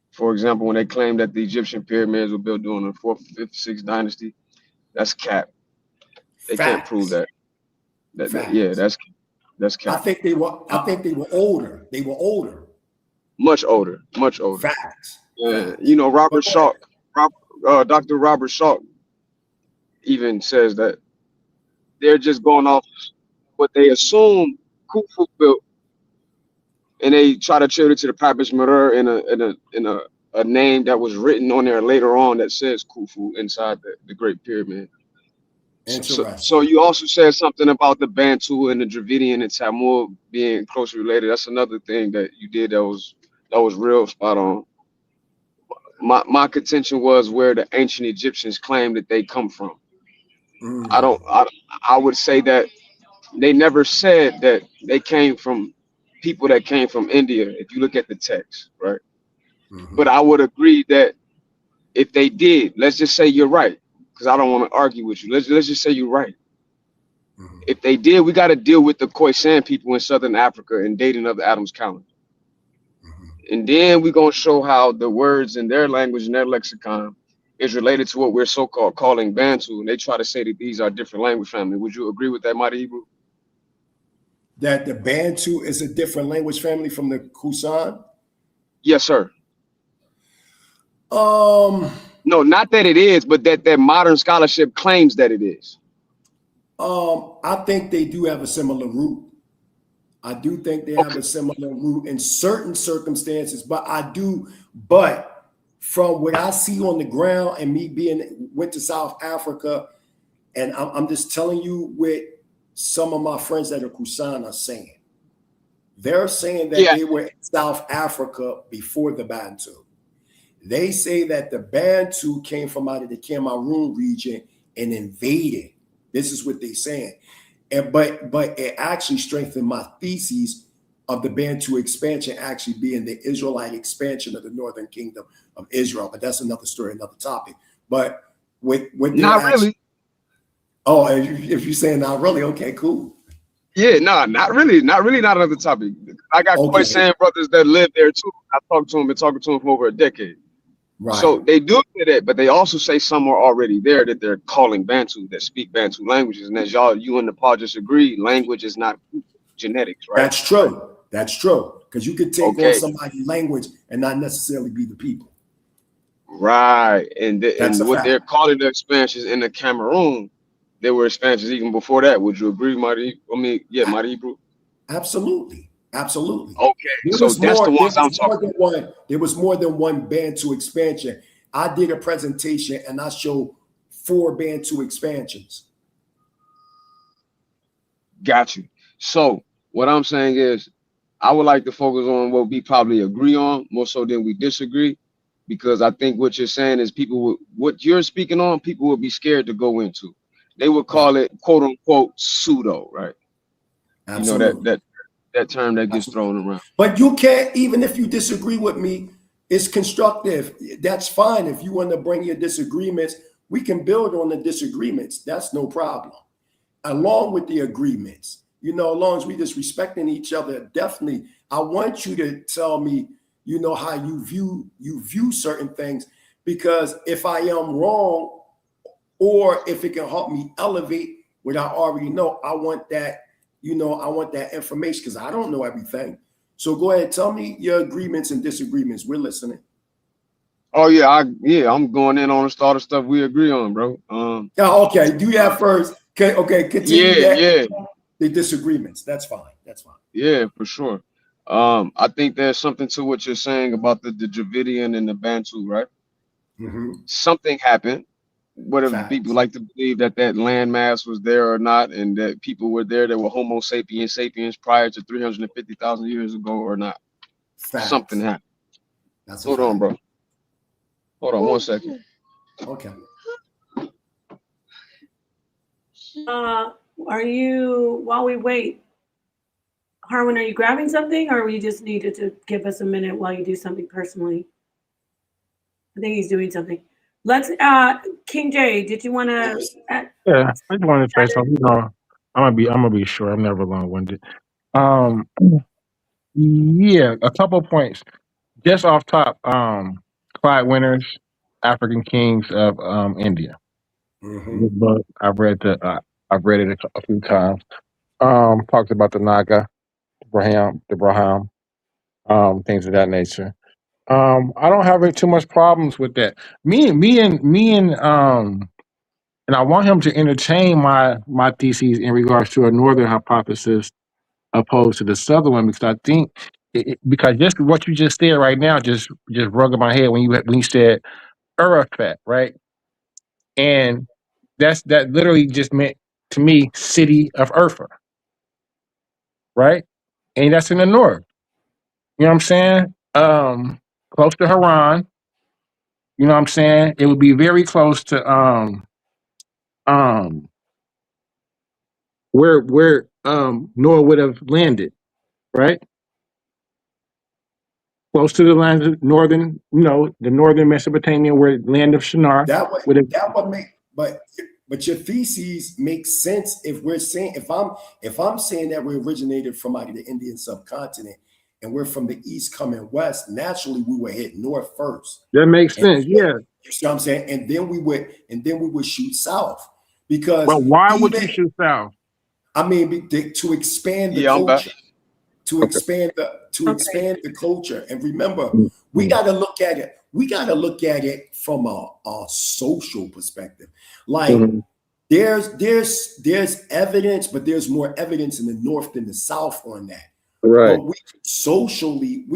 S12: For example, when they claim that the Egyptian pyramids were built during the 4th, 5th, 6th dynasty, that's cap. They can't prove that. Yeah, that's cap.
S3: I think they were older. They were older.
S12: Much older.
S3: Facts.
S12: Yeah, you know, Dr. Robert Salk even says that they're just going off what they assume Khufu built, and they try to attribute it to the Papyrus Merer in a name that was written on there later on that says Khufu inside the Great Pyramid. So you also said something about the Bantu and the Dravidian and Tamil being closely related. That's another thing that you did that was real spot on. My contention was where the ancient Egyptians claim that they come from. I would say that they never said that they came from people that came from India, if you look at the text, right? But I would agree that if they did, let's just say you're right, because I don't want to argue with you. Let's just say you're right. If they did, we got to deal with the Khoisan people in Southern Africa and dating of the Adams calendar. And then we're going to show how the words in their language and their lexicon is related to what we're so-called calling Bantu. And they try to say that these are different language family. Would you agree with that, Mighty Hebrew?
S3: That the Bantu is a different language family from the Khoisan?
S12: Yes, sir. No, not that it is, but that modern scholarship claims that it is.
S3: I think they do have a similar root. I do think they have a similar root in certain circumstances, but from what I see on the ground, and me went to South Africa, and I'm just telling you what some of my friends that are Kusan are saying. They're saying that they were in South Africa before the Bantu. They say that the Bantu came from out of the Cameroon region and invaded. This is what they're saying. But it actually strengthened my thesis of the Bantu expansion actually being the Israelite expansion of the northern kingdom of Israel. But that's another story, another topic. But with
S12: not really.
S3: Oh, if you're saying not really, okay, cool.
S12: Yeah, no, not really, not another topic. I got quite saying brothers that live there too. I talked to them, been talking to them for over a decade.
S3: Right.
S12: So they do say that, but they also say some are already there that they're calling Bantu, that speak Bantu languages. And as you and Nepal just agree, language is not genetics, right?
S3: That's true. That's true. Because you could take on somebody's language and not necessarily be the people.
S12: Right. And what they're calling the expansions in the Cameroon, there were expansions even before that. Would you agree, Marty? I mean, yeah, Marty, bro.
S3: Absolutely. Absolutely.
S12: Okay. So that's the ones I'm talking about.
S3: There was more than one Bantu expansion. I did a presentation and I showed 4 Bantu expansions.
S12: Got you. So what I'm saying is I would like to focus on what we probably agree on more so than we disagree, because I think what you're saying is what you're speaking on, people would be scared to go into. They would call it quote unquote pseudo, right?
S3: Absolutely.
S12: You know, that term that gets thrown around.
S3: But you can't, even if you disagree with me, it's constructive. That's fine. If you want to bring your disagreements, we can build on the disagreements. That's no problem. Along with the agreements, as long as we just respecting each other, definitely. I want you to tell me, how you view certain things, because if I am wrong, or if it can help me elevate what I already know, I want that. I want that information because I don't know everything. So go ahead, tell me your agreements and disagreements. We're listening.
S12: Oh yeah, I'm going in on the start of stuff we agree on, bro.
S3: Okay, do that first. Okay, continue.
S12: Yeah.
S3: The disagreements. That's fine.
S12: Yeah, for sure. I think there's something to what you're saying about the Dravidian and the Bantu, right?
S3: Mm-hmm.
S12: Something happened. Whatever people like to believe that landmass was there or not, and that people were there that were Homo sapiens prior to 350,000 years ago or not.
S3: Facts.
S12: Something happened. Hold on, bro. Hold on 1 second.
S3: Okay.
S2: Are you, while we wait, Harwin, are you grabbing something, or we just needed to give us a minute while you do something personally? I think he's doing something. Let's King J, did you want to
S9: Yeah, I just wanted to say something. I'm gonna be short. I'm never long-winded. Yeah, a couple points. Just off top, Clyde Winters, African Kings of India.
S3: Mm-hmm.
S9: This book, I've read it a few times. Talks about the Naga, the Braham, things of that nature. I don't have too much problems with that. And I want him to entertain my theses in regards to a northern hypothesis opposed to the southern one, because I think because just what you just said right now just rung in my head when you said Urafet, right? And that literally just meant to me city of Urfa, right? And that's in the north. You know what I'm saying? Close to Haran. You know what I'm saying? It would be very close to where Noah would have landed, right? Close to the land of northern, the northern Mesopotamia, where land of Shinar.
S3: That would make, but your theses make sense if we're saying, if I'm saying that we originated from out of the Indian subcontinent and we're from the east coming west, naturally we would hit north first.
S9: That makes sense, yeah.
S3: You see what I'm saying? And then we would shoot south, because.
S9: But why would you shoot south?
S3: I mean, to expand the culture. To expand the culture. And remember, we got to look at it. We got to look at it from a social perspective. Like there's evidence, but there's more evidence in the north than the south on that.
S9: Right.
S3: But we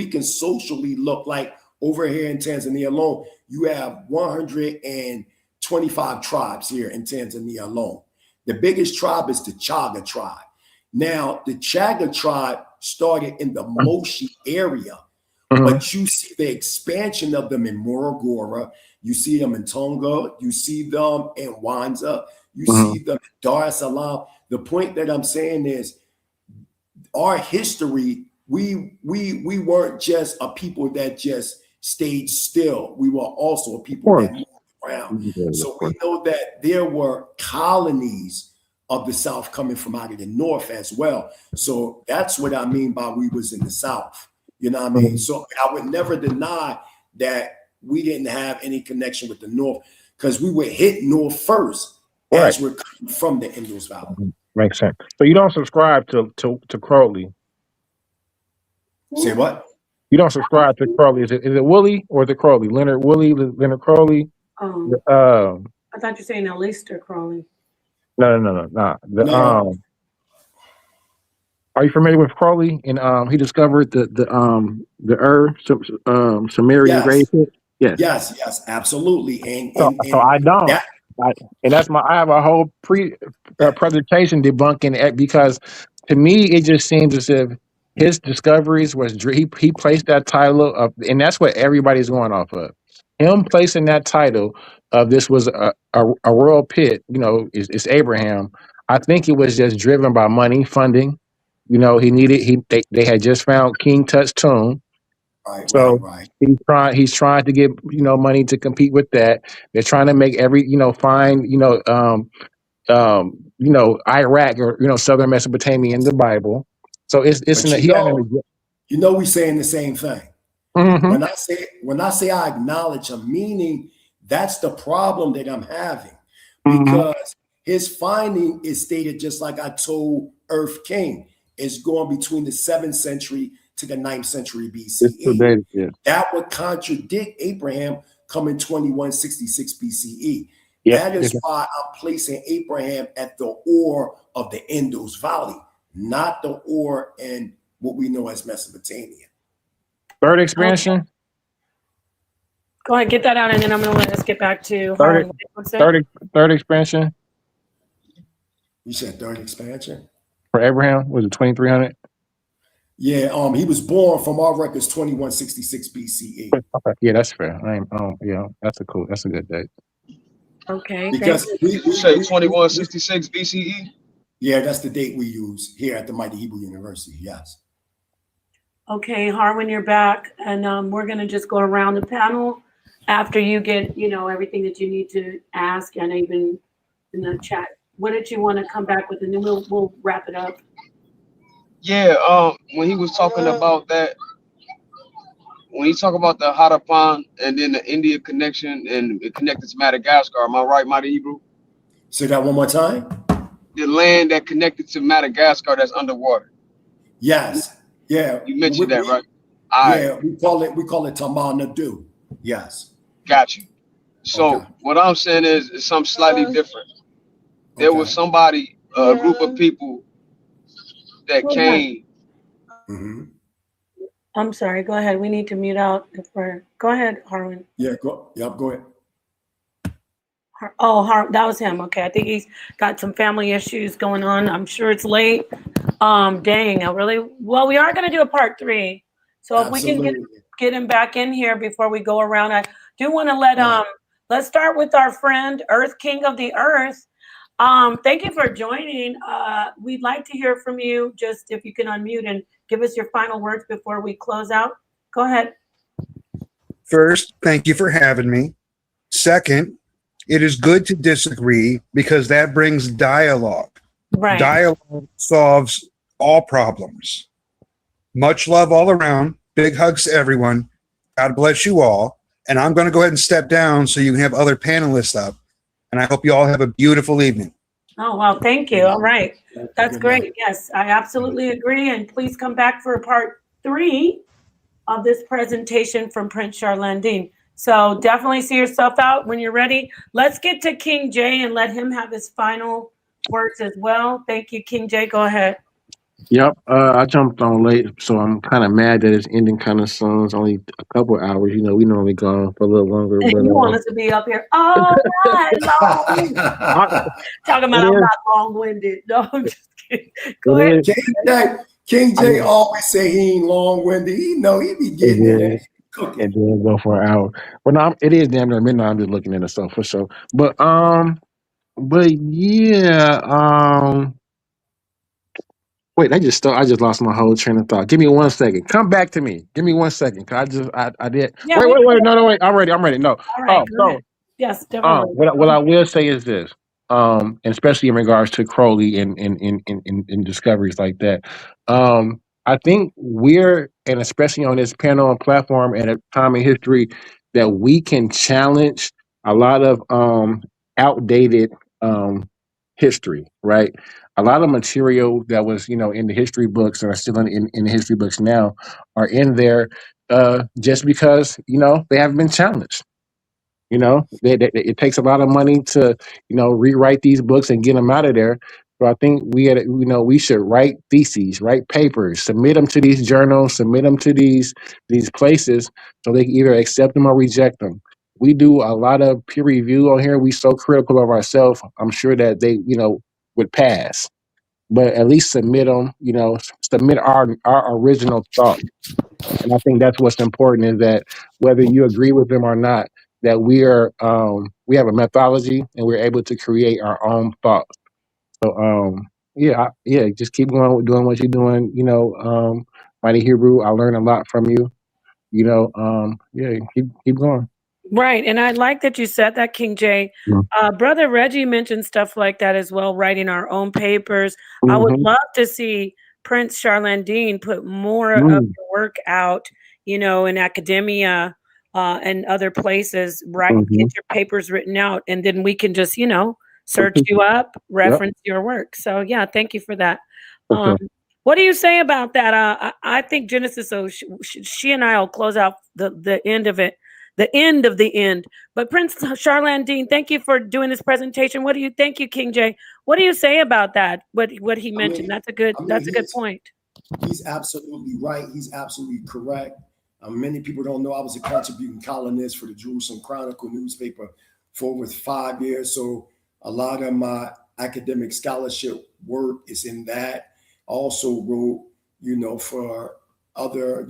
S3: can socially look like over here in Tanzania alone, you have 125 tribes here in Tanzania alone. The biggest tribe is the Chaga tribe. Now, the Chaga tribe started in the Moshi area, but you see the expansion of them in Morogoro, you see them in Tonga, you see them in Wanza, you see them in Dar es Salaam. The point that I'm saying is our history, we weren't just a people that just stayed still. We were also a people that moved around. So we know that there were colonies of the South coming from out of the North as well. So that's what I mean by we was in the South. You know what I mean? So I would never deny that we didn't have any connection with the North because we were hit North first as we're coming from the Indus Valley.
S9: Makes sense. So you don't subscribe to Crowley?
S3: Say what?
S9: You don't subscribe to Crowley? Is it Woolley or the Crowley? Leonard Woolley, Leonard Crowley?
S2: I thought you were saying Aleister Crowley.
S9: No.
S3: No.
S9: Are you familiar with Crowley? And he discovered the Sumerian grave pit.
S3: Yes, absolutely. And
S9: I don't. And that's I have a whole presentation debunking it because to me it just seems as if his discoveries was he placed that title of, and that's what everybody's going off of. Him placing that title of this was a royal pit, it's Abraham. I think it was just driven by money, funding. They had just found King Tut's tomb.
S3: Right.
S9: He's trying to get money to compete with that. They're trying to make find Iraq or southern Mesopotamia in the Bible. So we
S3: saying the same thing. When I say I acknowledge him, meaning that's the problem that I'm having because his finding is stated just like I told Earth King. It's going between the 7th century to the 9th century BCE. That would contradict Abraham coming 2166 BCE. That is why I'm placing Abraham at the Ur of the Indus Valley, not the Ur in what we know as Mesopotamia.
S9: Third expansion.
S2: Go ahead, get that out, and then I'm going to let us get back to
S9: third expansion.
S3: You said third expansion?
S9: For Abraham, was it 2300?
S3: Yeah, he was born from our records 2166 BCE.
S9: Okay. Yeah, that's fair. That's a good date.
S2: Okay.
S3: Because
S12: we say 2166 BCE.
S3: Yeah, that's the date we use here at the Mighty Hebrew University. Yes.
S2: Okay, Harwin, you're back, and we're going to just go around the panel after you get everything that you need to ask, and even in the chat. What did you want to come back with, and then we'll wrap it up.
S12: Yeah, when he was talking about that, when he talked about the Harappan and then the India connection and it connected to Madagascar, am I right, Mighty Hebrew?
S3: Say that one more time.
S12: The land that connected to Madagascar that's underwater.
S3: Yes. Yeah.
S12: You mentioned that, right?
S3: We call it Tamal Nadu. Yes.
S12: Got you. So what I'm saying is something slightly different. There was somebody, a group of people that came.
S2: I'm sorry. Go ahead. We need to mute out. Go ahead, Harwin.
S3: Yeah. Go ahead.
S2: That was him. Okay. I think he's got some family issues going on. I'm sure it's late. Dang. We are going to do a part 3. So if we can get him back in here before we go around, I do want to let's start with our friend, Earth King of the Earth. Thank you for joining. We'd like to hear from you. Just if you can unmute and give us your final words before we close out. Go ahead.
S10: First, thank you for having me. Second, it is good to disagree because that brings dialogue.
S2: Right.
S10: Dialogue solves all problems. Much love all around. Big hugs to everyone. God bless you all. And I'm going to go ahead and step down so you can have other panelists up. And I hope you all have a beautiful evening.
S2: Oh, wow. Thank you. All right. That's great. Yes, I absolutely agree. And please come back for part 3 of this presentation from Prince Charlandine. So definitely see yourself out when you're ready. Let's get to King J and let him have his final words as well. Thank you, King J. Go ahead.
S9: Yep. I jumped on late, so I'm kind of mad that it's ending kind of soon. It's only a couple hours. You know, we normally go on for a little longer,
S2: You
S9: but
S2: want us to be up here all night long.
S9: I,
S2: Talking about
S9: it
S2: I'm
S9: is.
S2: not long-winded. No, I'm just kidding. Go
S9: It
S2: ahead.
S9: is.
S3: King
S9: I
S3: J
S9: mean,
S3: always say he ain't long-winded. He know he be getting it.
S9: it is.
S3: Cooking.
S9: And then go for an hour. Well, no, it is damn near midnight. I'm just looking at it, so for sure. But yeah. Wait, I just lost my whole train of thought. Give me 1 second. Come back to me. Give me 1 second. 'Cause I did.
S2: Yeah,
S9: Wait. No. Wait. I'm ready. No.
S2: all right,
S9: Oh,
S2: go
S9: so
S2: ahead. Yes, definitely.
S9: what I will say is this, and especially in regards to Crowley and discoveries like that. I think and especially on this panel and platform at a time in history that we can challenge a lot of outdated um, history, right? A lot of material that was, in the history books and are still in the history books now are in there just because, they haven't been challenged. It takes a lot of money to, rewrite these books and get them out of there. So I think we should write theses, write papers, submit them to these journals, submit them to these places, so they can either accept them or reject them. We do a lot of peer review on here. We so critical of ourselves. I'm sure that they, would pass, but at least submit them. Submit our original thought. And I think that's what's important is that whether you agree with them or not, that we have a methodology and we're able to create our own thoughts. So just keep going with doing what you're doing. Mighty Hebrew, I learned a lot from you. Keep going.
S2: Right. And I like that you said that, King J. Brother Reggie mentioned stuff like that as well, writing our own papers. I would
S9: Mm-hmm.
S2: love to see Prince Charlandine put more of
S9: Mm-hmm.
S2: your work out, in academia and other places, right?
S9: Mm-hmm.
S2: Get your papers written out, and then we can just, search you up,
S9: Yep.
S2: reference your work. So, yeah, thank you for that.
S9: For sure.
S2: What do you say about that? I think Genesis, so she and I will close out the end of it. The end of the end. But Prince Charlandine, thank you for doing this presentation. Thank you, King J. What do you say about that? What he mentioned? That's a good point.
S3: He's absolutely right. He's absolutely correct. Many people don't know I was a contributing columnist for the Jerusalem Chronicle newspaper for over 5 years. So a lot of my academic scholarship work is in that. Also wrote, for other,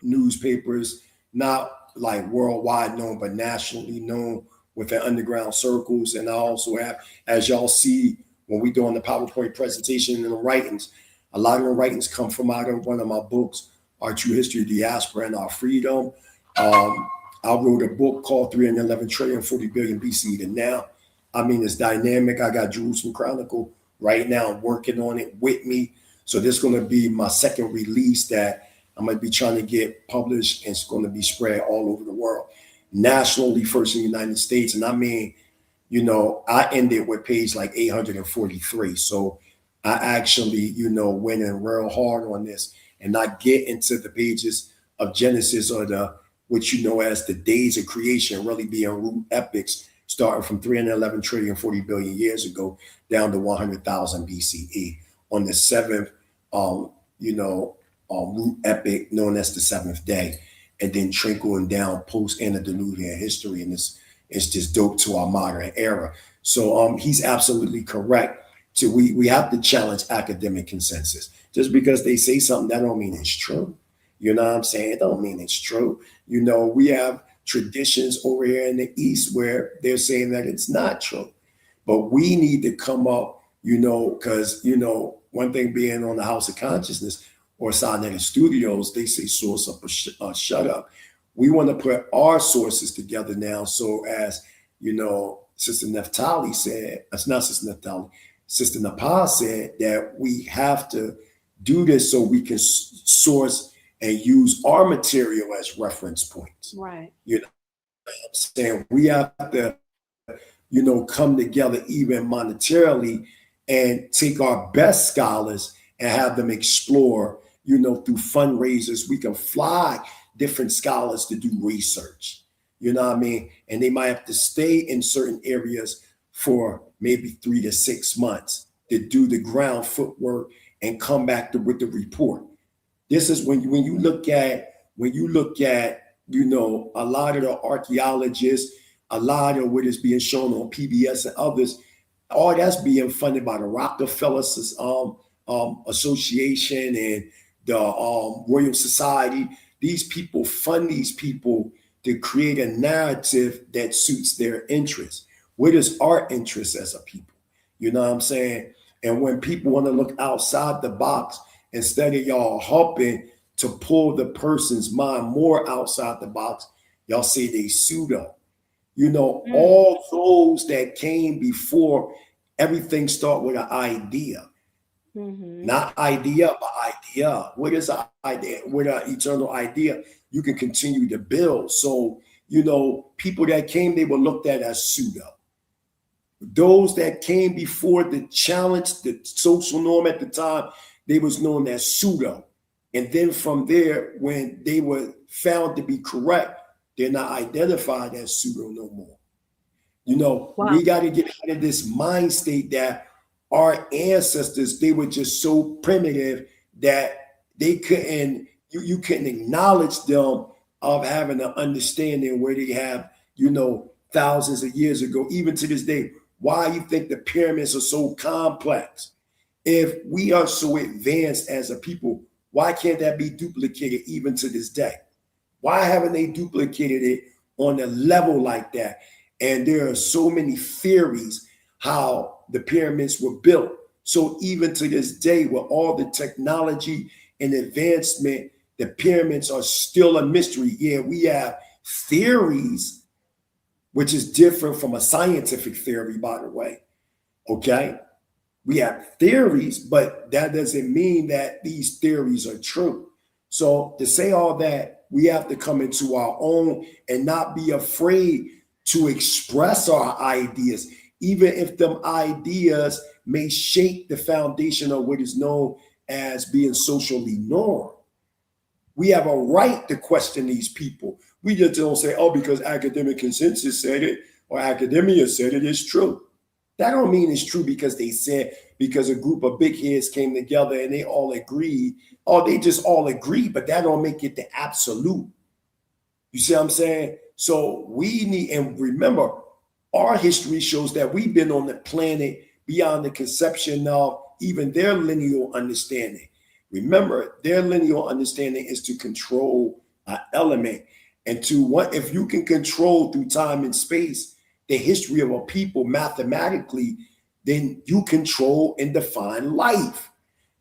S3: newspapers, not like worldwide known, but nationally known within underground circles. And I also have, as y'all see, when we doing the PowerPoint presentation and the writings, a lot of the writings come from out of one of my books, Our True History of Diaspora and Our Freedom. I wrote a book called 311 trillion, 40 billion BC to now. I mean, it's dynamic. I got Jerusalem Chronicle right now working on it with me. So this is going to be my second release that I'm going to be trying to get published, and it's going to be spread all over the world. Nationally, first in the United States. And I mean, I ended with page like 843. So I actually, went in real hard on this and not get into the pages of Genesis or what as the days of creation, really being root epics, starting from 311 trillion, 40 billion years ago, down to 100,000 BCE on the seventh, root epic known as the seventh day, and then trickling down post antediluvian history. And it's just dope to our modern era. So he's absolutely correct. We have to challenge academic consensus. Just because they say something, that don't mean it's true. You know what I'm saying? It don't mean it's true. We have traditions over here in the East where they're saying that it's not true. But we need to come up, because, one thing being on the House of Consciousness or Sinaitic Studios, they say source up or shut up. We want to put our sources together now. So as, Sister Neftali said, that's not Sister Neftali, Sister Napal said that we have to do this so we can source and use our material as reference points.
S2: Right.
S3: You know what I'm saying? We have to, come together even monetarily and take our best scholars and have them explore, through fundraisers. We can fly different scholars to do research. You know what I mean? And they might have to stay in certain areas for maybe 3 to 6 months to do the ground footwork and come back with the report. This is when you look at you know, a lot of the archaeologists, a lot of what is being shown on PBS and others, all that's being funded by the Rockefeller Association and the Royal Society. These people fund these people to create a narrative that suits their interests. What is our interest as a people? You know what I'm saying? And when people want to look outside the box, instead of y'all helping to pull the person's mind more outside the box, y'all say they pseudo. You know, all those that came before, everything start with an idea. Not idea, but idea. What is an idea? With an eternal idea, you can continue to build. So, you know, people that came, they were looked at as pseudo. Those that came before the challenge, the social norm at the time, they was known as pseudo. And then from there, when they were found to be correct, they're not identified as pseudo no more. You know, we got to get out of this mind state that our ancestors, they were just so primitive that they couldn't, you couldn't acknowledge them of having an understanding where they have, you know, thousands of years ago, even to this day. Why you think the pyramids are so complex? If we are so advanced as a people, why can't that be duplicated even to this day? Why haven't they duplicated it on a level like that? And there are so many theories how the pyramids were built. So even to this day, with all the technology and advancement, the pyramids are still a mystery. Yeah, we have theories, which is different from a scientific theory, by the way. Okay? We have theories, but that doesn't mean that these theories are true. So to say all that, we have to come into our own and not be afraid to express our ideas, even if them ideas may shake the foundation of what is known as being socially norm. We have a right to question these people. We just don't say, oh, because academic consensus said it or academia said it, it's true. That don't mean it's true because they said, because a group of big heads came together and they all agreed. Oh, they just all agree, but that don't make it the absolute. You see what I'm saying? So we need, and remember, our history shows that we've been on the planet beyond the conception of even their lineal understanding. Remember, their lineal understanding is to control an element. And to what, if you can control through time and space the history of a people mathematically, then you control and define life.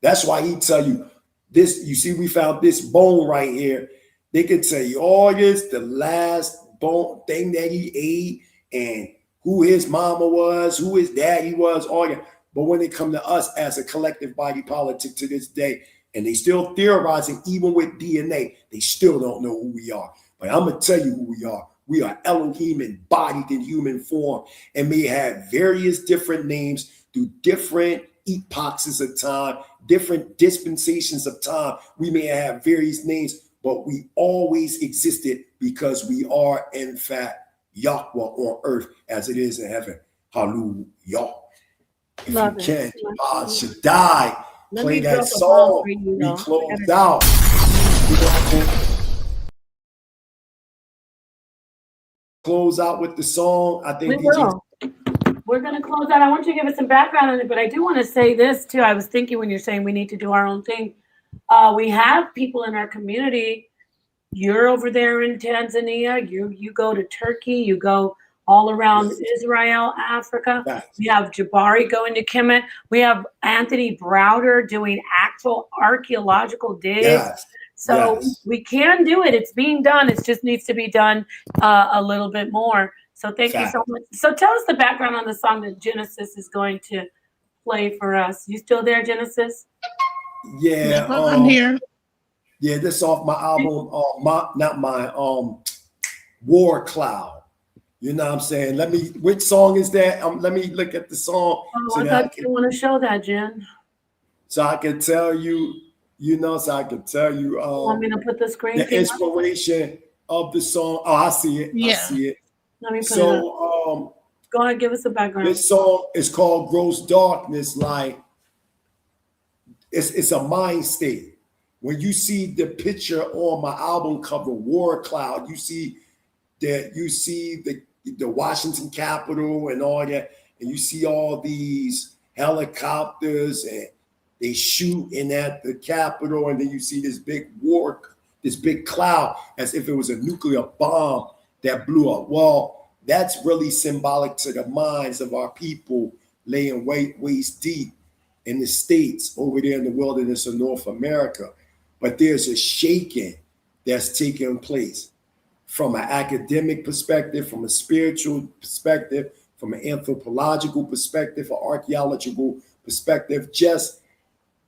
S3: That's why he tell you this. You see, we found this bone right here. They can tell you all this, the last bone thing that he ate, and who his mama was, who his daddy was, all that. But when it come to us as a collective body politic to this day, and they still theorizing, even with DNA, they still don't know who we are. But I'm going to tell you who we are. We are Elohim embodied in human form and may have various different names through different epochs of time, different dispensations of time. We may have various names, but we always existed because we are, in fact, Yahweh on earth as it is in heaven. Hallelujah. If
S2: Love
S3: you
S2: it.
S3: can, God should die.
S2: Let
S3: Play
S2: me
S3: that
S2: drop a ball
S3: song.
S2: for you,
S3: We
S2: though.
S3: closed out. We're gonna close out with the song. I think
S2: We will. We're going to close out. I want you to give us some background on it, but I do want to say this too. I was thinking when you're saying we need to do our own thing. We have people in our community. You're over there in Tanzania. You go to Turkey. You go all around Israel, Africa. We have Jabari going to Kemet. We have Anthony Browder doing actual archaeological digs.
S3: Yes.
S2: So we can do it. It's being done. It just needs to be done a little bit more. So thank you so much. So tell us the background on the song that Genesis is going to play for us. You still there, Genesis?
S3: Yeah,
S4: I'm here.
S3: Yeah, this off my album, War Cloud. You know what I'm saying? Which song is that? Let me look at the song.
S2: Oh, I thought you want to show that, Jen.
S3: So I can tell you, so I can tell you
S2: Want me to put the screen?
S3: the inspiration of the song. Oh, I see it.
S4: Yeah.
S3: I see it.
S2: Let me put it up. Go ahead, give us a background.
S3: This song is called Gross Darkness. Like, it's a mind state. When you see the picture on my album cover, War Cloud, you see the Washington Capitol and all that, and you see all these helicopters and they shooting at the Capitol, and then you see this big cloud as if it was a nuclear bomb that blew up. Well, that's really symbolic to the minds of our people laying waist deep in the States over there in the wilderness of North America. But there's a shaking that's taking place from an academic perspective, from a spiritual perspective, from an anthropological perspective, an archaeological perspective, just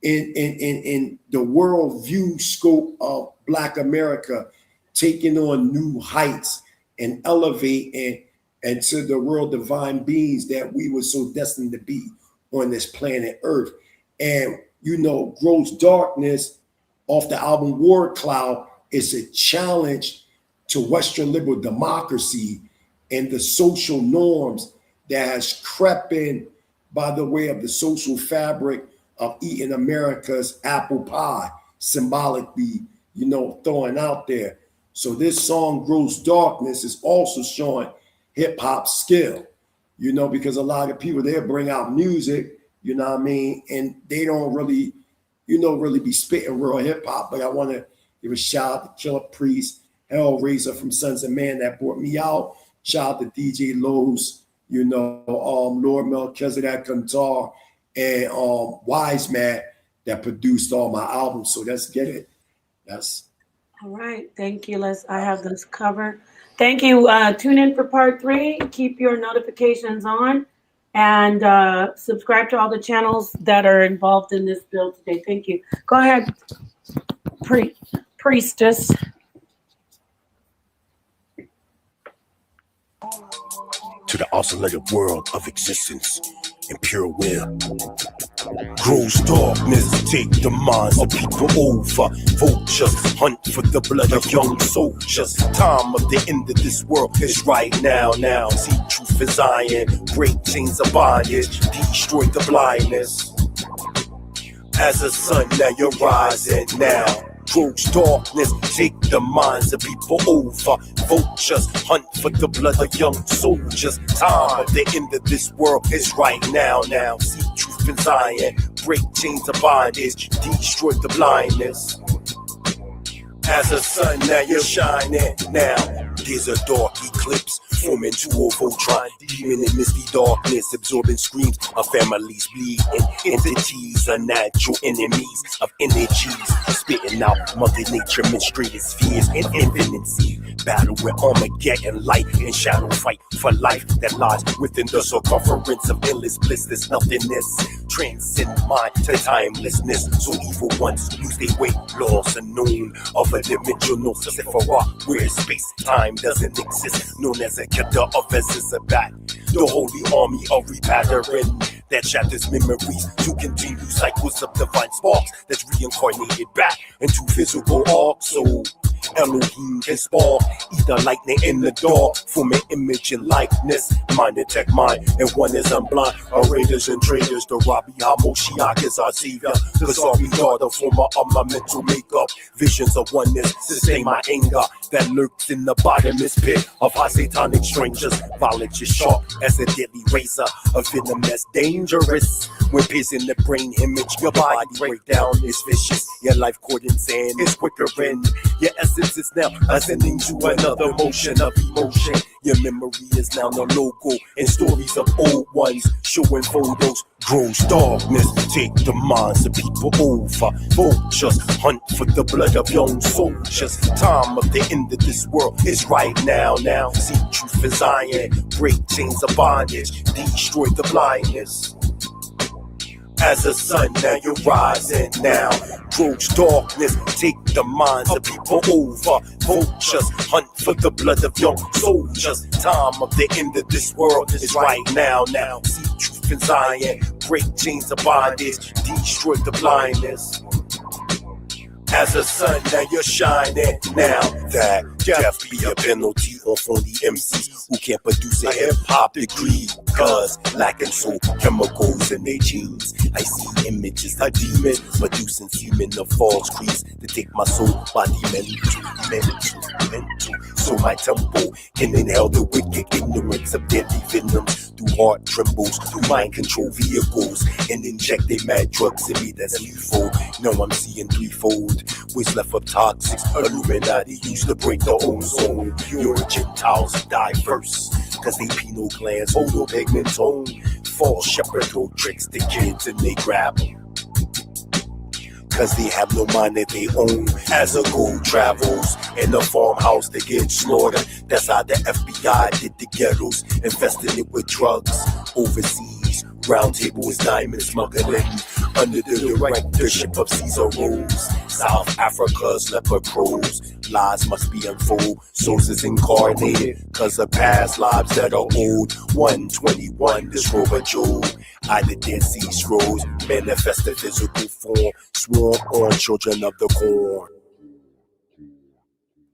S3: in the worldview scope of Black America taking on new heights and elevating into the world divine beings that we were so destined to be on this planet Earth. And, Gross Darkness off the album War Cloud is a challenge to Western liberal democracy and the social norms that has crept in by the way of the social fabric of eating America's apple pie, symbolically, throwing out there. So this song, Gross Darkness, is also showing hip hop skill, because a lot of people, they'll bring out music, and they don't really, really be spitting real hip hop. But I want to give a shout out to Killer Priest, Hellraiser from Sons of Man that brought me out. Shout out to DJ Lowe's, Lord Melchizedek Kantar, and Wise Man that produced all my albums. So let's get it. That's
S2: all right. Thank you. I have this covered. Thank you. Tune in for part 3. Keep your notifications on and subscribe to all the channels that are involved in this build today. Thank you. Go ahead, Priestess.
S1: To the oscillated world of existence and pure will. Grows darkness, take the minds of people over. Vultures hunt for the blood of young soldiers. Time of the end of this world is right now. See truth is iron, break chains of bondage, destroy the blindness. As a sun, now you're rising now. Grows darkness, take the minds of people over. Vultures hunt for the blood of young soldiers. Time of the end of this world is right now. See truth in Zion, break chains of bondage, destroy the blindness. As a sun, now you're shining now. There's a dark eclipse forming to a Voltron. Demon and misty darkness, absorbing screams of families bleeding. Entities are natural enemies of energies. Spitting out Mother Nature, menstruated spheres and infinity. Battle with Armageddon, light and shadow, fight for life that lies within the circumference of endless bliss. There's nothingness, transcend mind to timelessness. So evil ones lose their way, lost and known of a dimensional Sephiroth, where space-time doesn't exist, known as a killer of Ezizabeth. The holy army of repattering that shatters memories to continue cycles of divine sparks that's reincarnated back into physical arcs. So Elohim can spark either lightning in the dark, form an image and likeness. Mind detect mind, and one is unblind. Our raiders and traders, the Rabbi HaMoshiach is our savior. The sorry daughter, former of my mental makeup. Visions of oneness sustain my anger that lurks in the bottomless pit of our satanic strangers. Violence is sharp as a deadly razor, a venom that's dangerous. When piercing the brain image, your body breakdown is vicious. Your life caught in sand is quickering. Your essence is now ascending to another motion of emotion. Your memory is now the logo and stories of old ones showing photos. Grows darkness, take the minds of people over. Vultures hunt for the blood of young soldiers. Time of the end of this world is right now. See truth is iron, break chains of bondage, destroy the blindness. As a sun, now you're rising now. Grows darkness, take the minds of people over. Vultures hunt for the blood of young soldiers. Time of the end of this world is right now. See truth in Zion, break chains of bondage, destroy the blindness. As a sun, now you're shining now. That death be a penalty off on the MCs who can't produce a hip-hop degree, cause lacking soul chemicals in their genes. I see images of demons producing semen of false creeds to take my soul, body, mental. So my tempo can inhale the wicked ignorance of deadly venoms through heart trembles, through mind control vehicles, and inject their mad drugs in me that's lethal. Now I'm seeing threefold. What's left of toxics, Illuminati used to break the ozone. Your Gentiles die first, cause they penal glands hold no pigmentone. False shepherd throw tricks to kids and they grab them, cause they have no mind that they own. As a gold travels in the farmhouse, they get slaughtered. That's how the FBI did the ghettos, infesting it with drugs. Overseas, round table is diamond smuggling under the directorship of Caesar Rose. South Africa's leper crows. Lies must be unfold. Souls is incarnated, cause of past lives that are old. 121, this Robert Job. I the Dead Sea Scrolls manifest a physical form. Sworn on children of the corn.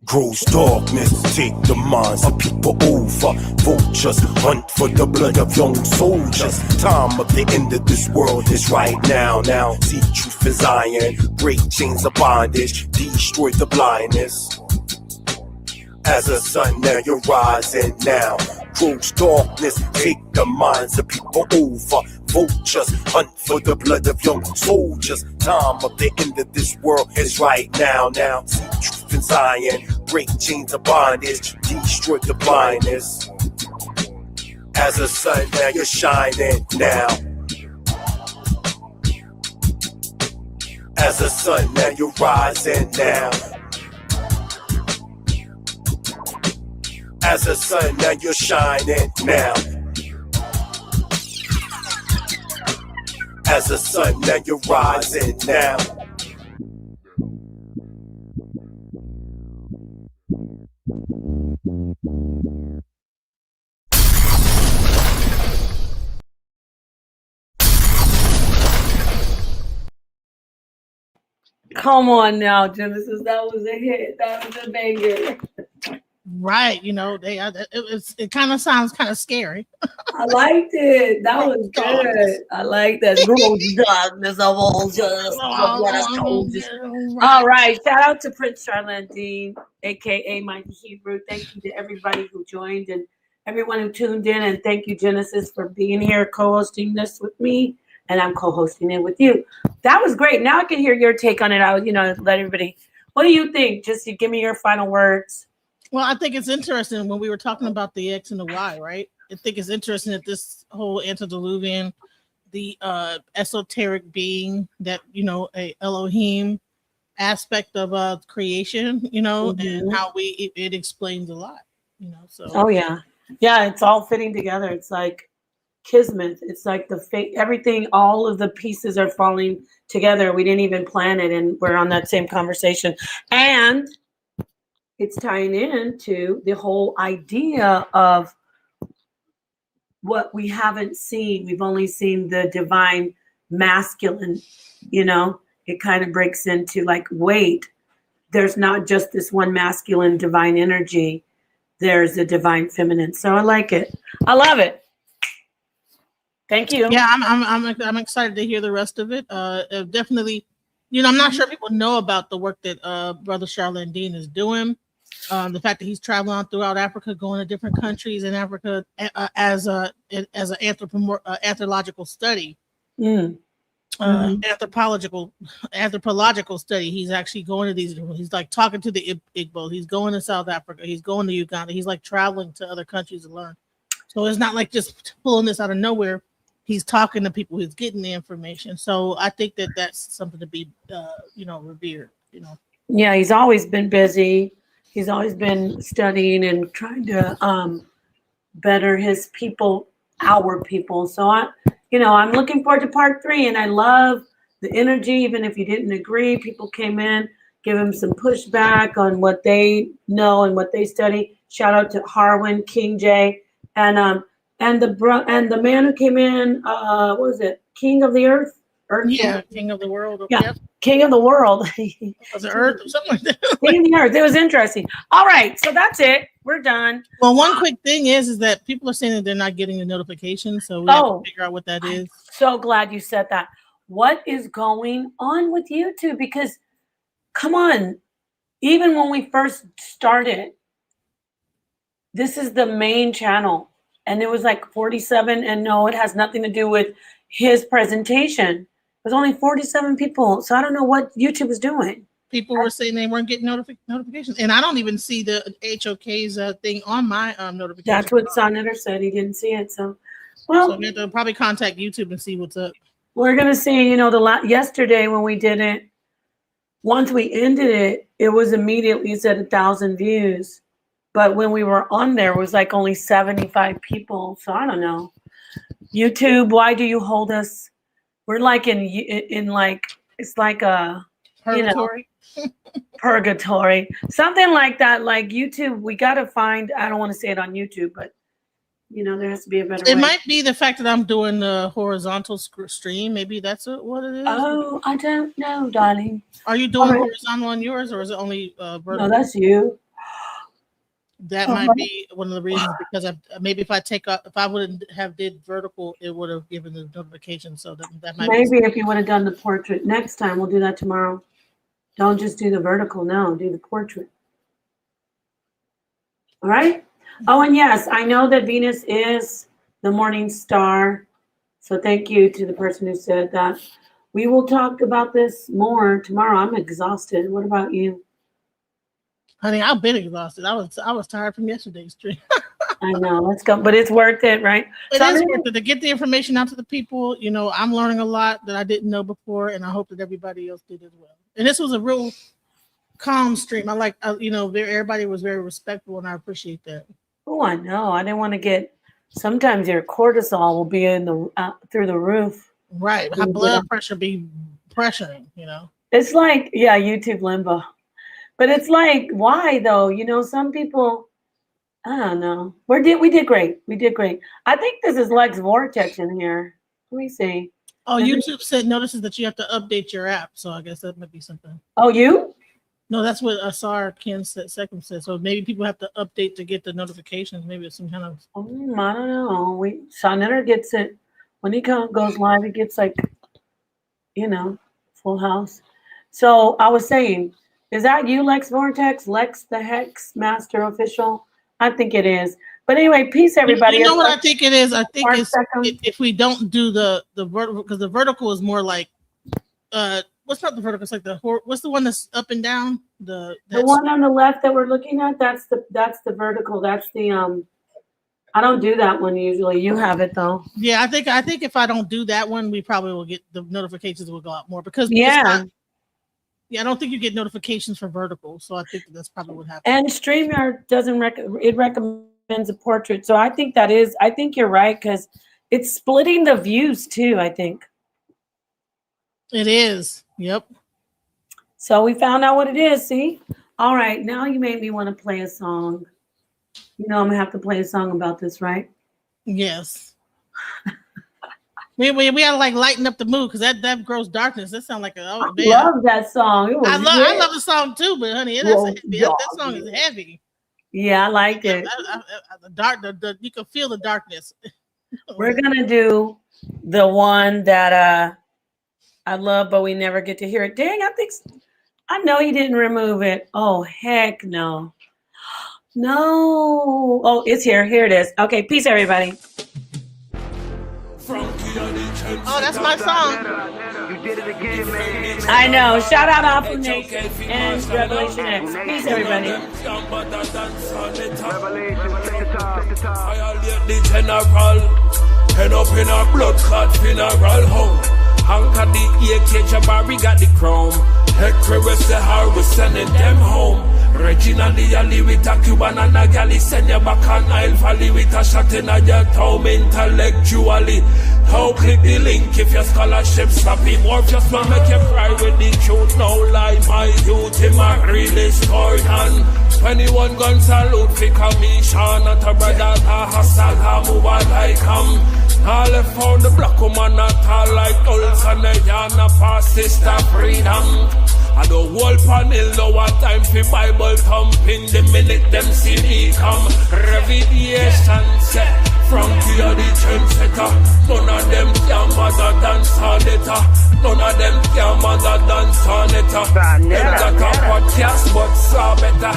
S1: Grows darkness, take the minds of people over. Vultures hunt for the blood of young soldiers. Time of the end of this world is right now. Now, see truth is iron. Break chains of bondage, destroy the blindness. As a sun, now you're rising now. Grows darkness, take the minds of people over. Vultures hunt for the blood of young soldiers. Time of the end of this world is right now. Now, see truth in Zion. Break chains of bondage, destroy the blindness. As a sun, now you're shining now. As a sun, now you're rising now. As a sun, now you're shining now. As a sun, now you're rising now.
S2: Come on now, Genesis. That was a hit. That was a banger.
S4: Right, you know, it kind of sounds kind of scary.
S2: I liked it. That was good. I like that. Gross darkness of all justice. All right. Shout out to Prince Charlandine, aka Mikey Hebrew. Thank you to everybody who joined and everyone who tuned in. And thank you, Genesis, for being here co-hosting this with me. And I'm co-hosting it with you. That was great. Now I can hear your take on it. I would, let everybody. What do you think? Just to give me your final words.
S4: Well, I think it's interesting when we were talking about the X and the Y, right? I think it's interesting that this whole antediluvian, the esoteric being that, a Elohim aspect of creation, and how it explains a lot, so.
S2: Oh, yeah. Yeah, it's all fitting together. It's like kismet. It's like everything, all of the pieces are falling together. We didn't even plan it, and we're on that same conversation. And it's tying into the whole idea of what we haven't seen. We've only seen the divine masculine, it kind of breaks into like, wait, there's not just this one masculine divine energy. There's a divine feminine. So I like it. I love it. Thank you.
S4: Yeah, I'm excited to hear the rest of it. Definitely, I'm not sure people know about the work that Brother Charlandine is doing. The fact that he's traveling throughout Africa, going to different countries in Africa as an anthropological study, anthropological study. He's actually going to these. He's like talking to the Igbo. He's going to South Africa. He's going to Uganda. He's like traveling to other countries to learn. So it's not like just pulling this out of nowhere. He's talking to people. He's getting the information. So I think that that's something to be, revered.
S2: Yeah, he's always been busy. He's always been studying and trying to better his people, our people. So I'm looking forward to part 3, and I love the energy. Even if you didn't agree, people came in, give him some pushback on what they know and what they study. Shout out to Harwin, King J, and the man who came in. What was it? King of the Earth, Earth.
S4: Yeah, King of the World.
S2: Yeah,
S4: Yep.
S2: King of the World.
S4: Was it Earth or something like that?
S2: King of the Earth. It was interesting. All right, so that's it. We're done.
S4: Well, one quick thing is that people are saying that they're not getting the notifications, so we have to figure out what that is.
S2: So glad you said that. What is going on with YouTube? Because, come on, even when we first started, this is the main channel, and it was like 47, and no, it has nothing to do with his presentation. There's only 47 people, so I don't know what YouTube is doing.
S4: People were saying they weren't getting notifications, and I don't even see the HOK's thing on my notification.
S2: That's what Senator said. He didn't see it, so well,
S4: we have to probably contact YouTube and see what's up.
S2: We're gonna see. You know, yesterday when we did it, once we ended it, it was immediately said 1,000 views, but when we were on there, it was like only 75 people. So I don't know. YouTube, why do you hold us? We're like in like it's like a
S4: purgatory.
S2: Purgatory, something like that. Like YouTube, we got to find. I don't want to say it on YouTube, but you know, there has to be a better way.
S4: It might be the fact that I'm doing the horizontal stream. Maybe that's what it is.
S2: Oh, I don't know, darling.
S4: Are you doing horizontal on yours, or is it only vertical?
S2: No, that's you.
S4: That might be one of the reasons, because maybe if I wouldn't have did vertical, it would have given the notification. So that might
S2: maybe if you would have done the portrait next time, we'll do that tomorrow. Don't just do the vertical. No, do the portrait. All right. Oh, and yes, I know that Venus is the morning star. So thank you to the person who said that. We will talk about this more tomorrow. I'm exhausted. What about you?
S4: Honey, I've been exhausted. I was tired from yesterday's stream.
S2: I know. Let's go. But it's worth it, right?
S4: It is worth it to get the information out to the people. You know, I'm learning a lot that I didn't know before, and I hope that everybody else did as well. And this was a real calm stream. I like, you know, everybody was very respectful, and I appreciate that.
S2: Oh, I know. I didn't want to get. Sometimes your cortisol will be in the through the roof.
S4: Right. High blood pressure be pressuring. You know.
S2: It's like, yeah, YouTube limbo. But it's like, why though? You know, some people, I don't know. We did great. We did great. I think this is Lex Vortex in here. Let me see.
S4: Oh, YouTube notices that you have to update your app. So I guess that might be something.
S2: Oh, you?
S4: No, that's what Asar Ken said. So maybe people have to update to get the notifications. Maybe it's some kind of.
S2: I don't know. Senator gets it when he goes live. He gets like, you know, full house. So I was saying. Is that you, Lex Vortex? Lex the Hex Master Official? I think it is. But anyway, peace, everybody.
S4: You know what I think it is? I think it's if we don't do the vertical, because the vertical is more like, what's not the vertical? It's like what's the one that's up and down? The
S2: one on the left that we're looking at. That's the vertical. That's the I don't do that one usually. You have it though.
S4: Yeah, I think if I don't do that one, we probably will get the notifications will go out more because yeah, I don't think you get notifications for vertical, so I think that's probably what happened.
S2: And StreamYard doesn't recommends a portrait, so I think you're right because it's splitting the views too. I think
S4: it is. Yep.
S2: So we found out what it is. See, all right. Now you made me want to play a song. You know I'm gonna have to play a song about this, right?
S4: Yes. We gotta like lighten up the mood because that gross darkness. That sounds like I
S2: love that song.
S4: I love the song too, but honey, that song is heavy.
S2: Yeah, I liked it.
S4: You can feel the darkness.
S2: We're gonna do the one that I love, but we never get to hear it. Dang, I know he didn't remove it. Oh heck no. No. Oh, it's here. Here it is. Okay, peace, everybody.
S4: Oh, that's my song.
S2: I know. Shout out Alpha Nation and Revelation X. Peace, everybody.
S13: The general, head up in a blood clot funeral home. Hank at the AK, Jabari got the chrome. Hector with the heart, we're sending them home. Regina the alley with a Cuban and a galley. Send you back on Nile Valley with a shot in your toe intellectually. How click the link if your scholarship sloppy. More if your smile make you cry with the truth. No lie, my youth in my really important. 21 gun salute for commission. Not a brother, a hustle, a move like All left found the black woman at all like dolls and they yana for sister freedom. I do whole panel know what time for Bible thumping the minute them see me come. Reviation set. Frankie are the trendsetter. None of them can mother dance on it. None of them can mother dance on it. Them got a podcast but saw better.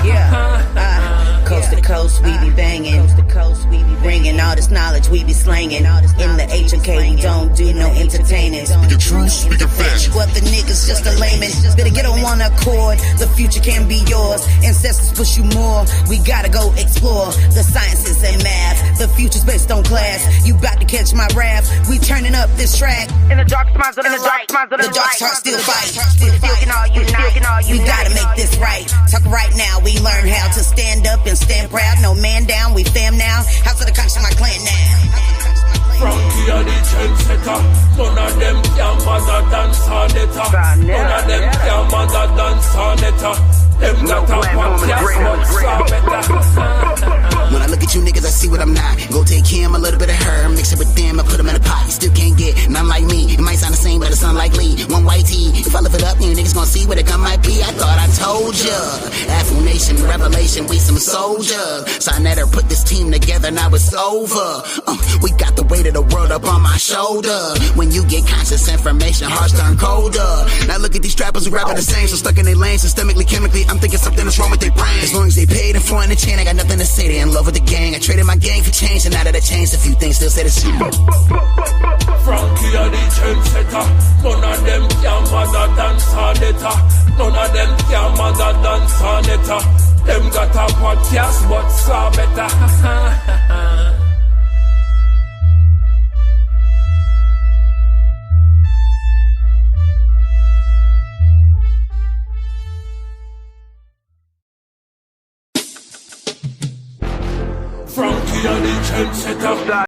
S14: Coast to coast, we be banging. Coast to coast, we be bringing all this knowledge we be slanging. In the HOK, we don't do no entertaining.
S15: Speaking true, speaking facts.
S14: What the niggas just a layman. Better get on one accord. The future can be yours. Ancestors push you more. We gotta go explore the sciences and math. The future's based on class. You bout to catch my wrath. We turning up this track.
S16: In the dark minds of the light.
S14: The dark heart still fight. We gotta make this right. Talk right now. We learn how to stand up and stand proud. No man down. We fam now. House of the country, my clan now.
S13: Frankie are the trendsetter. None of them can mother dance on it. None of them can mother dance on it. Them got a podcast but saw better.
S17: When I look at you niggas, I see what I'm not. Go take him, a little bit of her, mix it with them, I put them in a pot. You still can't get none like me. It might sound the same, but it's unlikely. One white tee, if I lift it up, you niggas gonna see what it come might be. I thought I told ya. Afro Nation, revelation, we some soldiers. Sinetta put this team together, now it's over. We got the weight of the world up on my shoulder. When you get conscious information, hearts turn colder. Now look at these trappers who rapping the same, so stuck in their lane, systemically, chemically. I'm thinking something is wrong with their brain. As long as they paid in front of the chain, I got nothing to say. They in love with the gang. I traded my gang for change, and now that I changed, a few things still say the same.
S13: Frankie are the trendsetter. None of them can mother dance on it. None of them can mother dance on it. Them got a podcast but saw better. Frankie are the trendsetter.